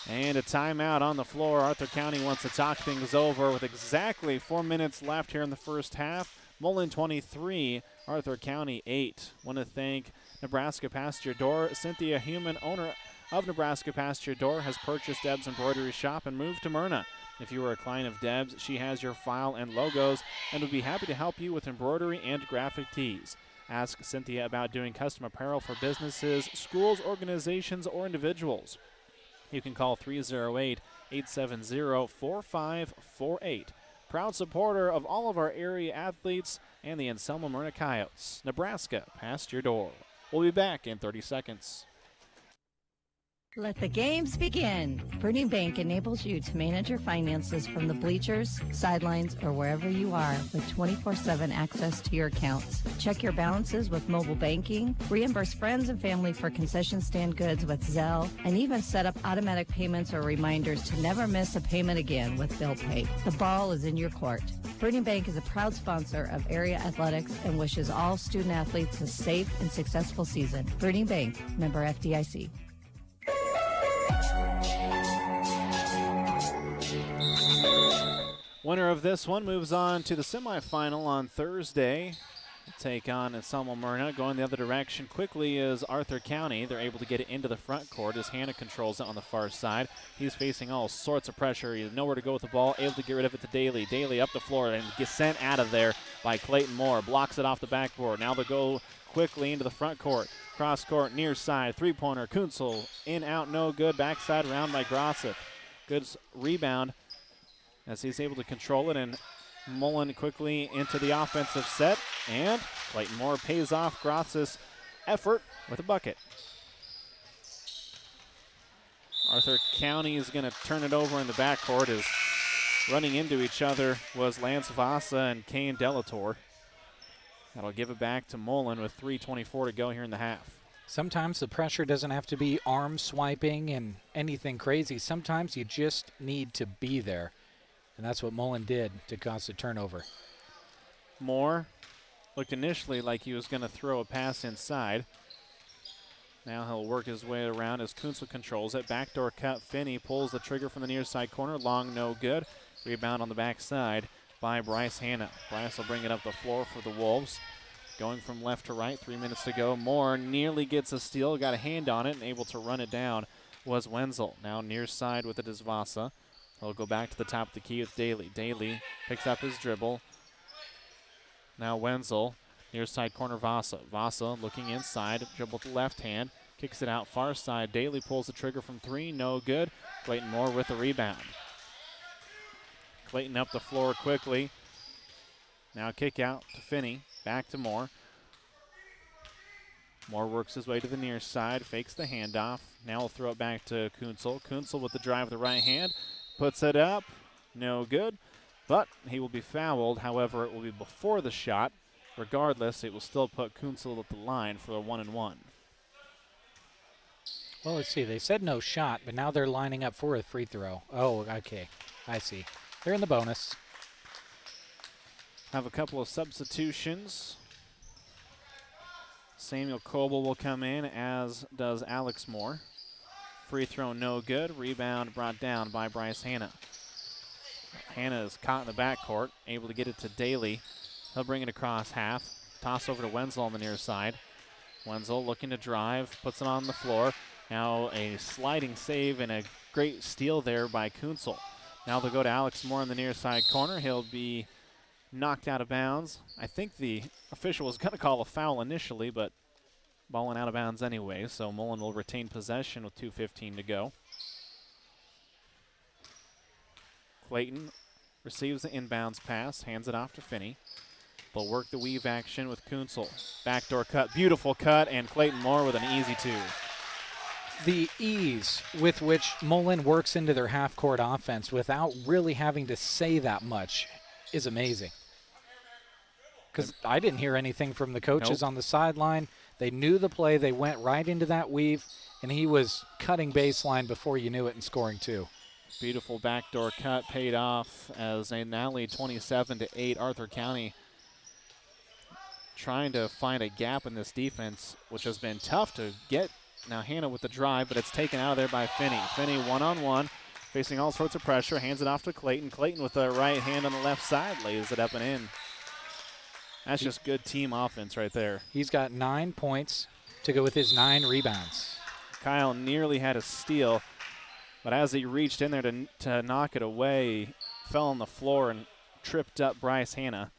And a timeout on the floor. Arthur County wants to talk things over with exactly 4 minutes left here in the first half. Mullen 23, Arthur County 8. Want to thank Nebraska Past Your Door. Cynthia Human, owner of Nebraska Past Your Door, has purchased Deb's Embroidery Shop and moved to Myrna. If you are a client of Deb's, she has your file and logos and would be happy to help you with embroidery and graphic tees. Ask Cynthia about doing custom apparel for businesses, schools, organizations, or individuals. You can call 308-870-4548. Proud supporter of all of our area athletes and the Anselmo Myrna Coyotes. Nebraska, past your door. We'll be back in 30 seconds. Let the games begin. Bernie Bank enables you to manage your finances from the bleachers, sidelines, or wherever you are with 24/7 access to your accounts. Check your balances with mobile banking, reimburse friends and family for concession stand goods with Zelle, and even set up automatic payments or reminders to never miss a payment again with Bill Pay. The ball is in your court. Bernie Bank is a proud sponsor of area athletics and wishes all student athletes a safe and successful season. Bernie Bank, member FDIC. Winner of this one moves on to the semifinal on Thursday. Take on Anselmo Myrna. Going the other direction quickly is Arthur County. They're able to get it into the front court as Hannah controls it on the far side. He's facing all sorts of pressure. He has nowhere to go with the ball. Able to get rid of it to Daly. Daly up the floor and gets sent out of there by Clayton Moore. Blocks it off the backboard. Now they'll go quickly into the front court. Cross court, near side, three-pointer. Kunzel in, out, no good. Backside round by Grosseth. Good rebound as he's able to control it, and Mullen quickly into the offensive set, and Clayton Moore pays off Grosseth's effort with a bucket. Arthur County is going to turn it over in the backcourt as running into each other was Lance Vasa and Kane Delator. That'll give it back to Mullen with 3:24 to go here in the half. Sometimes the pressure doesn't have to be arm swiping and anything crazy. Sometimes you just need to be there. And that's what Mullen did to cause the turnover. Moore looked initially like he was going to throw a pass inside. Now he'll work his way around as Kunzel controls it. Backdoor cut. Finney pulls the trigger from the near side corner. Long, no good. Rebound on the backside by Bryce Hannah. Bryce will bring it up the floor for the Wolves. Going from left to right, 3 minutes to go. Moore nearly gets a steal. Got a hand on it and able to run it down was Wenzel. Now near side with it is Vasa. He'll go back to the top of the key with Daly. Daly picks up his dribble. Now Wenzel, near side corner Vasa. Vasa looking inside, dribble with the left hand, kicks it out far side. Daly pulls the trigger from three, no good. Clayton Moore with the rebound. Clayton up the floor quickly. Now kick out to Finney, back to Moore. Moore works his way to the near side, fakes the handoff. Now he'll throw it back to Kunzel. Kunzel with the drive with the right hand. Puts it up, no good, but he will be fouled. However, it will be before the shot. Regardless, it will still put Kunzel at the line for a 1-and-1. Well, let's see. They said no shot, but now they're lining up for a free throw. Oh, okay. I see. They're in the bonus. Have a couple of substitutions. Samuel Coble will come in, as does Alex Moore. Free throw no good. Rebound brought down by Bryce Hannah. Hannah is caught in the backcourt, able to get it to Daly. He'll bring it across half. Toss over to Wenzel on the near side. Wenzel looking to drive, puts it on the floor. Now a sliding save and a great steal there by Kunzel. Now they'll go to Alex Moore in the near side corner. He'll be knocked out of bounds. I think the official was going to call a foul initially, but ball went out of bounds anyway, so Mullen will retain possession with 2:15 to go. Clayton receives the inbounds pass, hands it off to Finney. They'll work the weave action with Kunzel. Backdoor cut, beautiful cut, and Clayton Moore with an easy 2. The ease with which Mullen works into their half-court offense without really having to say that much is amazing. Because I didn't hear anything from the coaches on the sideline. They knew the play. They went right into that weave, and he was cutting baseline before you knew it and scoring 2. Beautiful backdoor cut paid off as they now lead 27-8. Arthur County trying to find a gap in this defense, which has been tough to get. Now Hannah with the drive, but it's taken out of there by Finney. Finney one-on-one, facing all sorts of pressure, hands it off to Clayton. Clayton with the right hand on the left side, lays it up and in. That's just good team offense right there. He's got 9 points to go with his 9 rebounds. Kyle nearly had a steal, but as he reached in there to knock it away, fell on the floor and tripped up Bryce Hannah.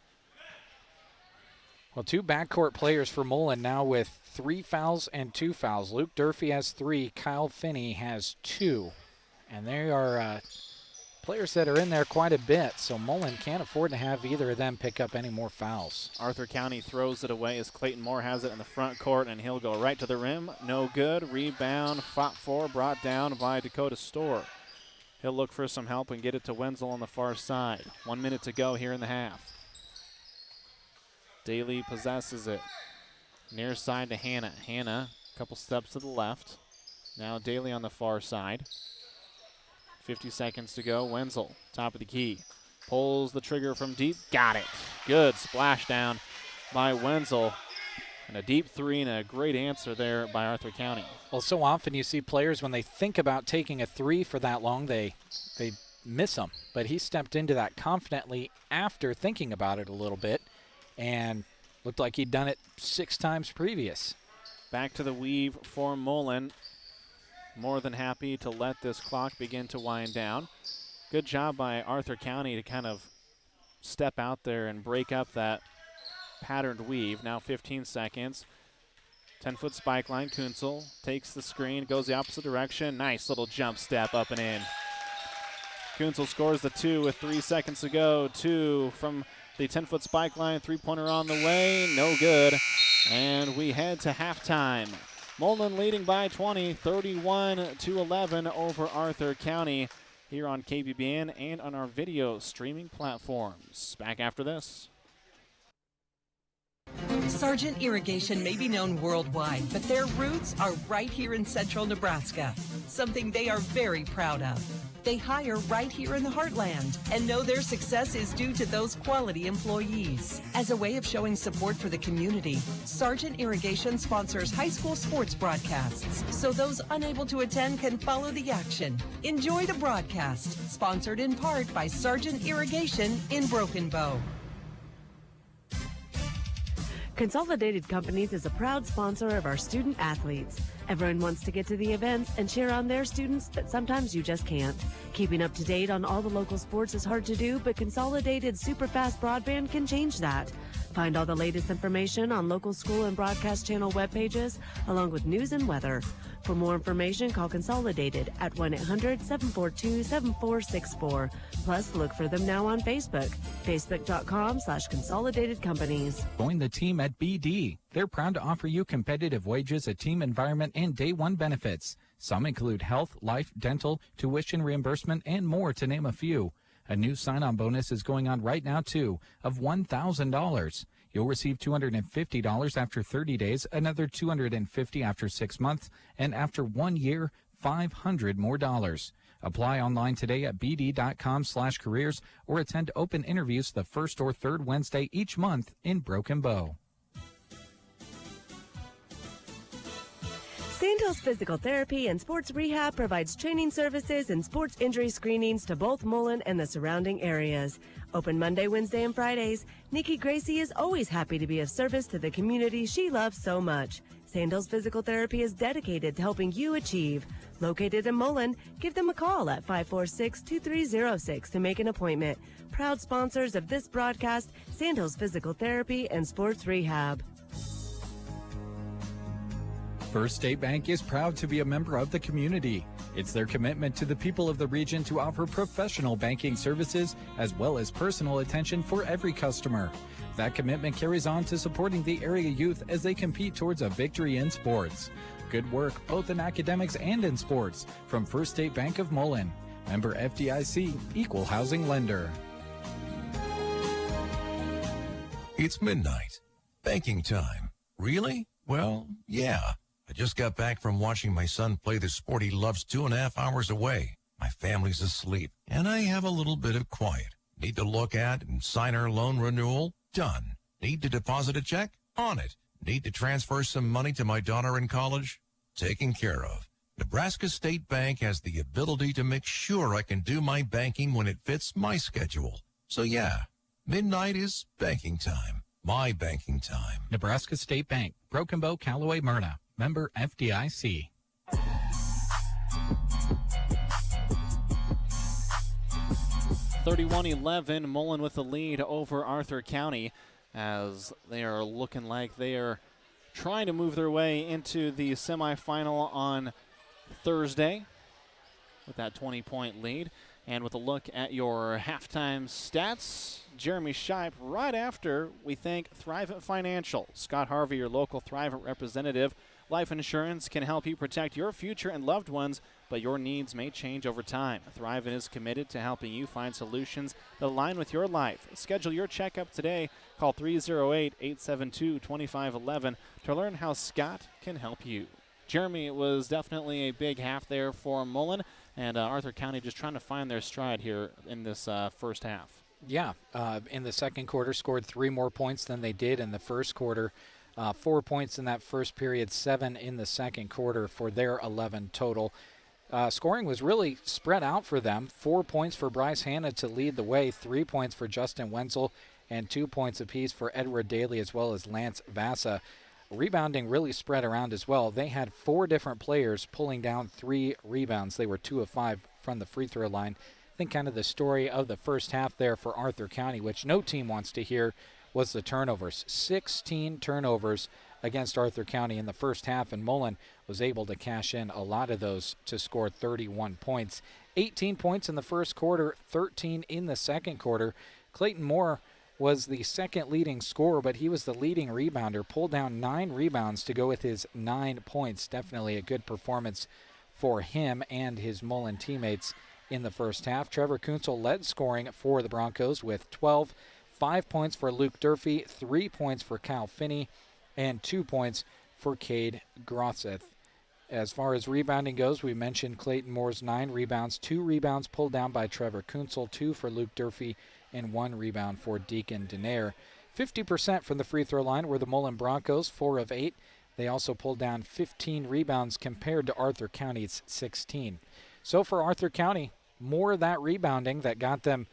Well, 2 backcourt players for Mullen now with 3 fouls and 2 fouls. Luke Durfee has 3. Kyle Finney has 2. And they are players that are in there quite a bit, so Mullen can't afford to have either of them pick up any more fouls. Arthur County throws it away as Clayton Moore has it in the front court, and he'll go right to the rim. No good. Rebound, fought for, brought down by Dakota Storr. He'll look for some help and get it to Wenzel on the far side. 1 minute to go here in the half. Daly possesses it. Near side to Hannah. Hannah, a couple steps to the left. Now Daly on the far side. 50 seconds to go. Wenzel, top of the key. Pulls the trigger from deep. Got it. Good splashdown by Wenzel. And a deep 3 and a great answer there by Arthur County. Well, so often you see players when they think about taking a 3 for that long, they miss them. But he stepped into that confidently after thinking about it a little bit. And looked like he'd done it 6 times previous. Back to the weave for Mullen. More than happy to let this clock begin to wind down. Good job by Arthur County to kind of step out there and break up that patterned weave. Now 15 seconds. 10-foot spike line. Kunzel takes the screen, goes the opposite direction. Nice little jump step up and in. Kunzel scores the 2 with 3 seconds to go. 2 from the 10-foot spike line, 3-pointer on the way, no good. And we head to halftime. Mullen leading by 20, 31-11 over Arthur County here on KBBN and on our video streaming platforms. Back after this. Sargent Irrigation may be known worldwide, but their roots are right here in central Nebraska, something they are very proud of. They hire right here in the heartland and know their success is due to those quality employees. As a way of showing support for the community, Sargent Irrigation sponsors high school sports broadcasts, so those unable to attend can follow the action. Enjoy the broadcast, sponsored in part by Sargent Irrigation in Broken Bow. Consolidated Companies is a proud sponsor of our student athletes. Everyone wants to get to the events and cheer on their students, but sometimes you just can't. Keeping up to date on all the local sports is hard to do, but Consolidated Superfast Broadband can change that. Find all the latest information on local school and broadcast channel web pages, along with news and weather. For more information, call Consolidated at 1-800-742-7464. Plus, look for them now on Facebook, facebook.com/Consolidated Companies. Join the team at BD. They're proud to offer you competitive wages, a team environment, and day one benefits. Some include health, life, dental, tuition reimbursement, and more, to name a few. A new sign-on bonus is going on right now, too, of $1,000. You'll receive $250 after 30 days, another $250 after 6 months, and after 1 year, $500 more. Apply online today at bd.com/careers or attend open interviews the first or third Wednesday each month in Broken Bow. Sandhills Physical Therapy and Sports Rehab provides training services and sports injury screenings to both Mullen and the surrounding areas. Open Monday, Wednesday, and Fridays, Nikki Gracie is always happy to be of service to the community she loves so much. Sandhills Physical Therapy is dedicated to helping you achieve. Located in Mullen, give them a call at 546-2306 to make an appointment. Proud sponsors of this broadcast, Sandhills Physical Therapy and Sports Rehab. First State Bank is proud to be a member of the community. It's their commitment to the people of the region to offer professional banking services as well as personal attention for every customer. That commitment carries on to supporting the area youth as they compete towards a victory in sports. Good work both in academics and in sports from First State Bank of Mullen. Member FDIC, Equal Housing Lender. It's midnight. Banking time. Really? Well, yeah. I just got back from watching my son play the sport he loves 2.5 hours away. My family's asleep, and I have a little bit of quiet. Need to look at and sign our loan renewal? Done. Need to deposit a check? On it. Need to transfer some money to my daughter in college? Taken care of. Nebraska State Bank has the ability to make sure I can do my banking when it fits my schedule. So yeah, midnight is banking time. My banking time. Nebraska State Bank, Broken Bow, Callaway, Myrna. Member FDIC. (31-11), Mullen with the lead over Arthur County as they are looking like they are trying to move their way into the semifinal on Thursday with that 20-point lead. And with a look at your halftime stats, Jeremy Shipe, right after we thank Thrivent Financial. Scott Harvey, your local Thrivent representative. Life insurance can help you protect your future and loved ones, but your needs may change over time. Thrivent is committed to helping you find solutions that align with your life. Schedule your checkup today. Call 308-872-2511 to learn how Scott can help you. Jeremy, it was definitely a big half there for Mullen, and Arthur County just trying to find their stride here in this first half. Yeah, in the second quarter scored 3 more points than they did in the first quarter. 4 points in that first period, 7 in the second quarter for their 11 total. Scoring was really spread out for them. 4 points for Bryce Hanna to lead the way, 3 points for Justin Wenzel, and 2 points apiece for Edward Daly as well as Lance Vassa. Rebounding really spread around as well. They had 4 different players pulling down 3 rebounds. They were 2 of 5 from the free throw line. I think kind of the story of the first half there for Arthur County, which no team wants to hear, was the turnovers. 16 turnovers against Arthur County in the first half, and Mullen was able to cash in a lot of those to score 31 points. 18 points in the first quarter, 13 in the second quarter. Clayton Moore was the second leading scorer, but he was the leading rebounder, pulled down 9 rebounds to go with his 9 points. Definitely a good performance for him and his Mullen teammates in the first half. Trevor Kunzel led scoring for the Broncos with 12, 5 points for Luke Durfee, 3 points for Kyle Finney, and 2 points for Cade Grosseth. As far as rebounding goes, we mentioned Clayton Moore's 9 rebounds, 2 rebounds pulled down by Trevor Kunzel, 2 for Luke Durfee, and 1 rebound for Deacon Denaire. 50% from the free throw line were the Mullen Broncos, 4 of 8. They also pulled down 15 rebounds compared to Arthur County's 16. So for Arthur County, more of that rebounding that got them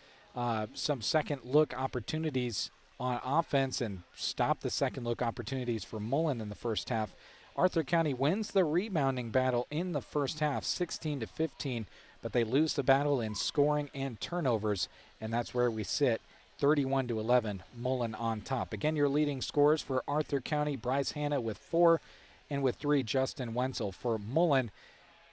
some second look opportunities on offense and stopped the second look opportunities for Mullen in the first half. Arthur County wins the rebounding battle in the first half, 16-15, but they lose the battle in scoring and turnovers, and that's where we sit, 31-11, Mullen on top. Again, your leading scorers for Arthur County, Bryce Hanna with 4, and with 3, Justin Wenzel. For Mullen,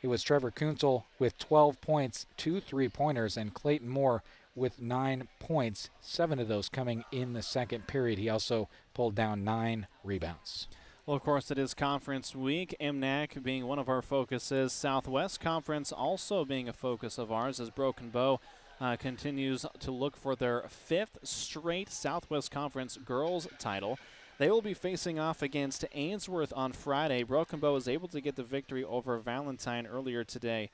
it was Trevor Kunzel with 12 points, 2 3-pointers, and Clayton Moore with 9 points, 7 of those coming in the second period. He also pulled down 9 rebounds. Well, of course, it is conference week. MNAC being one of our focuses. Southwest Conference also being a focus of ours as Broken Bow continues to look for their 5th straight Southwest Conference girls title. They will be facing off against Ainsworth on Friday. Broken Bow was able to get the victory over Valentine earlier today,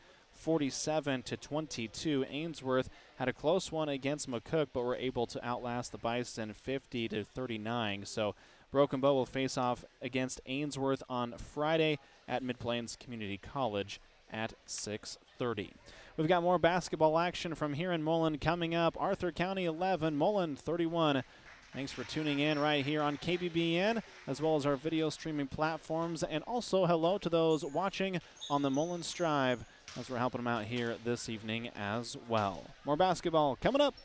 47-22. Ainsworth had a close one against McCook, but were able to outlast the Bison 50-39. So Broken Bow will face off against Ainsworth on Friday at Mid-Plains Community College at 6:30. We've got more basketball action from here in Mullen coming up. Arthur County 11, Mullen 31. Thanks for tuning in right here on KBBN, as well as our video streaming platforms. And also hello to those watching on the Mullen Strive, as we're helping them out here this evening as well. More basketball coming up.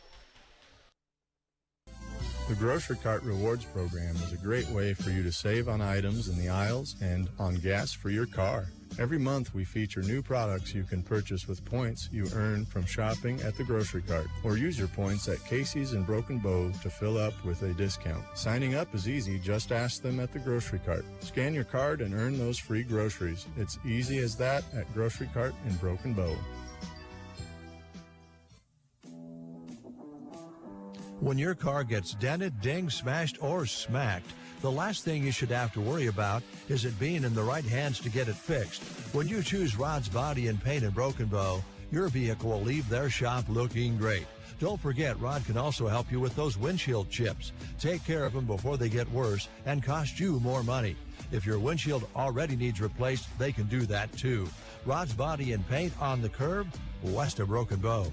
The Grocery Cart Rewards Program is a great way for you to save on items in the aisles and on gas for your car. Every month we feature new products you can purchase with points you earn from shopping at the Grocery Cart, or use your points at Casey's and Broken Bow to fill up with a discount. Signing up is easy, just ask them at the Grocery Cart. Scan your card and earn those free groceries. It's easy as that at Grocery Cart in Broken Bow. When your car gets dented, dinged, smashed, or smacked, the last thing you should have to worry about is it being in the right hands to get it fixed. When you choose Rod's Body and Paint in Broken Bow, your vehicle will leave their shop looking great. Don't forget, Rod can also help you with those windshield chips. Take care of them before they get worse and cost you more money. If your windshield already needs replaced, they can do that too. Rod's Body and Paint on the curb, west of Broken Bow.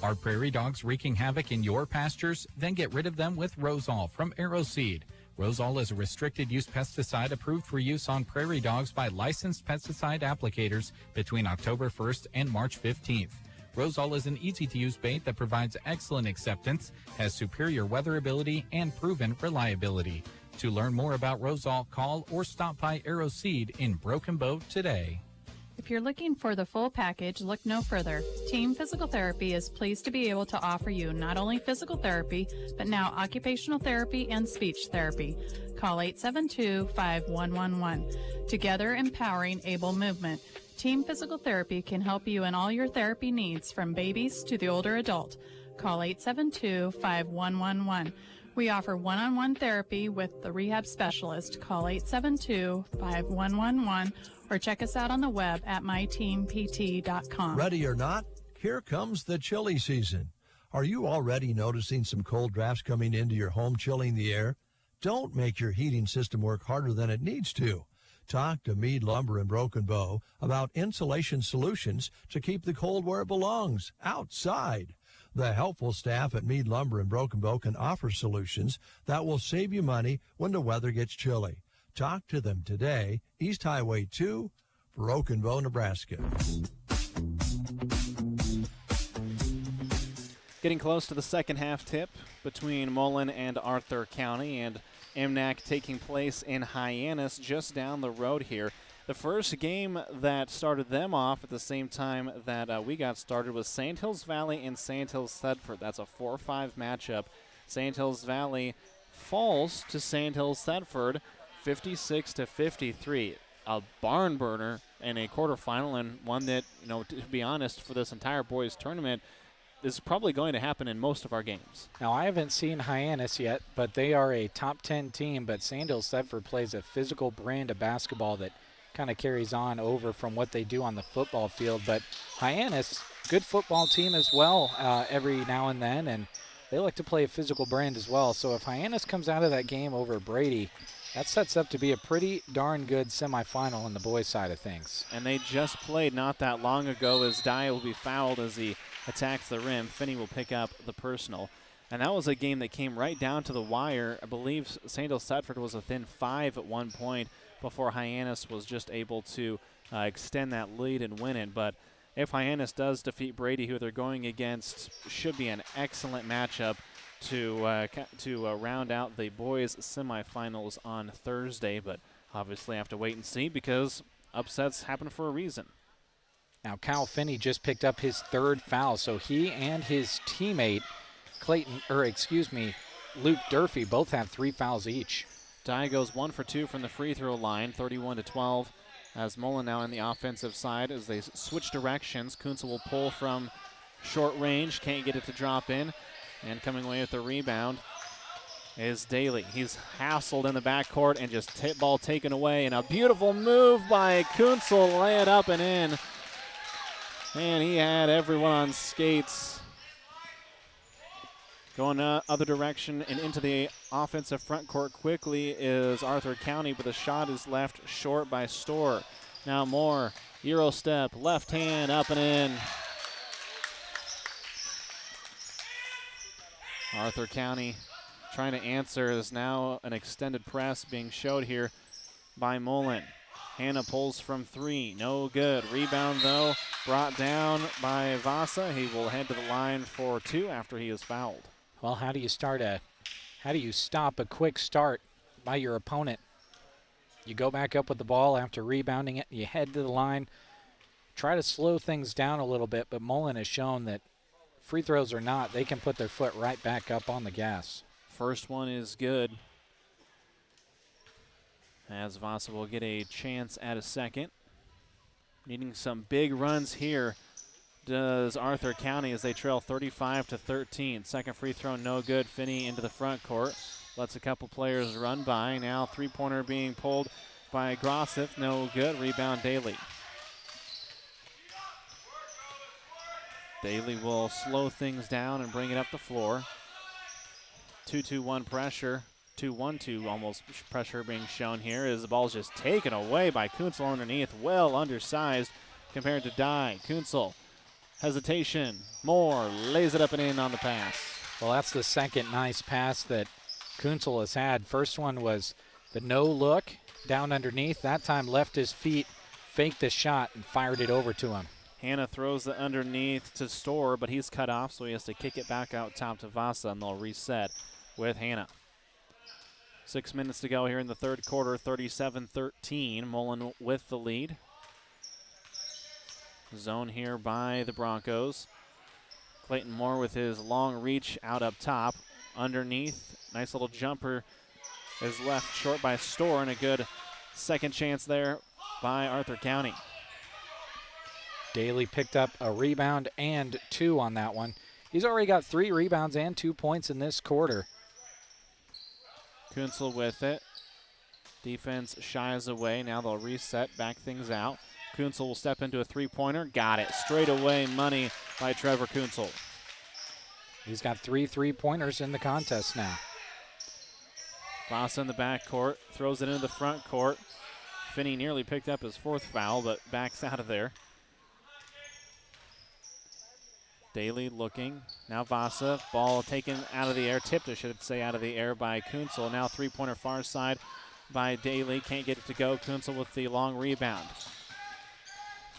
Are prairie dogs wreaking havoc in your pastures? Then get rid of them with Rosol from Aeroseed. Rosol is a restricted use pesticide approved for use on prairie dogs by licensed pesticide applicators between October 1st and March 15th. Rosol is an easy-to-use bait that provides excellent acceptance, has superior weatherability, and proven reliability. To learn more about Rosol, call or stop by Aeroseed in Broken Bow today. If you're looking for the full package, look no further. Team Physical Therapy is pleased to be able to offer you not only physical therapy, but now occupational therapy and speech therapy. Call 872-5111. Together empowering able movement. Team Physical Therapy can help you in all your therapy needs, from babies to the older adult. Call 872-5111. We offer one-on-one therapy with the rehab specialist. Call 872-5111 or check us out on the web at myteampt.com. Ready or not, here comes the chilly season. Are you already noticing some cold drafts coming into your home, chilling the air? Don't make your heating system work harder than it needs to. Talk to Mead Lumber in Broken Bow about insulation solutions to keep the cold where it belongs, outside. The helpful staff at Mead Lumber in Broken Bow can offer solutions that will save you money when the weather gets chilly. Talk to them today, East Highway 2, Broken Bow, Nebraska. Getting close to the second half tip between Mullen and Arthur County, and MNAC taking place in Hyannis just down the road here. The first game that started them off at the same time that we got started was Sand Hills Valley and Sand Hills Thedford. That's a 4-5 matchup. Sand Hills Valley falls to Sand Hills Thedford 56-53. A barn burner in a quarterfinal, and one that, you know, to be honest, for this entire boys tournament, is probably going to happen in most of our games. Now, I haven't seen Hyannis yet, but they are a top 10 team, but Sand Hills Thedford plays a physical brand of basketball that kind of carries on over from what they do on the football field. But Hyannis, good football team as well every now and then, and they like to play a physical brand as well. So if Hyannis comes out of that game over Brady, that sets up to be a pretty darn good semifinal on the boys' side of things. And they just played not that long ago, as Dye will be fouled as he attacks the rim. Finney will pick up the personal. And that was a game that came right down to the wire. I believe St. Hills Thedford was within 5 at one point before Hyannis was just able to extend that lead and win it. But if Hyannis does defeat Brady, who they're going against, should be an excellent matchup to round out the boys' semifinals on Thursday. But obviously have to wait and see, because upsets happen for a reason. Now, Kyle Finney just picked up his third foul, so he and his teammate Luke Durfee both have 3 fouls each. Dye goes 1 for 2 from the free throw line, 31-12. As Mullen now on the offensive side as they switch directions. Kunzel will pull from short range, can't get it to drop in. And coming away with the rebound is Daly. He's hassled in the backcourt and just ball taken away. And a beautiful move by Kunzel, lay it up and in. And he had everyone on skates. Going other direction and into the offensive front court quickly is Arthur County, but the shot is left short by Storr. Now Moore, Euro step, left hand, up and in. Arthur County trying to answer. Is now an extended press being showed here by Mullen. Hanna pulls from 3, no good. Rebound though, brought down by Vasa. He will head to the line for 2 after he is fouled. Well, how do you stop a quick start by your opponent? You go back up with the ball after rebounding it, you head to the line, try to slow things down a little bit, but Mullen has shown that free throws or not, they can put their foot right back up on the gas. First one is good. As Vasa will get a chance at a second. Needing some big runs here does Arthur County as they trail 35-13. Second free throw, no good. Finney into the front court. Lets a couple players run by. Now three-pointer being pulled by Grosseth. No good. Rebound Daly. Daly will slow things down and bring it up the floor. 2-2-1 pressure. 2-1-2 almost pressure being shown here as the ball's just taken away by Kunzel underneath. Well undersized compared to Dye. Kunzel, hesitation. Moore lays it up and in on the pass. Well, that's the second nice pass that Kunzel has had. First one was the no look down underneath. That time left his feet, faked the shot, and fired it over to him. Hannah throws the underneath to Storr, but he's cut off, so he has to kick it back out top to Vasa, and they'll reset with Hannah. 6 minutes to go here in the third quarter, 37-13. Mullen with the lead. Zone here by the Broncos. Clayton Moore with his long reach out up top. Underneath, nice little jumper is left short by Storr, and a good second chance there by Arthur County. Daly picked up a rebound and 2 on that one. He's already got 3 rebounds and 2 points in this quarter. Kunzel with it. Defense shies away. Now they'll reset, back things out. Kunzel will step into a three-pointer. Got it. Straight away money by Trevor Kunzel. He's got 3 3-pointers in the contest now. Vasa in the backcourt. Throws it into the front court. Finney nearly picked up his 4th foul, but backs out of there. Daly looking. Now Vasa. Ball taken out of the air. Tipped, I should say, out of the air by Kunzel. Now three-pointer far side by Daly. Can't get it to go. Kunzel with the long rebound.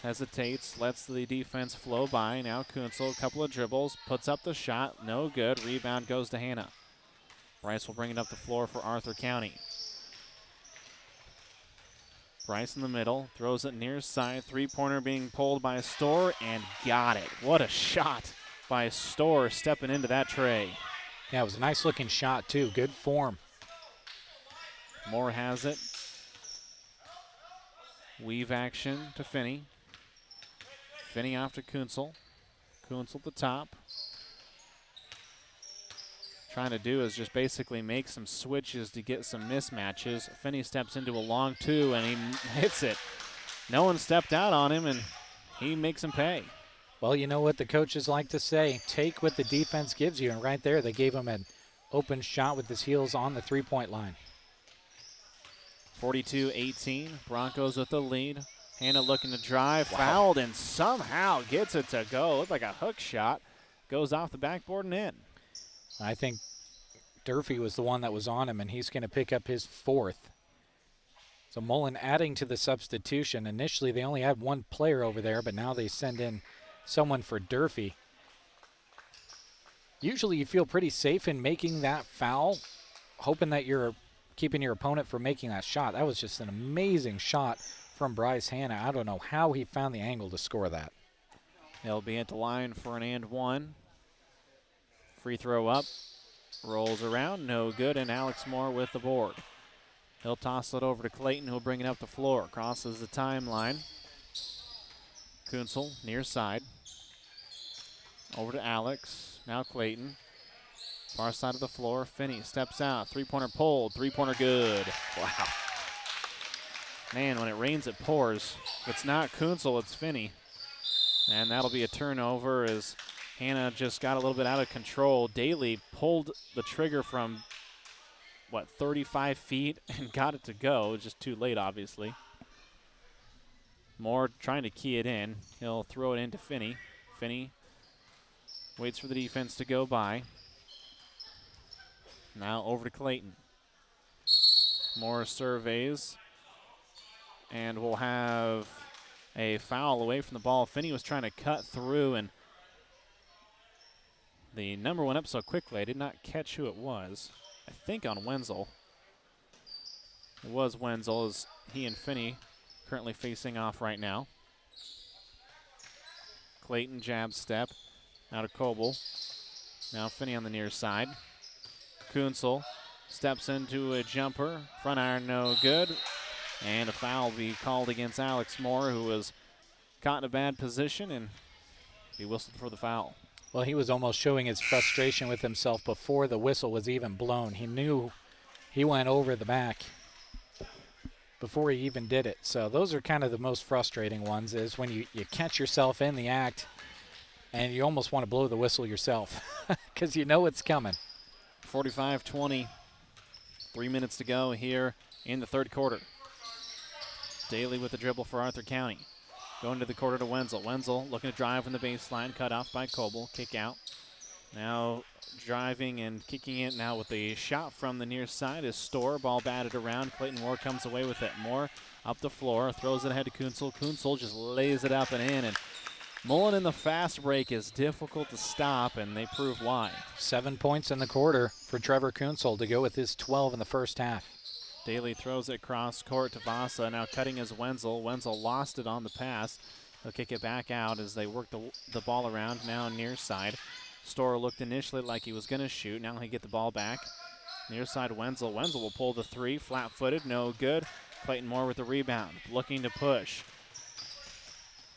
Hesitates. Lets the defense flow by. Now Kunzel. A couple of dribbles. Puts up the shot. No good. Rebound goes to Hannah. Bryce will bring it up the floor for Arthur County. Bryce in the middle, throws it near side. Three-pointer being pulled by Storr, and got it. What a shot by Storr stepping into that tray. Yeah, it was a nice-looking shot, too. Good form. Moore has it. Weave action to Finney. Finney off to Kunzel. Kunzel at the top. Trying to do is just basically make some switches to get some mismatches. Finney steps into a long 2, and he hits it. No one stepped out on him, and he makes him pay. Well, you know what the coaches like to say, take what the defense gives you, and right there they gave him an open shot with his heels on the three-point line. 42-18, Broncos with the lead. Hannah looking to drive, fouled, and somehow gets it to go. Looked like a hook shot. Goes off the backboard and in. I think Durfee was the one that was on him, and he's going to pick up his 4th. So Mullen adding to the substitution. Initially, they only had 1 player over there, but now they send in someone for Durfee. Usually you feel pretty safe in making that foul, hoping that you're keeping your opponent from making that shot. That was just an amazing shot from Bryce Hannah. I don't know how he found the angle to score that. He'll be at the line for an and 1. Free throw up, rolls around, no good, and Alex Moore with the board. He'll toss it over to Clayton, who'll bring it up the floor. Crosses the timeline. Kunzel near side. Over to Alex, now Clayton. Far side of the floor, Finney steps out. Three-pointer pulled, three-pointer good. Wow. Man, when it rains, it pours. If it's not Kunzel, it's Finney. And that'll be a turnover as Hannah just got a little bit out of control. Daly pulled the trigger from, 35 feet and got it to go. Just too late, obviously. Moore trying to key it in. He'll throw it into Finney. Finney waits for the defense to go by. Now over to Clayton. Moore surveys. And we'll have a foul away from the ball. Finney was trying to cut through, and the number one up so quickly. I did not catch who it was. I think on Wenzel. It was Wenzel, as he and Finney currently facing off right now. Clayton jab step out of Coble. Now Finney on the near side. Kunzel steps into a jumper. Front iron no good. And a foul will be called against Alex Moore, who was caught in a bad position, and he whistled for the foul. Well, he was almost showing his frustration with himself before the whistle was even blown. He knew he went over the back before he even did it. So those are kind of the most frustrating ones, is when you catch yourself in the act and you almost want to blow the whistle yourself because you know it's coming. 45-20, 3 minutes to go here in the third quarter. Daly with the dribble for Arthur County. Going to the quarter to Wenzel. Wenzel looking to drive from the baseline, cut off by Coble, kick out. Now driving and kicking it now with a shot from the near side is Storr. Ball batted around. Clayton Moore comes away with it. Moore up the floor, throws it ahead to Kunzel. Kunzel just lays it up and in. And Mullen in the fast break is difficult to stop, and they prove why. 7 points in the quarter for Trevor Kunzel to go with his 12 in the first half. Daly throws it across court to Vasa. Now cutting is Wenzel. Wenzel lost it on the pass. He'll kick it back out as they work the ball around now near side. Storr looked initially like he was going to shoot. Now he get the ball back. Near side Wenzel. Wenzel will pull the three. Flat-footed, no good. Clayton Moore with the rebound. Looking to push.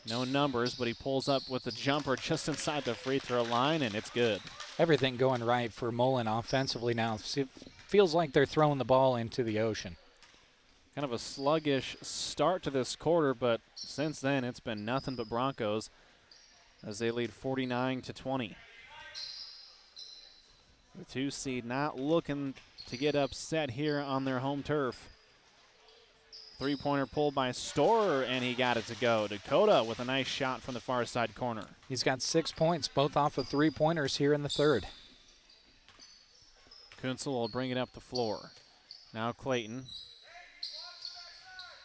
No numbers, but he pulls up with the jumper just inside the free throw line, and it's good. Everything going right for Mullen offensively now. Feels like they're throwing the ball into the ocean. Kind of a sluggish start to this quarter, but since then it's been nothing but Broncos as they lead 49-20. The 2 seed not looking to get upset here on their home turf. Three-pointer pulled by Storr, and he got it to go. Dakota with a nice shot from the far side corner. He's got 6 points, both off of three-pointers here in the third. Kunzel will bring it up the floor. Now Clayton.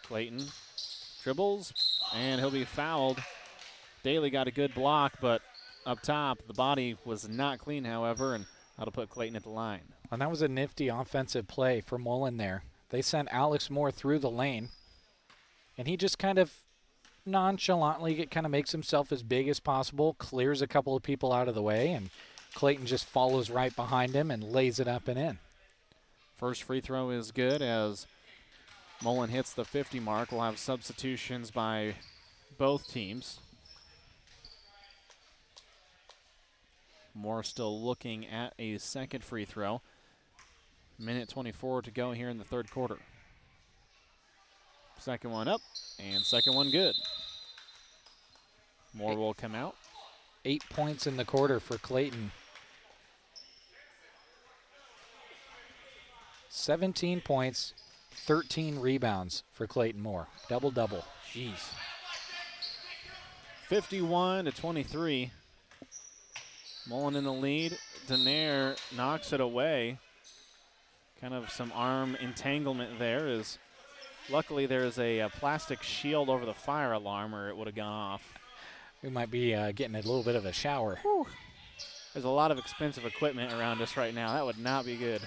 Clayton dribbles, and he'll be fouled. Daly got a good block, but up top, the body was not clean, however, and that'll put Clayton at the line. And that was a nifty offensive play for Mullen there. They sent Alex Moore through the lane, and he just kind of nonchalantly kind of makes himself as big as possible, clears a couple of people out of the way, and Clayton just follows right behind him and lays it up and in. First free throw is good as Mullen hits the 50 mark. We'll have substitutions by both teams. Moore still looking at a second free throw. Minute 24 to go here in the third quarter. Second one up, and second one good. Moore will come out. 8 points in the quarter for Clayton. 17 points, 13 rebounds for Clayton Moore. Double-double. Jeez. 51-23. Mullen in the lead. Denaire knocks it away. Kind of some arm entanglement there. Luckily there is a plastic shield over the fire alarm, or it would have gone off. We might be getting a little bit of a shower. Whew. There's a lot of expensive equipment around us right now. That would not be good.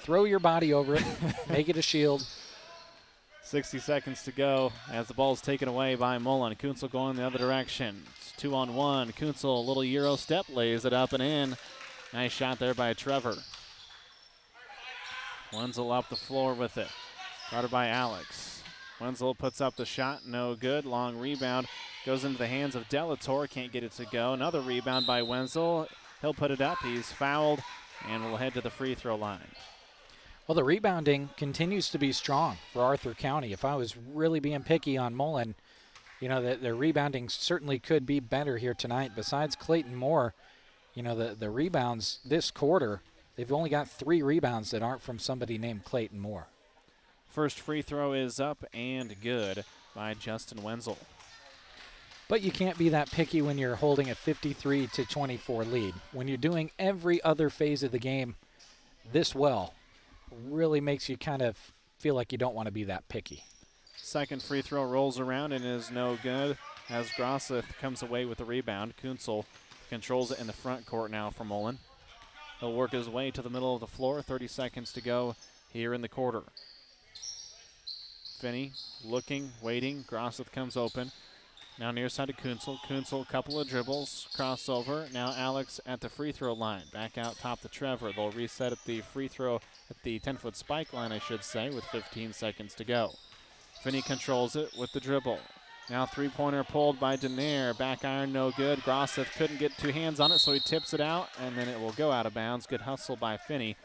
Throw your body over it. Make it a shield. 60 seconds to go as the ball is taken away by Mullen. Kunzel going the other direction. It's 2-on-1. Kunzel, a little Euro step, lays it up and in. Nice shot there by Trevor. Wenzel up the floor with it. Guarded by Alex. Wenzel puts up the shot, no good. Long rebound goes into the hands of Delator. Can't get it to go. Another rebound by Wenzel. He'll put it up. He's fouled and will head to the free throw line. Well, the rebounding continues to be strong for Arthur County. If I was really being picky on Mullen, you know, their rebounding certainly could be better here tonight. Besides Clayton Moore, you know, the rebounds this quarter, they've only got 3 rebounds that aren't from somebody named Clayton Moore. First free throw is up and good by Justin Wenzel. But you can't be that picky when you're holding a 53-24 lead. When you're doing every other phase of the game this well, really makes you kind of feel like you don't want to be that picky. Second free throw rolls around and is no good as Grosseth comes away with the rebound. Kunzel controls it in the front court now for Mullen. He'll work his way to the middle of the floor. 30 seconds to go here in the quarter. Finney looking, waiting. Grosseth comes open. Now near side to Kunzel. Kunzel, couple of dribbles, crossover. Now Alex at the free throw line. Back out top to Trevor. They'll reset at the free throw, at the 10-foot spike line, I should say, with 15 seconds to go. Finney controls it with the dribble. Now three-pointer pulled by Denaire. Back iron, no good. Grosseth couldn't get two hands on it, so he tips it out, and then it will go out of bounds. Good hustle by Finney,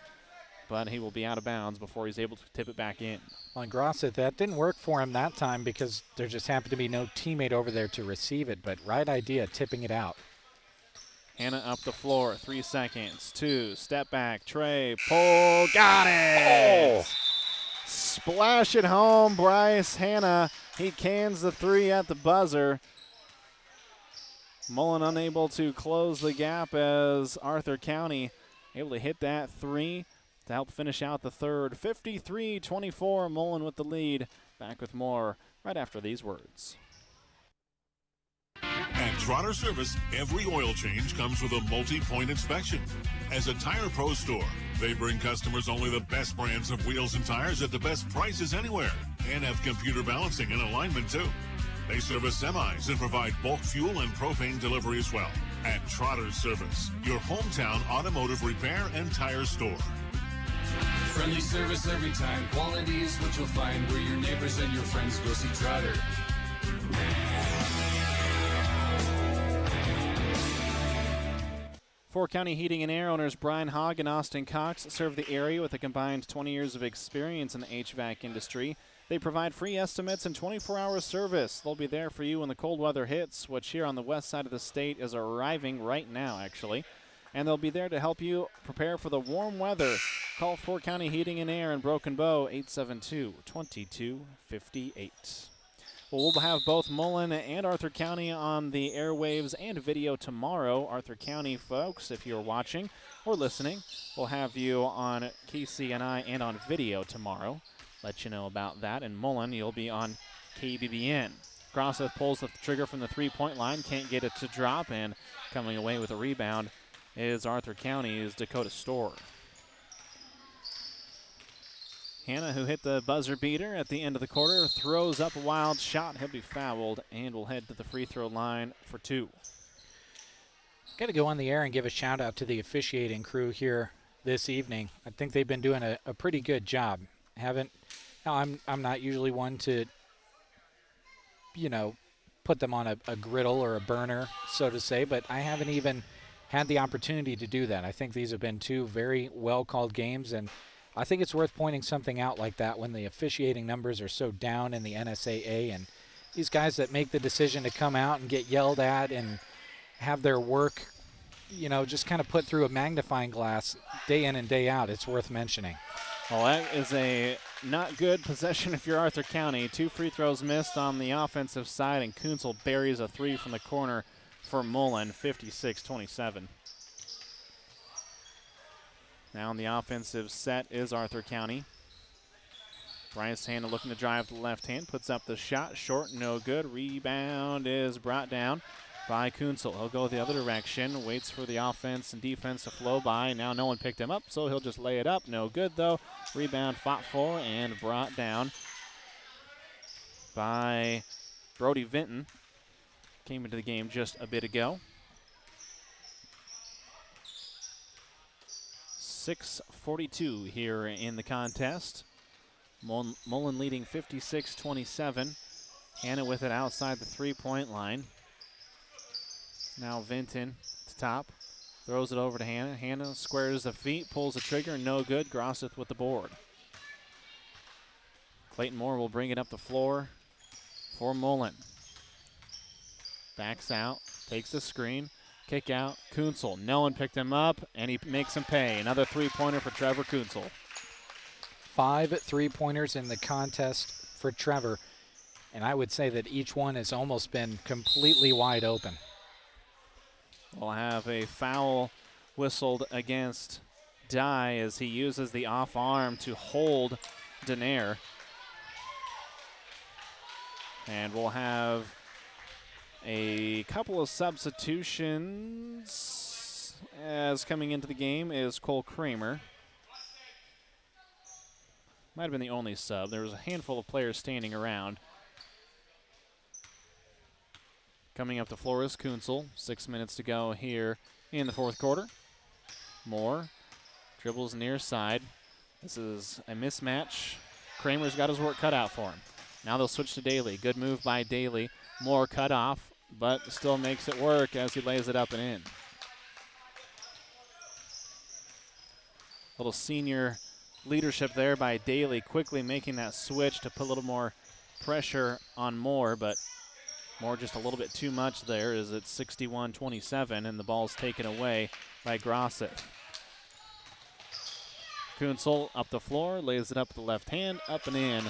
but he will be out of bounds before he's able to tip it back in. On Grosseth, that didn't work for him that time because there just happened to be no teammate over there to receive it, but right idea, tipping it out. Hannah up the floor, 3 seconds, 2, step back, Trey, pull, got it! Oh. Splash it home, Bryce Hannah. He cans the three at the buzzer. Mullen unable to close the gap as Arthur County able to hit that three to help finish out the third. 53-24, Mullen with the lead. Back with more right after these words. At Trotter Service, every oil change comes with a multi-point inspection. As a Tire Pro store, they bring customers only the best brands of wheels and tires at the best prices anywhere, and have computer balancing and alignment too. They service semis and provide bulk fuel and propane delivery as well. At Trotter Service, your hometown automotive repair and tire store. Friendly service every time. Quality is what you'll find where your neighbors and your friends go see Trotter. Fort County Heating and Air owners Brian Hogg and Austin Cox serve the area with a combined 20 years of experience in the HVAC industry. They provide free estimates and 24-hour service. They'll be there for you when the cold weather hits, which here on the west side of the state is arriving right now, actually. And they'll be there to help you prepare for the warm weather. Call Fort County Heating and Air in Broken Bow, 872-2258. Well, we'll have both Mullen and Arthur County on the airwaves and video tomorrow. Arthur County folks, if you're watching or listening, we'll have you on KCNI and on video tomorrow. Let you know about that. And Mullen, you'll be on KBBN. Grosseth pulls the trigger from the three-point line, can't get it to drop, and coming away with a rebound is Arthur County's Dakota Store. Hannah, who hit the buzzer beater at the end of the quarter, throws up a wild shot. He'll be fouled and will head to the free throw line for two. Got to go on the air and give a shout out to the officiating crew here this evening. I think they've been doing a pretty good job. I'm not usually one to, put them on a griddle or a burner, so to say, but I haven't even had the opportunity to do that. I think these have been two very well-called games, and I think it's worth pointing something out like that when the officiating numbers are so down in the NSAA, and these guys that make the decision to come out and get yelled at and have their work, just kind of put through a magnifying glass day in and day out. It's worth mentioning. Well, that is a not good possession if you're Arthur County. 2 free throws missed on the offensive side, and Kunzel buries a three from the corner for Mullen, 56-27. Now on the offensive set is Arthur County. Bryce Hannah looking to drive to the left hand, puts up the shot, short, no good. Rebound is brought down by Kunzel. He'll go the other direction, waits for the offense and defense to flow by. Now no one picked him up, so he'll just lay it up. No good though. Rebound fought for and brought down by Brody Vinton. Came into the game just a bit ago. 6:42 here in the contest. Mullen leading 56-27. Hannah with it outside the three-point line. Now Vinton to top. Throws it over to Hannah. Hannah squares the feet, pulls the trigger, no good. Grosseth with the board. Clayton Moore will bring it up the floor for Mullen. Backs out, takes the screen. Kick out, Kunzel. No one picked him up, and he makes him pay. Another three-pointer for Trevor Kunzel. 5 three-pointers in the contest for Trevor, and I would say that each one has almost been completely wide open. We'll have a foul whistled against Dye as he uses the off arm to hold Denaire. And we'll have a couple of substitutions. as coming into the game is Cole Kramer. Might have been the only sub. There was a handful of players standing around. Coming up the floor is Kunzel. 6 minutes to go here in the fourth quarter. Moore dribbles near side. This is a mismatch. Kramer's got his work cut out for him. Now they'll switch to Daly. Good move by Daly. Moore cut off, but still makes it work as he lays it up and in. Little senior leadership there by Daly, quickly making that switch to put a little more pressure on Moore, but Moore just a little bit too much there as it's 61-27, and the ball's taken away by Grosset. Kunzel up the floor, lays it up with the left hand, up and in,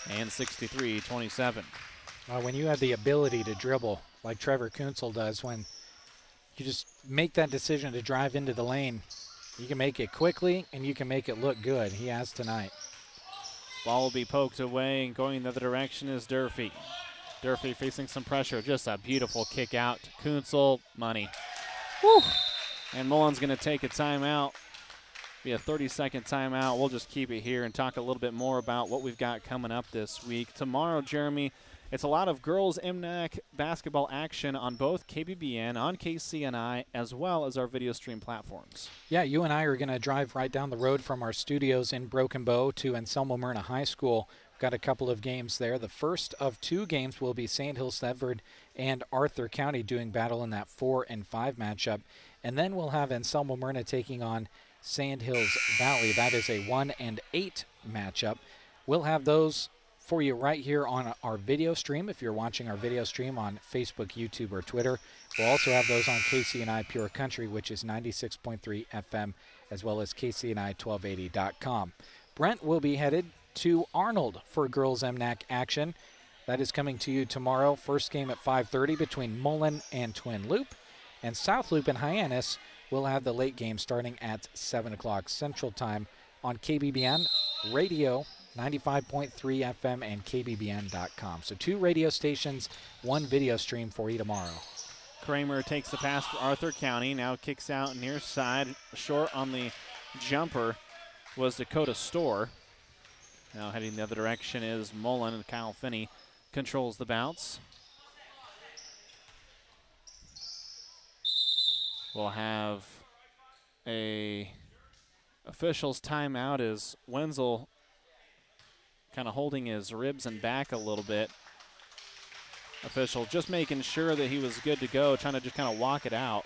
and 63-27. When you have the ability to dribble like Trevor Kunzel does, when you just make that decision to drive into the lane, you can make it quickly and you can make it look good. He has tonight. Ball will be poked away, and going the other direction is Durfee. Durfee facing some pressure. Just a beautiful kick out to Kunzel. Money. Woo! And Mullen's going to take a timeout. Be a 30-second timeout. We'll just keep it here and talk a little bit more about what we've got coming up this week. Tomorrow, Jeremy, it's a lot of girls MNAC basketball action on both KBBN, on KCNI, as well as our video stream platforms. Yeah, you and I are going to drive right down the road from our studios in Broken Bow to Anselmo Myrna High School. We've got a couple of games there. The first of two games will be St. Hills Thedford and Arthur County doing battle in that 4 and 5 matchup. And then we'll have Anselmo Myrna taking on Sand Hills Valley. That is a 1 and 8 matchup. We'll have those for you right here on our video stream if you're watching our video stream on Facebook, YouTube, or Twitter. We'll also have those on KCNI Pure Country, which is 96.3 FM, as well as KCNI1280.com. Brent will be headed to Arnold for girls MNAC action. That is coming to you tomorrow. First game at 5:30 between Mullen and Twin Loop. And South Loop and Hyannis will have the late game starting at 7 o'clock Central Time on KBBN Radio 95.3 FM and KBBN.com. So 2 radio stations, 1 video stream for you tomorrow. Kramer takes the pass for Arthur County. Now kicks out near side. Short on the jumper was Dakota Storr. Now heading the other direction is Mullen, and Kyle Finney controls the bounce. We'll have a official's timeout as Wenzel kind of holding his ribs and back a little bit. Official just making sure that he was good to go, trying to just kind of walk it out.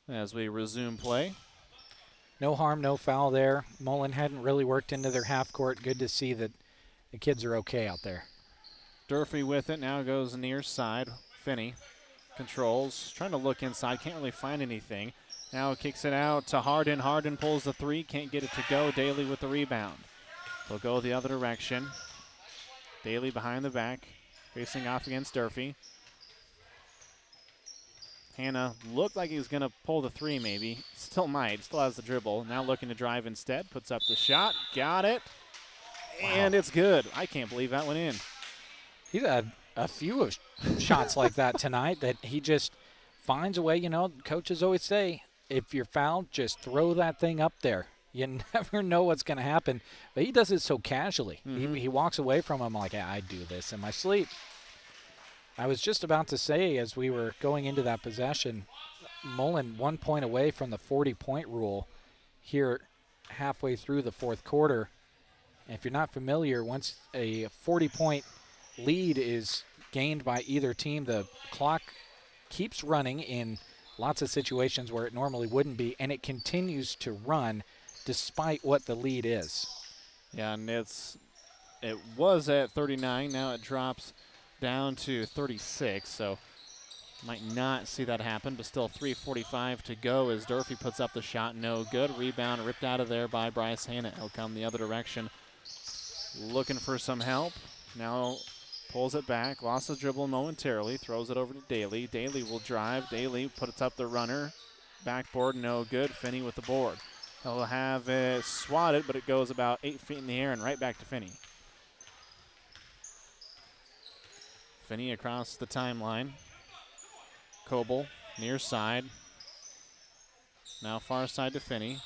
As we resume play. No harm, no foul there. Mullen hadn't really worked into their half court. Good to see that the kids are okay out there. Durfee with it, now goes near side. Finney controls, trying to look inside, can't really find anything. Now kicks it out to Hardin. Hardin pulls the 3, can't get it to go. Daly with the rebound. They'll go the other direction. Daly behind the back, facing off against Durfee. Hannah looked like he was going to pull the 3 maybe. Still might, still has the dribble. Now looking to drive instead, puts up the shot, got it, and it's good. I can't believe that went in. He's had a few of shots like that tonight that he just finds a way. You know, coaches always say, if you're fouled, just throw that thing up there. You never know what's going to happen. But he does it so casually. Mm-hmm. He walks away from him like, I do this in my sleep. I was just about to say, as we were going into that possession, Mullen 1 point away from the 40-point rule here halfway through the fourth quarter. And if you're not familiar, once a 40-point lead is gained by either team, the clock keeps running in lots of situations where it normally wouldn't be, and it continues to run despite what the lead is. Yeah, and it was at 39. Now it drops down to 36, so might not see that happen, but still 3:45 to go as Durfee puts up the shot. No good. Rebound ripped out of there by Bryce Hannah. He'll come the other direction looking for some help. Now pulls it back, lost the dribble momentarily, throws it over to Daly. Daly will drive. Daly puts up the runner. Backboard, no good. Finney with the board. He'll have it swatted, but it goes about 8 feet in the air and right back to Finney. Finney across the timeline. Coble, near side. Now far side to Finney.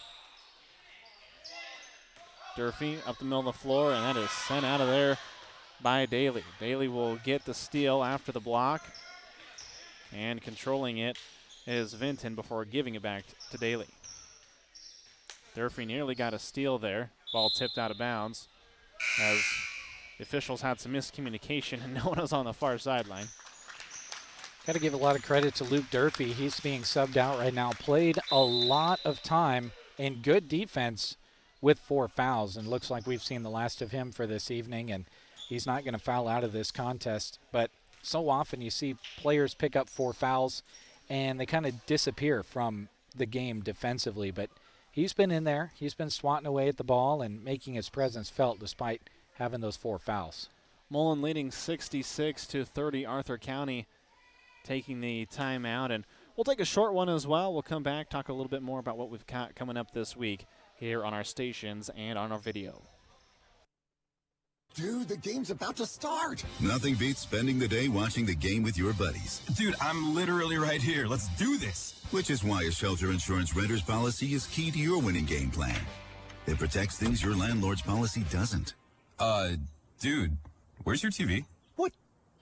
Durfee up the middle of the floor, and that is sent out of there by Daly. Daly will get the steal after the block, and controlling it is Vinton before giving it back to Daly. Durfee nearly got a steal there. Ball tipped out of bounds as the officials had some miscommunication and no one was on the far sideline. Got to give a lot of credit to Luke Durfee. He's being subbed out right now. Played a lot of time in good defense with 4 fouls, and looks like we've seen the last of him for this evening, and he's not going to foul out of this contest. But so often you see players pick up 4 fouls, and they kind of disappear from the game defensively. But he's been in there. He's been swatting away at the ball and making his presence felt despite having those 4 fouls. Mullen leading 66-30. Arthur County taking the timeout, and we'll take a short one as well. We'll come back, talk a little bit more about what we've got coming up this week here on our stations and on our video. Dude, the game's about to start. Nothing beats spending the day watching the game with your buddies. Dude, I'm literally right here. Let's do this. Which is why a shelter insurance renter's policy is key to your winning game plan. It protects things your landlord's policy doesn't. Dude, where's your TV? What?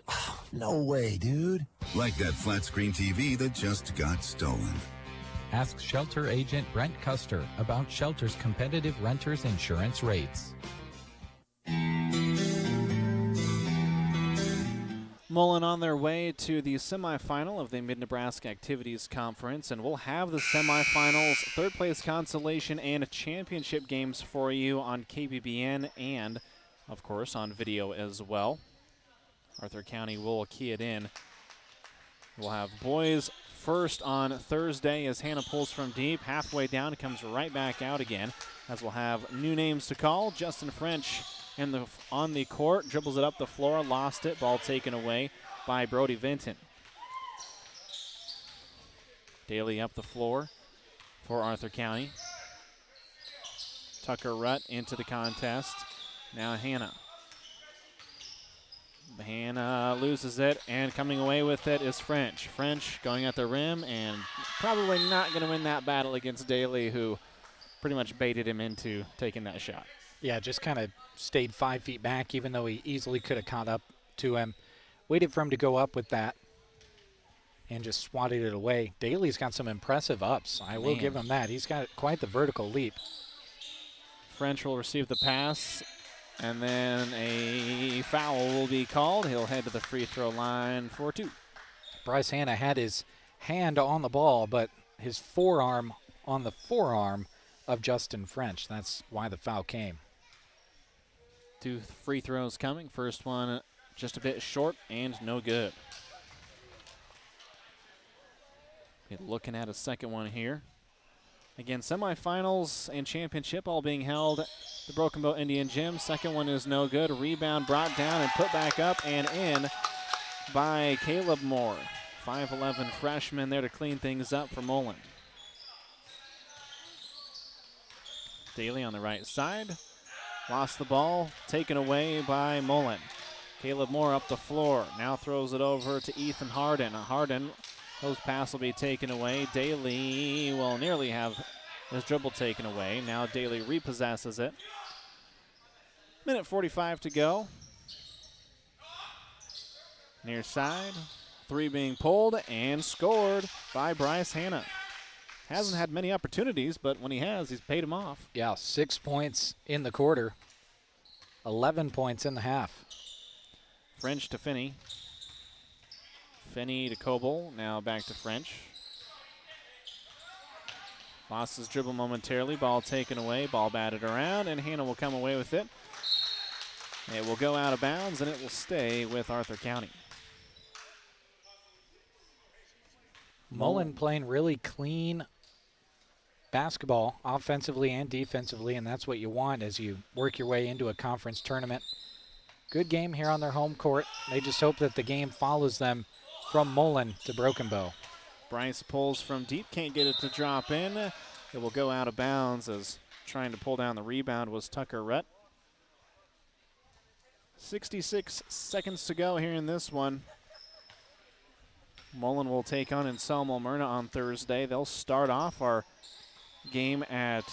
Oh, no way, dude. Like that flat screen TV that just got stolen. Ask shelter agent Brent Custer about shelter's competitive renters insurance rates. Mullen on their way to the semifinal of the Mid-Nebraska Activities Conference, and we'll have the semifinals, third place consolation, and championship games for you on KBBN and, of course, on video as well. Arthur County will key it in. We'll have boys first on Thursday as Hannah pulls from deep, halfway down, comes right back out again, as we'll have new names to call. Justin French on the court, dribbles it up the floor, lost it, ball taken away by Brody Vinton. Daly up the floor for Arthur County. Tucker Rutt into the contest. Now Hannah. Hannah loses it, and coming away with it is French. French going at the rim and probably not going to win that battle against Daly, who pretty much baited him into taking that shot. Yeah, just kind of stayed 5 feet back, even though he easily could have caught up to him. Waited for him to go up with that and just swatted it away. Daly's got some impressive ups. I will give him that. He's got quite the vertical leap. French will receive the pass, and then a foul will be called. He'll head to the free throw line for 2. Bryce Hanna had his hand on the ball, but his forearm on the forearm of Justin French. That's why the foul came. 2 free throws coming. First one just a bit short and no good. Looking at a second one here. Again, semifinals and championship all being held at the Broken Bow Indian Gym. Second one is no good. Rebound brought down and put back up and in by Caleb Moore. 5'11" freshman there to clean things up for Mullen. Daly on the right side. Lost the ball, taken away by Mullen. Caleb Moore up the floor. Now throws it over to Ethan Harden. Harden, his pass will be taken away. Daly will nearly have his dribble taken away. Now Daly repossesses it. Minute 45 to go. Near side. 3 being pulled and scored by Bryce Hanna. Hasn't had many opportunities, but when he has, he's paid him off. Yeah, 6 points in the quarter. 11 points in the half. French to Finney. Finney to Coble. Now back to French. Lost his dribble momentarily. Ball taken away. Ball batted around, and Hanna will come away with it. It will go out of bounds, and it will stay with Arthur County. Mullen playing really clean basketball, offensively and defensively, and that's what you want as you work your way into a conference tournament. Good game here on their home court. They just hope that the game follows them from Mullen to Broken Bow. Bryce pulls from deep, can't get it to drop in. It will go out of bounds as trying to pull down the rebound was Tucker Rutt. 66 seconds to go here in this one. Mullen will take on Anselmo Myrna on Thursday. They'll start off our game at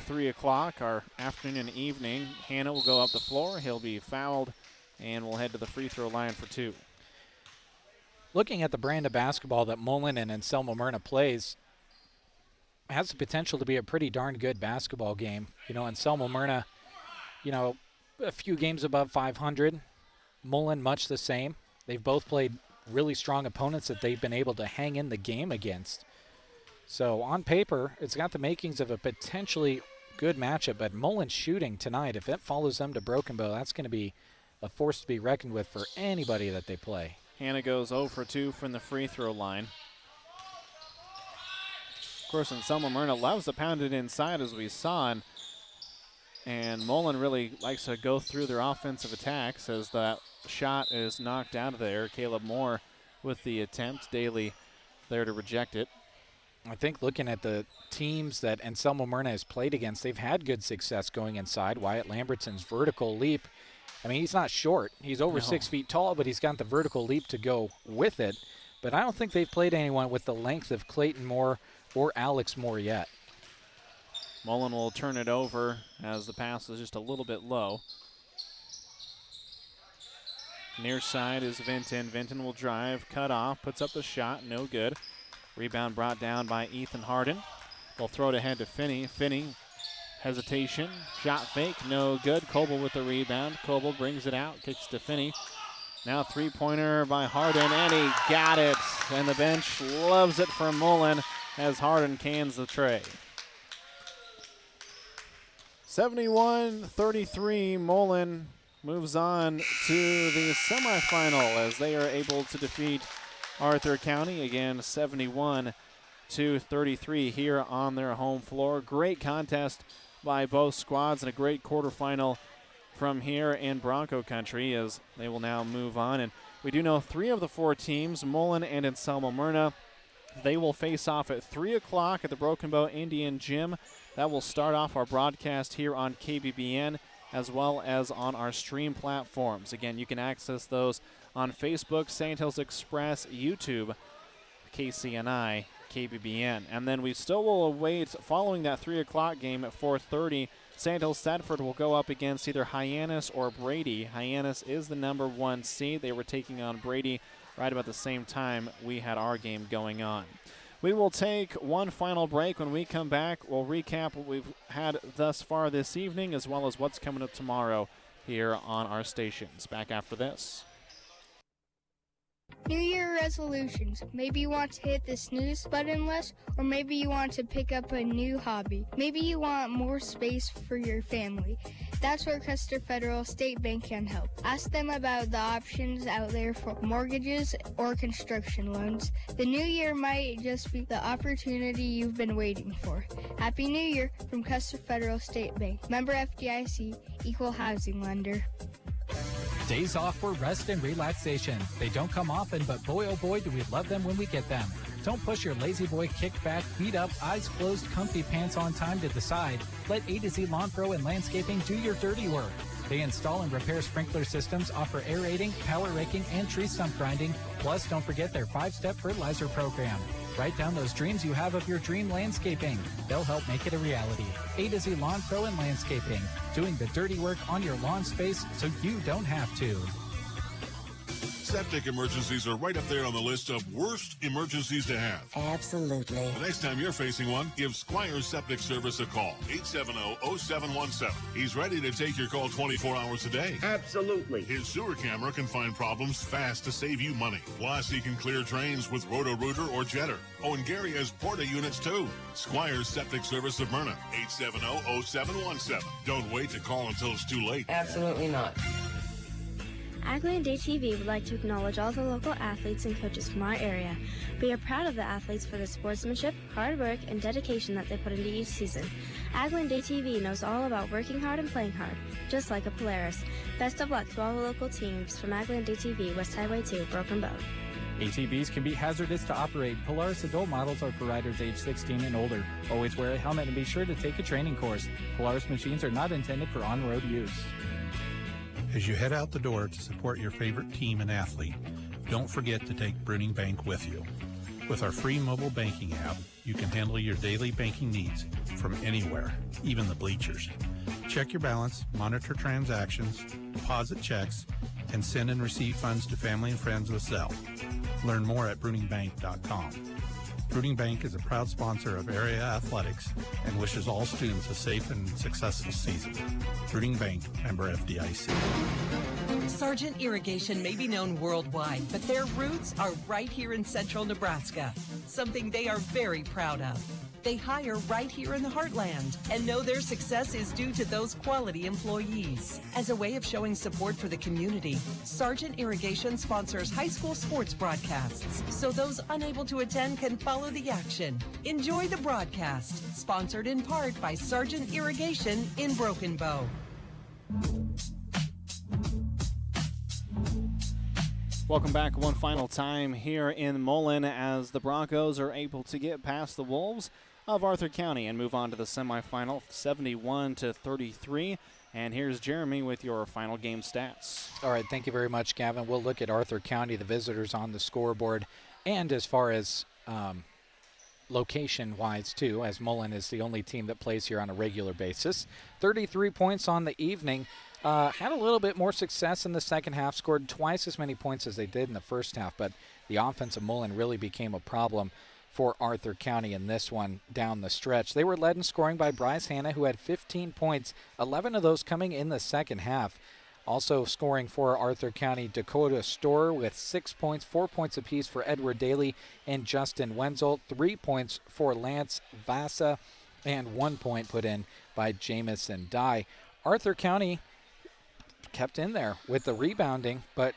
3 o'clock, our afternoon and evening. Hannah will go up the floor. He'll be fouled, and we'll head to the free throw line for 2. Looking at the brand of basketball that Mullen and Anselmo Myrna plays, has the potential to be a pretty darn good basketball game. Anselmo Myrna, a few games above 500. Mullen, much the same. They've both played really strong opponents that they've been able to hang in the game against. So on paper, it's got the makings of a potentially good matchup, but Mullen's shooting tonight, if it follows them to Broken Bow, that's going to be a force to be reckoned with for anybody that they play. Hannah goes 0 for 2 from the free throw line. Of course, Anselmo Myrna loves to pound it inside, as we saw, and Mullen really likes to go through their offensive attacks as that shot is knocked out of there. Caleb Moore with the attempt. Daly there to reject it. I think looking at the teams that Anselmo Myrna has played against, they've had good success going inside. Wyatt Lambertson's vertical leap, he's not short. He's over 6 feet tall, but he's got the vertical leap to go with it. But I don't think they've played anyone with the length of Clayton Moore or Alex Moore yet. Mullen will turn it over as the pass is just a little bit low. Near side is Vinton. Vinton will drive, cut off, puts up the shot, no good. Rebound brought down by Ethan Harden. They'll throw it ahead to Finney. Finney, hesitation, shot fake, no good. Coble with the rebound. Coble brings it out, kicks to Finney. Now three-pointer by Harden, and he got it. And the bench loves it for Mullen as Harden cans the tray. 71-33, Mullen moves on to the semifinal as they are able to defeat Arthur County. Again, 71-33 here on their home floor. Great contest by both squads and a great quarterfinal from here in Bronco country as they will now move on. And we do know 3 of the 4 teams, Mullen and Anselmo Myrna, they will face off at 3 o'clock at the Broken Bow Indian Gym. That will start off our broadcast here on KBBN as well as on our stream platforms. Again, you can access those on Facebook, Sandhills Express, YouTube, KCNI, KBBN. And then we still will await, following that 3 o'clock game at 4:30, Sandhills Sedford will go up against either Hyannis or Brady. Hyannis is the number 1 seed. They were taking on Brady right about the same time we had our game going on. We will take one final break. When we come back, we'll recap what we've had thus far this evening as well as what's coming up tomorrow here on our stations. Back after this. New Year resolutions. Maybe you want to hit the snooze button less, or maybe you want to pick up a new hobby. Maybe you want more space for your family. That's where Custer Federal State Bank can help. Ask them about the options out there for mortgages or construction loans. The new year might just be the opportunity you've been waiting for. Happy New Year from Custer Federal State Bank. Member FDIC, Equal Housing Lender. Days off for rest and relaxation. They don't come often, but boy, oh boy, do we love them when we get them. Don't push your lazy boy kick back, feet up, eyes closed, comfy pants on time to the side. Let A to Z Lawn Pro and Landscaping do your dirty work. They install and repair sprinkler systems, offer aerating, power raking, and tree stump grinding. Plus, don't forget their 5-step fertilizer program. Write down those dreams you have of your dream landscaping. They'll help make it a reality. A to Z Lawn Pro and Landscaping, doing the dirty work on your lawn space so you don't have to. Septic emergencies are right up there on the list of worst emergencies to have. Absolutely. The next time you're facing one, give Squire's Septic Service a call. 870-0717. He's ready to take your call 24 hours a day. Absolutely. His sewer camera can find problems fast to save you money. Plus, he can clear drains with Roto-Rooter or Jetter. Oh, and Gary has Porta units, too. Squire's Septic Service of Myrna. 870-0717. Don't wait to call until it's too late. Absolutely not. Agland ATV would like to acknowledge all the local athletes and coaches from our area. We are proud of the athletes for the sportsmanship, hard work, and dedication that they put into each season. Agland ATV knows all about working hard and playing hard, just like a Polaris. Best of luck to all the local teams from Agland ATV, West Highway 2, Broken Bow. ATVs can be hazardous to operate. Polaris adult models are for riders age 16 and older. Always wear a helmet and be sure to take a training course. Polaris machines are not intended for on-road use. As you head out the door to support your favorite team and athlete, don't forget to take Bruning Bank with you. With our free mobile banking app, you can handle your daily banking needs from anywhere, even the bleachers. Check your balance, monitor transactions, deposit checks, and send and receive funds to family and friends with Zelle. Learn more at bruningbank.com. Bruning Bank is a proud sponsor of area athletics and wishes all students a safe and successful season. Bruning Bank, member FDIC. Sargent Irrigation may be known worldwide, but their roots are right here in central Nebraska, something they are very proud of. They hire right here in the heartland and know their success is due to those quality employees. As a way of showing support for the community, Sargent Irrigation sponsors high school sports broadcasts, so those unable to attend can follow the action. Enjoy the broadcast, sponsored in part by Sargent Irrigation in Broken Bow. Welcome back one final time here in Mullen as the Broncos are able to get past the Wolves of Arthur County and move on to the semifinal, 71-33. And here's Jeremy with your final game stats. All right, thank you very much, Gavin. We'll look at Arthur County, the visitors on the scoreboard, and as far as location-wise, too, as Mullen is the only team that plays here on a regular basis. 33 points on the evening. Had a little bit more success in the second half, scored twice as many points as they did in the first half, but the offense of Mullen really became a problem for Arthur County in this one down the stretch. They were led in scoring by Bryce Hanna, who had 15 points, 11 of those coming in the second half. Also scoring for Arthur County, Dakota Storer with 6 points, 4 points apiece for Edward Daly and Justin Wenzel, 3 points for Lance Vassa, and 1 point put in by Jamison Dye. Arthur County kept in there with the rebounding, but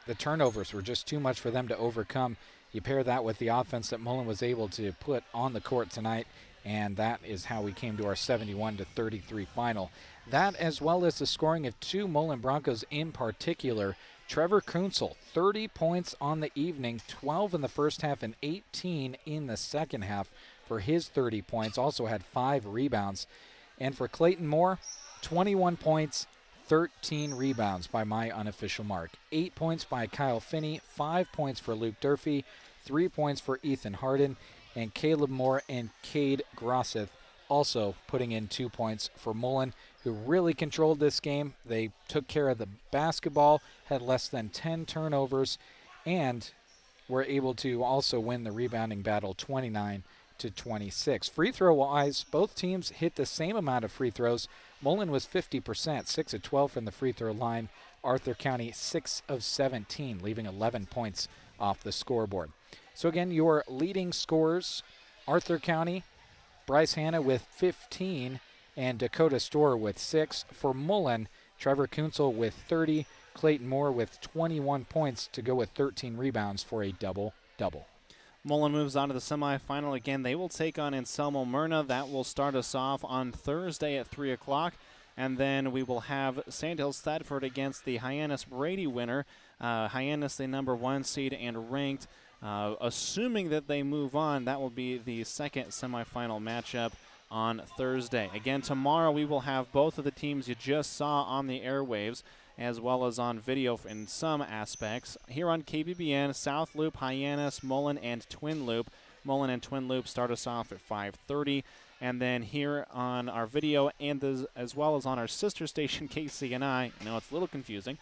the turnovers were just too much for them to overcome. You pair that with the offense that Mullen was able to put on the court tonight, and that is how we came to our 71-33 final. That, as well as the scoring of two Mullen Broncos in particular. Trevor Kunzel, 30 points on the evening, 12 in the first half and 18 in the second half for his 30 points. Also had 5 rebounds. And for Clayton Moore, 21 points, 13 rebounds by my unofficial mark. 8 points by Kyle Finney, 5 points for Luke Durfee, 3 points for Ethan Harden, and Caleb Moore and Cade Grosseth also putting in 2 points for Mullen, who really controlled this game. They took care of the basketball, had less than 10 turnovers, and were able to also win the rebounding battle 29-26. Free throw wise, both teams hit the same amount of free throws. Mullen was 50%, 6 of 12 from the free throw line. Arthur County 6 of 17, leaving 11 points off the scoreboard. So again, your leading scorers, Arthur County, Bryce Hanna with 15, and Dakota Storer with 6. For Mullen, Trevor Kunzel with 30, Clayton Moore with 21 points to go with 13 rebounds for a double-double. Mullen moves on to the semifinal again. They will take on Anselmo Myrna. That will start us off on Thursday at 3 o'clock. And then we will have Sandhills Thaddeus against the Hyannis Brady winner. Hyannis, the number 1 seed and ranked. Assuming that they move on, that will be the second semifinal matchup on Thursday. Again, tomorrow we will have both of the teams you just saw on the airwaves, as well as on video in some aspects. Here on KBBN, South Loop, Hyannis, Mullen, and Twin Loop. Mullen and Twin Loop start us off at 5:30. And then here on our video and as well as on our sister station, KCNI, I know it's a little confusing,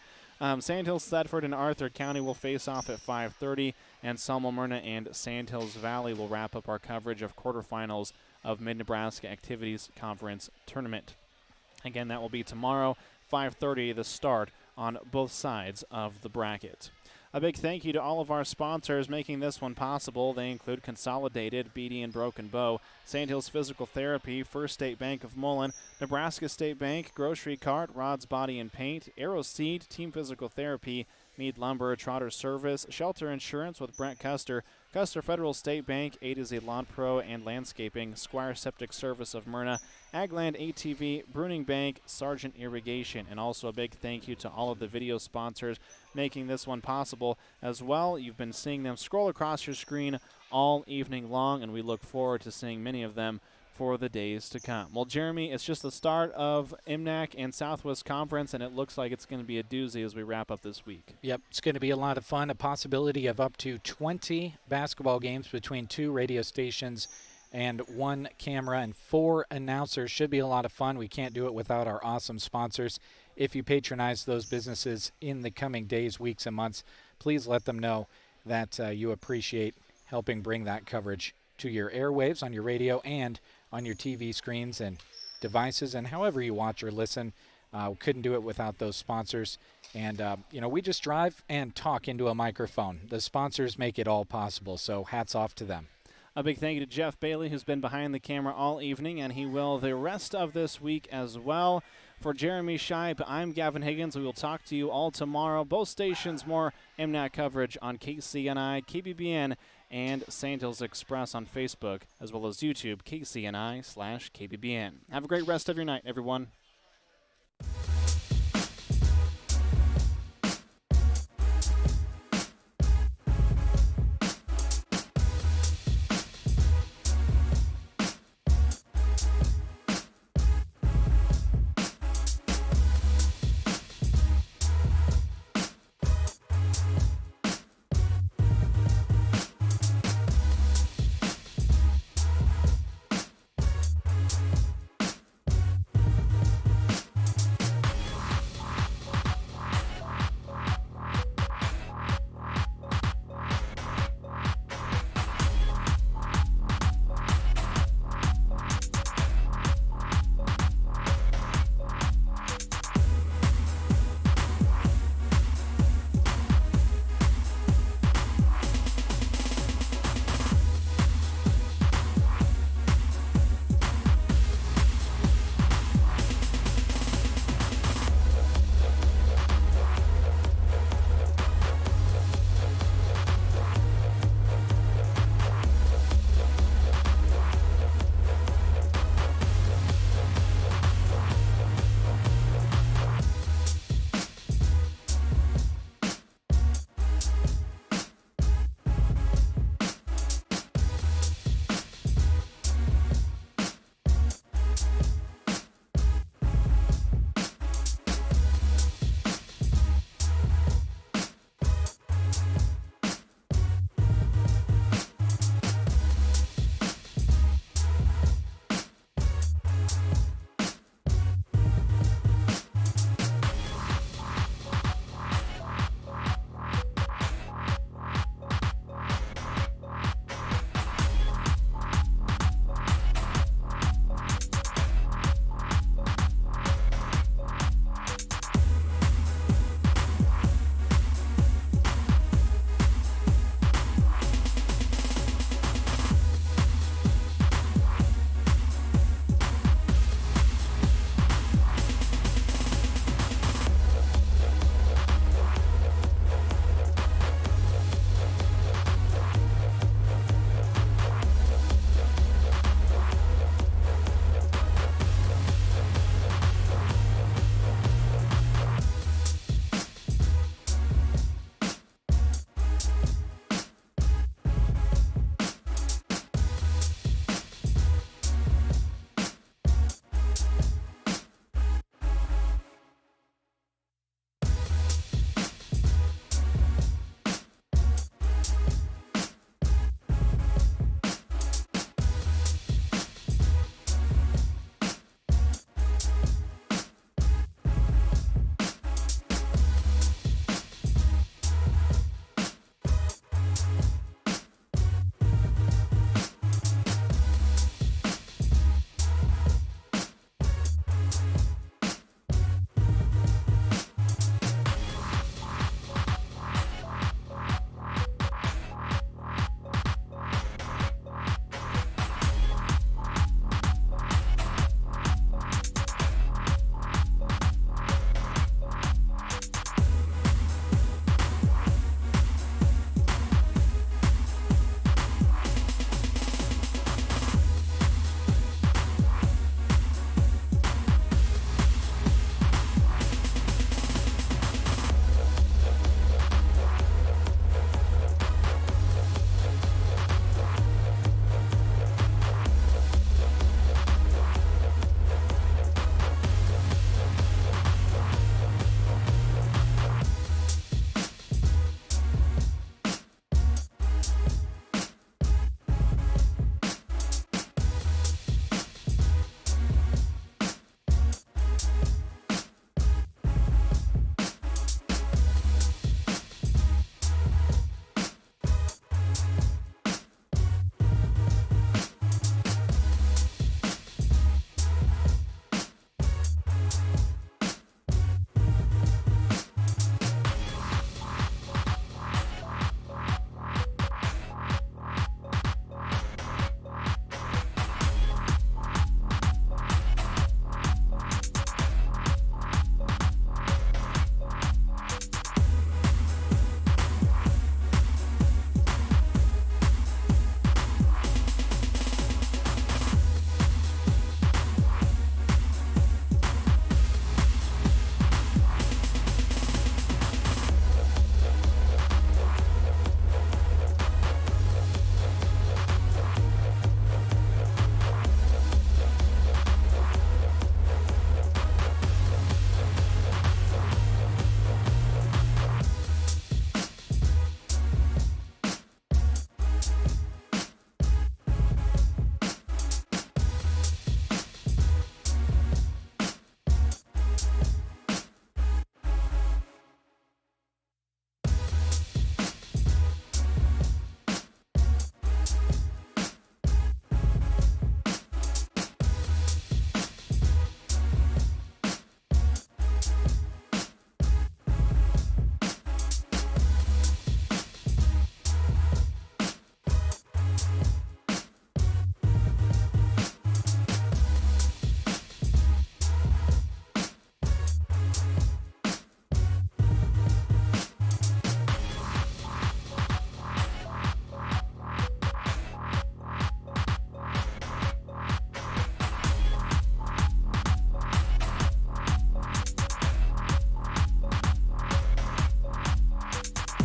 Sandhills, Thetford, and Arthur County will face off at 5:30, and Selma Myrna and Sandhills Valley will wrap up our coverage of quarterfinals of Mid-Nebraska Activities Conference Tournament. Again, that will be tomorrow, 5:30, the start on both sides of the bracket. A big thank you to all of our sponsors making this one possible. They include Consolidated, Beatty and Broken Bow, Sandhills Physical Therapy, First State Bank of Mullen, Nebraska State Bank, Grocery Cart, Rod's Body and Paint, Arrow Seed, Team Physical Therapy, Mead Lumber, Trotter Service, Shelter Insurance with Brent Custer, Custer Federal State Bank, A to Z Lawn Pro and Landscaping, Squire Septic Service of Myrna, Agland ATV, Bruning Bank, Sargent Irrigation, and also a big thank you to all of the video sponsors making this one possible as well. You've been seeing them scroll across your screen all evening long, and we look forward to seeing many of them for the days to come. Well, Jeremy, it's just the start of MNAC and Southwest Conference, and it looks like it's going to be a doozy as we wrap up this week. Yep, it's going to be a lot of fun. A possibility of up to 20 basketball games between 2 radio stations and 1 camera and 4 announcers. Should be a lot of fun. We can't do it without our awesome sponsors. If you patronize those businesses in the coming days, weeks, and months, please let them know that you appreciate helping bring that coverage to your airwaves on your radio and on your TV screens and devices and however you watch or listen. Couldn't do it without those sponsors. And, we just drive and talk into a microphone. The sponsors make it all possible, so hats off to them. A big thank you to Jeff Bailey, who's been behind the camera all evening, and he will the rest of this week as well. For Jeremy Scheib, I'm Gavin Higgins. We will talk to you all tomorrow. Both stations, more MNAC coverage on KCNI, KBBN, and Sand Hills Express on Facebook, as well as YouTube, KCNI/KBBN. Have a great rest of your night, everyone.